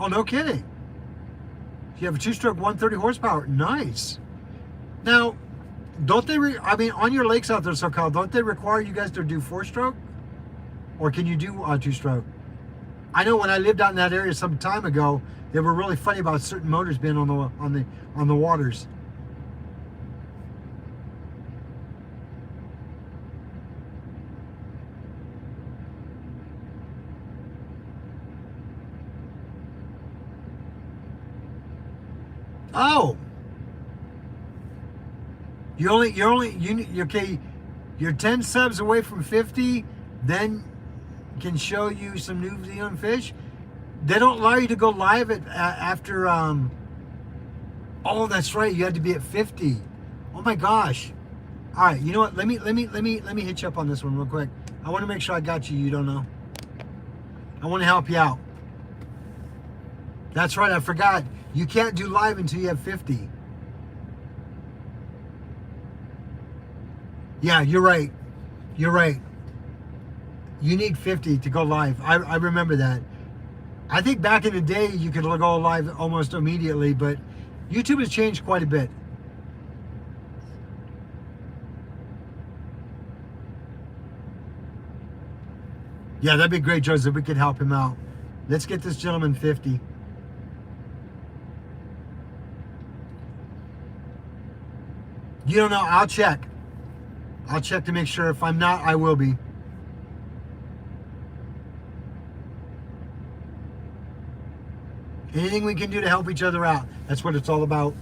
Oh, no kidding. You have a 2-stroke 130 horsepower. Nice. Now, don't they, I mean, on your lakes out there, SoCal, don't they require you guys to do 4-stroke? Or can you do 2-stroke? I know when I lived out in that area some time ago, they were really funny about certain motors being on the waters. Oh, okay. You're 10 subs away from 50, then can show you some new video and fish. They don't allow you to go live after. Oh, that's right. You had to be at 50. Oh my gosh. All right. You know what? Let me hit you up on this one real quick. I want to make sure I got you. You don't know. I want to help you out. That's right. I forgot. You can't do live until you have 50. Yeah, you're right. You're right. You need 50 to go live. I remember that. I think back in the day you could go live almost immediately, but YouTube has changed quite a bit. Yeah, that'd be great, Joseph. We could help him out. Let's get this gentleman 50. You don't know? I'll check. I'll check to make sure. If I'm not, I will be. Anything we can do to help each other out. That's what it's all about.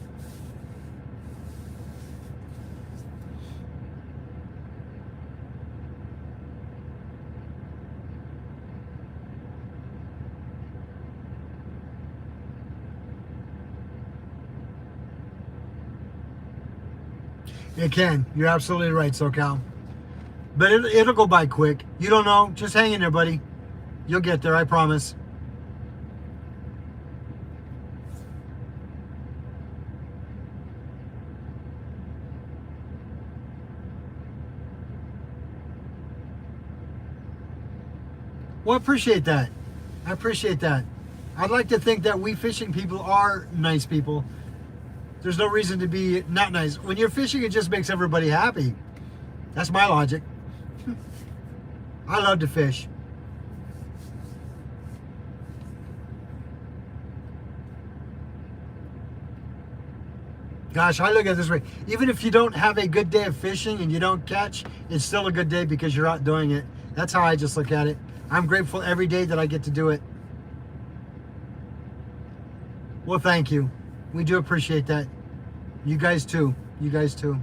It can. You're absolutely right, SoCal. But it'll go by quick. You don't know. Just hang in there, buddy. You'll get there, I promise. Well, I appreciate that. I appreciate that. I'd like to think that we fishing people are nice people. There's no reason to be not nice. When you're fishing, it just makes everybody happy. That's my logic. I love to fish. Gosh, I look at it this way. Even if you don't have a good day of fishing and you don't catch, it's still a good day because you're out doing it. That's how I just look at it. I'm grateful every day that I get to do it. Well, thank you. We do appreciate that. You guys too. You guys too.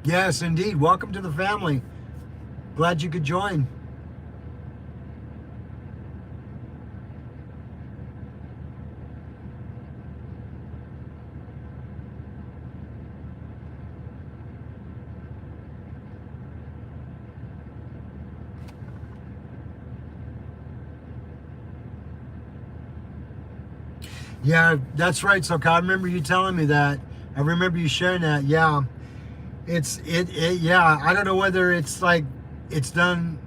Yes, indeed. Welcome to the family. Glad you could join. Yeah, that's right. So I remember you telling me that. I remember you sharing that. Yeah. Yeah, I don't know whether it's like it's done.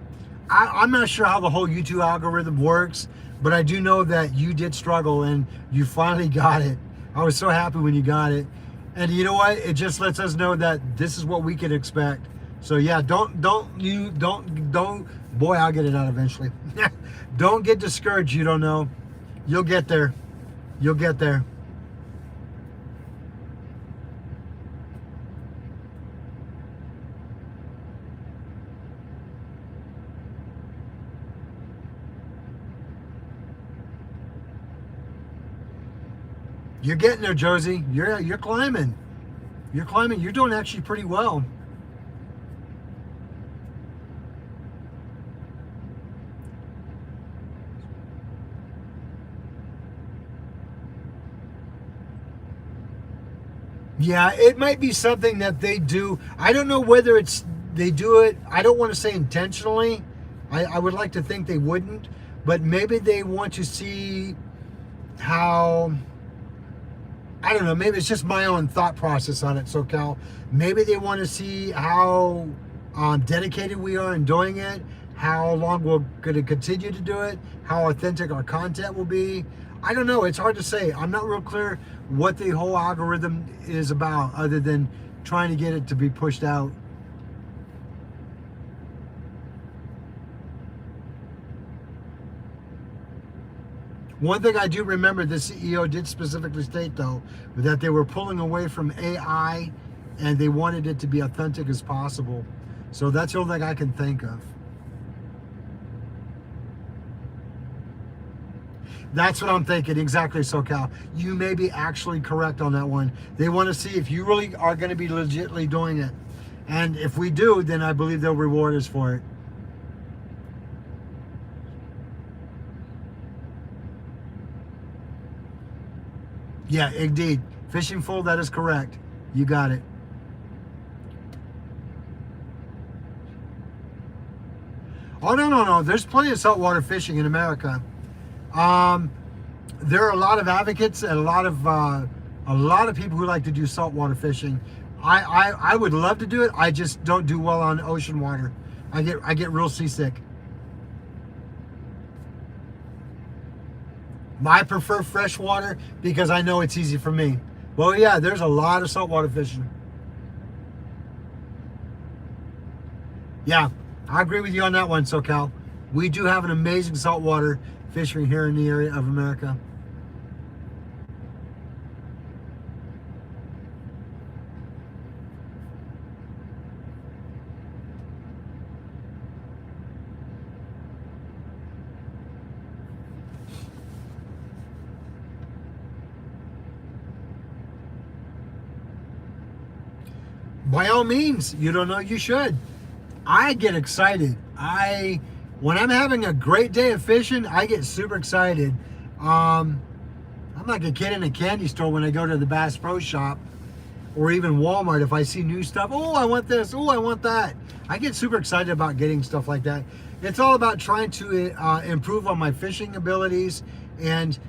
I'm not sure how the whole YouTube algorithm works, but I do know that you did struggle and you finally got it. I was so happy when you got it. And you know what? It just lets us know that this is what we can expect. So yeah, don't, boy, I'll get it out eventually. Don't get discouraged. You don't know. You'll get there. You'll get there. You're getting there, Josie. You're climbing. You're climbing. You're doing actually pretty well. Yeah, it might be something that they do. I don't know whether they do it. I don't want to say intentionally. I would like to think they wouldn't, but maybe they want to see how. I don't know, maybe it's just my own thought process on it, SoCal. Maybe they want to see how dedicated we are in doing it, how long we're going to continue to do it, how authentic our content will be. I don't know, it's hard to say. I'm not real clear what the whole algorithm is about other than trying to get it to be pushed out. One thing I do remember, the CEO did specifically state, though, that they were pulling away from AI and they wanted it to be authentic as possible. So that's the only thing I can think of. That's what I'm thinking. Exactly, SoCal. You may be actually correct on that one. They want to see if you really are going to be legitimately doing it. And if we do, then I believe they'll reward us for it. Yeah, indeed. Fishing full, that is correct. You got it. Oh, no, no, no. There's plenty of saltwater fishing in America. Um, there are a lot of advocates and a lot of people who like to do saltwater fishing. I would love to do it. I just don't do well on ocean water. I get real seasick. I prefer fresh water because I know it's easy for me. Well, yeah, there's a lot of saltwater fishing. Yeah, I agree with you on that one, SoCal. We do have an amazing saltwater fishery here in the area of America. By all means, you don't know, you should. I get excited. When I'm having a great day of fishing, I get super excited. I'm like a kid in a candy store when I go to the Bass Pro Shop or even Walmart. If I see new stuff, oh, I want this, oh, I want that. I get super excited about getting stuff like that. It's all about trying to improve on my fishing abilities. And,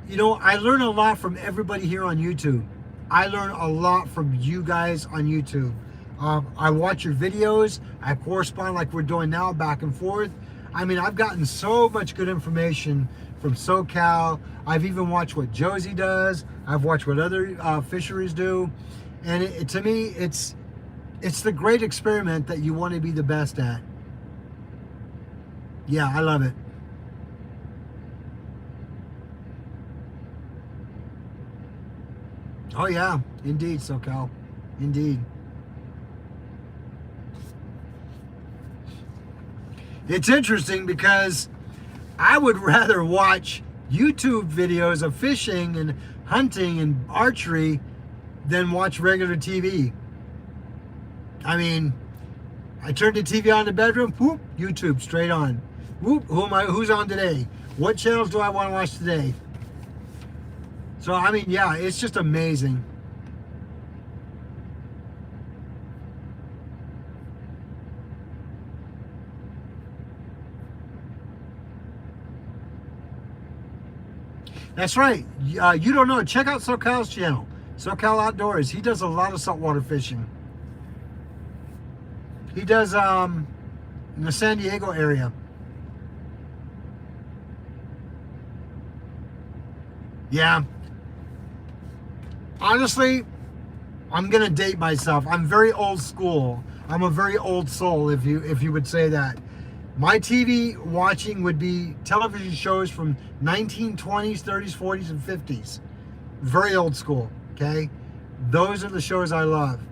you know, I learn a lot from everybody here on YouTube. I learn a lot from you guys on YouTube. I watch your videos. I correspond like we're doing now, back and forth. I mean, I've gotten so much good information from SoCal. I've even watched what Josie does. I've watched what other fisheries do. And to me, it's the great experiment that you want to be the best at. Yeah, I love it. Oh yeah, indeed, SoCal. Indeed. It's interesting because I would rather watch YouTube videos of fishing and hunting and archery than watch regular TV. I mean, I turn the TV on in the bedroom, whoop, YouTube straight on. Whoop, who's on today? What channels do I want to watch today? So, I mean, yeah, it's just amazing. That's right. You don't know. Check out SoCal's channel, SoCal Outdoors. He does a lot of saltwater fishing. He does in the San Diego area. Yeah. Honestly, I'm gonna date myself. I'm very old school. I'm a very old soul, if you would say that. My TV watching would be television shows from 1920s, 30s, 40s, and 50s. Very old school, okay? Those are the shows I love.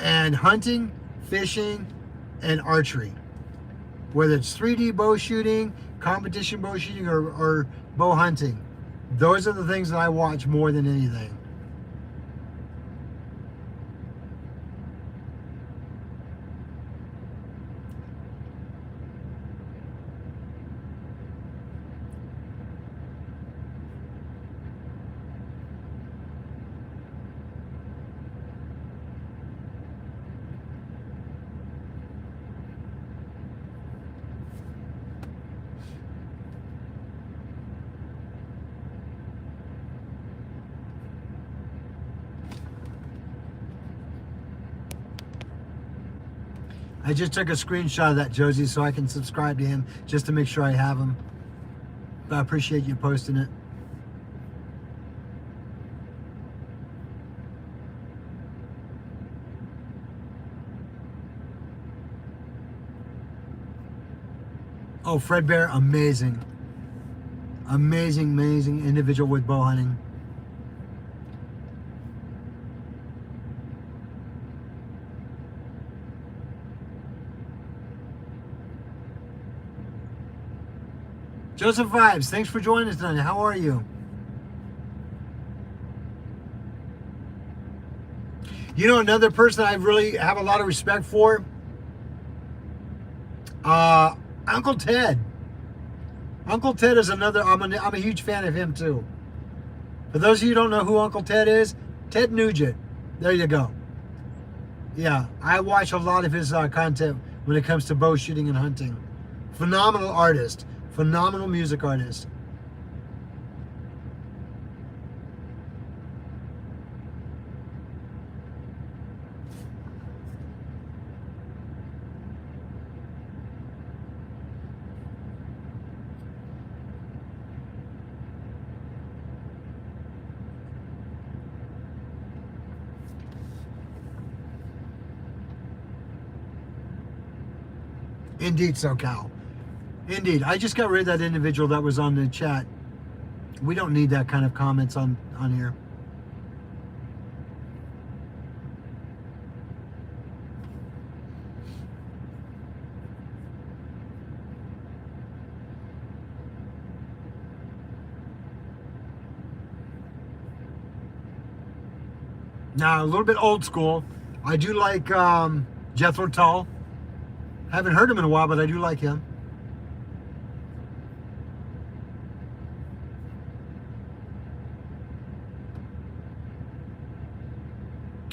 And hunting, fishing, and archery. Whether it's 3D bow shooting, competition bow shooting, or bow hunting. Those are the things that I watch more than anything. I just took a screenshot of that, Josie, so I can subscribe to him just to make sure I have him. But I appreciate you posting it. Oh, Fred Bear, amazing. Amazing, amazing individual with bow hunting. Joseph Vibes, thanks for joining us tonight. How are you? You know, another person I really have a lot of respect for, Uncle Ted. Uncle Ted is another. I'm a huge fan of him too. For those of you who don't know who Uncle Ted is, Ted Nugent. There you go. Yeah, I watch a lot of his content when it comes to bow shooting and hunting. Phenomenal artist, phenomenal music artist. Indeed, SoCal. Indeed. I just got rid of that individual that was on the chat. We don't need that kind of comments on here. Now, a little bit old school. I do like Jethro Tull. Haven't heard him in a while, but I do like him.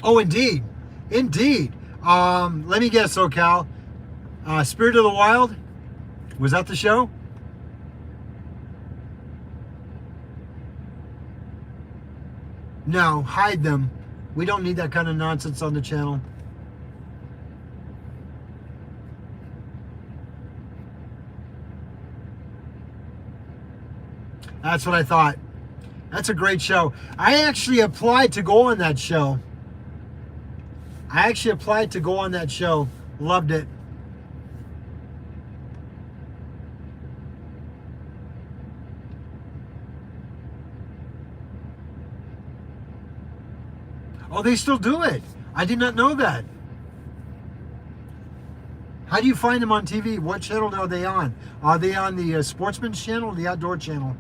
Oh, indeed. Indeed. Let me guess, SoCal. Spirit of the Wild? Was that the show? No, hide them. We don't need that kind of nonsense on the channel. That's what I thought. That's a great show. I actually applied to go on that show. Loved it. Oh, they still do it. I did not know that. How do you find them on TV? What channel are they on? Are they on the Sportsman's channel or the Outdoor channel?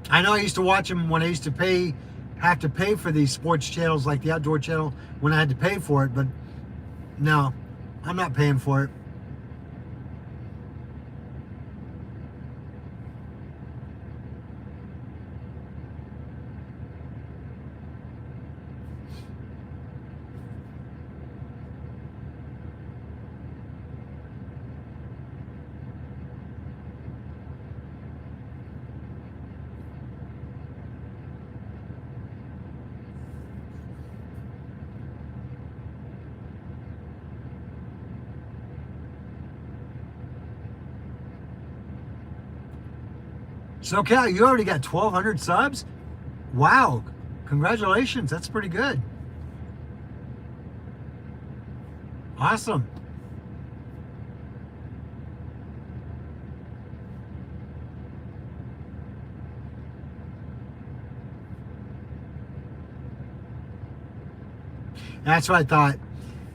I know I used to watch them when I used to have to pay for these sports channels like the Outdoor channel when I had to pay for it, but no, I'm not paying for it. So Cal, you already got 1,200 subs? Wow, congratulations, that's pretty good. Awesome. That's what I thought.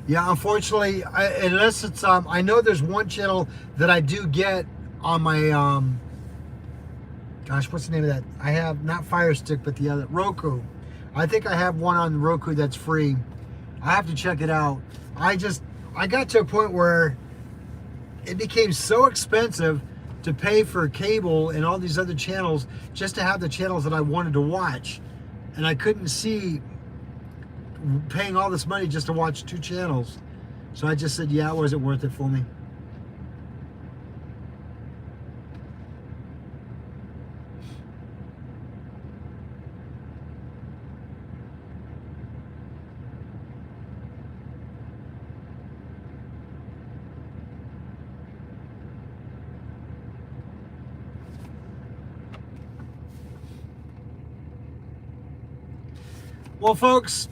Yeah, unfortunately, unless it's, I know there's one channel that I do get on my, gosh, what's the name of that? I have not Fire Stick, but the other Roku. I think I have one on Roku that's free. I have to check it out. I got to a point where it became so expensive to pay for cable and all these other channels just to have the channels that I wanted to watch, and I couldn't see paying all this money just to watch 2 channels. So I just said, yeah, it wasn't worth it for me. Well, folks,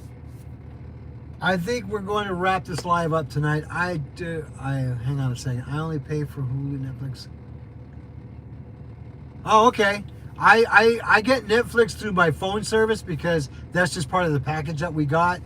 I think we're going to wrap this live up tonight. Hang on a second. I only pay for Hulu, Netflix. Oh, okay. I get Netflix through my phone service because that's just part of the package that we got.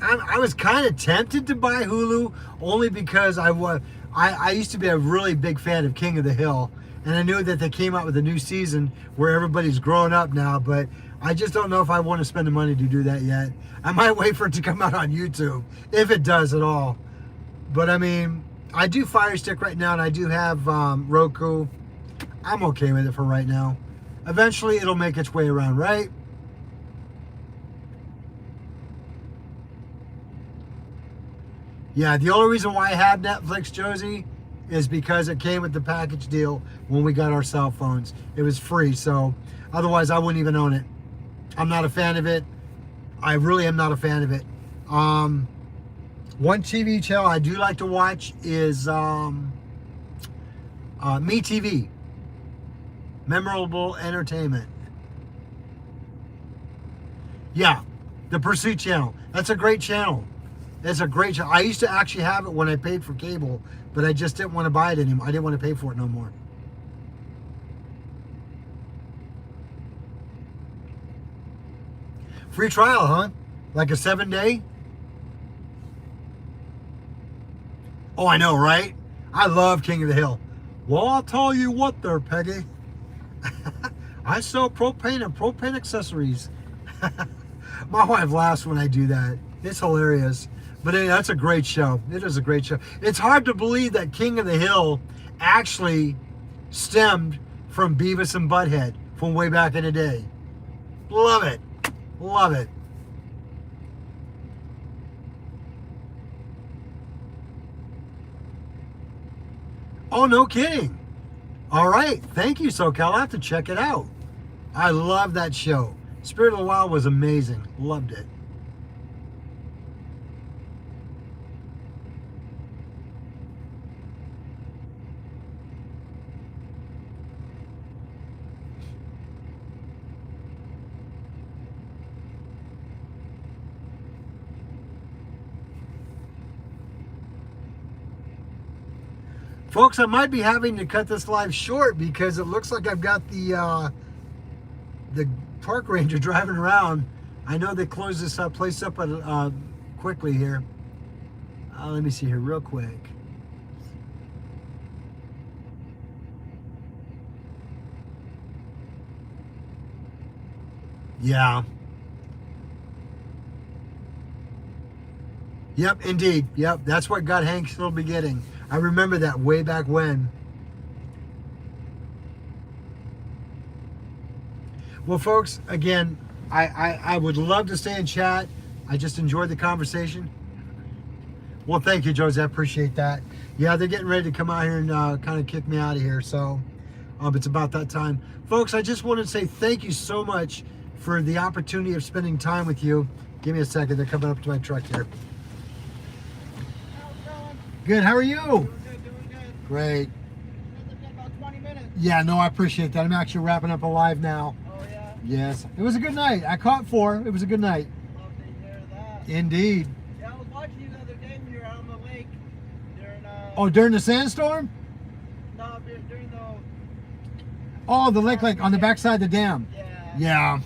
I was kind of tempted to buy Hulu only because I used to be a really big fan of King of the Hill, and I knew that they came out with a new season where everybody's grown up now, but I just don't know if I want to spend the money to do that yet. I might wait for it to come out on YouTube, if it does at all. But I mean, I do Fire Stick right now, and I do have Roku. I'm okay with it for right now. Eventually, it'll make its way around, right? Yeah, the only reason why I have Netflix, Josie, is because it came with the package deal when we got our cell phones. It was free, so otherwise I wouldn't even own it. I'm not a fan of it. I really am not a fan of it. One TV channel I do like to watch is Me TV. Memorable Entertainment. Yeah, the Pursuit channel. That's a great channel. It's a great channel. I used to actually have it when I paid for cable, but I just didn't want to buy it anymore. I didn't want to pay for it no more. Free trial, huh? Like a 7-day? Oh, I know, right? I love King of the Hill. Well, I'll tell you what there, Peggy. I sell propane and propane accessories. My wife laughs when I do that. It's hilarious. But that's a great show. It is a great show. It's hard to believe that King of the Hill actually stemmed from Beavis and Butthead from way back in the day. Love it. Love it. Oh, no kidding. All right. Thank you, SoCal. I'll have to check it out. I love that show. Spirit of the Wild was amazing. Loved it. Folks, I might be having to cut this live short because it looks like I've got the park ranger driving around. I know they closed this place up quickly here. Let me see here real quick. Yeah. Yep, indeed. Yep, that's what got Hank still be getting. I remember that way back when. Well, folks, again, I would love to stay and chat. I just enjoyed the conversation. Well, thank you, Josie. I appreciate that. Yeah, they're getting ready to come out here and kind of kick me out of here. So it's about that time. Folks, I just want to say thank you so much for the opportunity of spending time with you. Give me a second. They're coming up to my truck here. Good. How are you? Doing good. Great. Another about 20 minutes. Yeah, no, I appreciate that. I'm actually wrapping up a live now. Oh, yeah? Yes. It was a good night. I caught 4. It was a good night. Love to hear that. Indeed. Yeah, I was watching you the other day when you were out on the lake during, Oh, during the sandstorm? no, during the, Oh, the lake, like on the backside of the dam. yeah.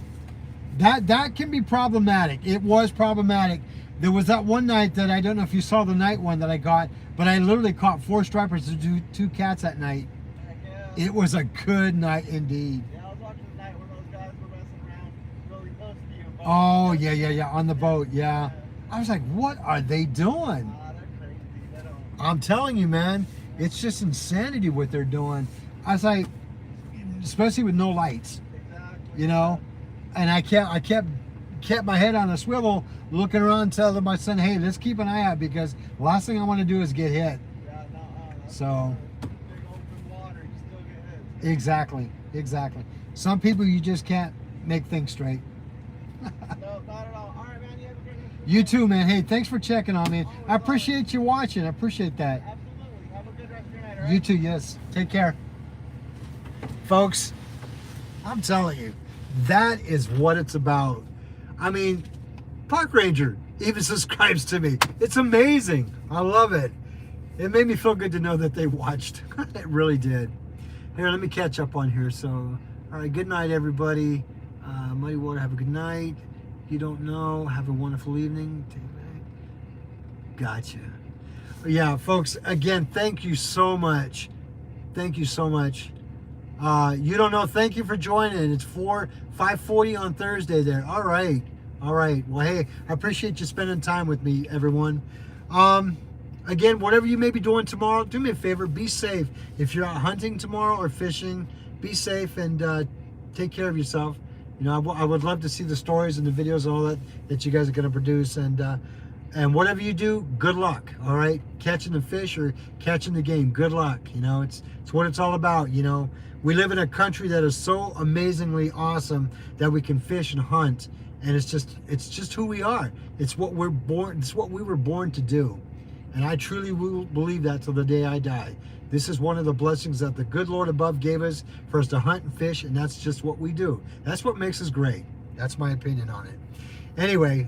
Yeah. That can be problematic. It was problematic. There was that one night that I don't know if you saw the night one that I got, but I literally caught 4 stripers to do 2 cats that night. Heck yeah. It was a good night indeed. Yeah, I was watching the night where those guys were messing around really close to you. Oh, yeah, on the boat, yeah. I was like, what are they doing? Ah, they're crazy. They don't. I'm telling you, man, it's just insanity what they're doing. I was like, especially with no lights, Exactly. you know? And I kept my head on a swivel, looking around, telling my son, hey, let's keep an eye out because the last thing I want to do is get hit. Yeah, no, that's So, big open water, you still get hit. exactly. Some people you just can't make things straight. No, not at all. All right, man, you have a great rest of your You day. too, man. Hey, thanks for checking on me. I appreciate you watching. I appreciate that. Absolutely. Have a good rest of your night, all right? You too, yes. Take care. Folks, I'm telling you, that is what it's about. I mean, Park Ranger even subscribes to me. It's amazing. I love it. It made me feel good to know that they watched. It really did. Here, let me catch up on here. So, all right, good night, everybody. Muddy Water, have a good night. You don't know, have a wonderful evening. Take it back. Gotcha. Yeah, folks, again, thank you so much. Thank you so much. You don't know, thank you for joining. It's 5:40 on Thursday there. All right. Well, hey, I appreciate you spending time with me, everyone. Again, whatever you may be doing tomorrow, do me a favor, be safe. If you're out hunting tomorrow or fishing, be safe and take care of yourself. You know, I would love to see the stories and the videos and all that you guys are going to produce. And whatever you do, good luck. All right, catching the fish or catching the game, good luck. You know, it's what it's all about. You know, we live in a country that is so amazingly awesome that we can fish and hunt, and it's just who we are. It's what we're born. It's what we were born to do, and I truly will believe that till the day I die. This is one of the blessings that the good Lord above gave us for us to hunt and fish, and that's just what we do. That's what makes us great. That's my opinion on it. Anyway,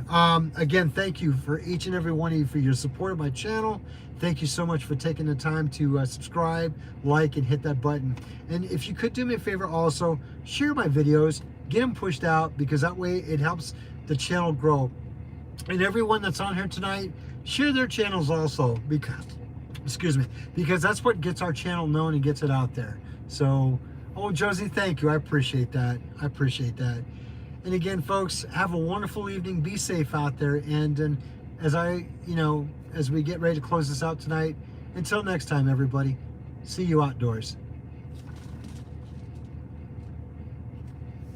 again, thank you for each and every one of you for your support of my channel. Thank you so much for taking the time to subscribe, like, and hit that button. And if you could do me a favor also, share my videos, get them pushed out, because that way it helps the channel grow. And everyone that's on here tonight, share their channels also, because, excuse me, because that's what gets our channel known and gets it out there. So, oh, Josie, thank you. I appreciate that. I appreciate that. And again, folks, have a wonderful evening. Be safe out there. And as we get ready to close this out tonight, until next time, everybody, see you outdoors.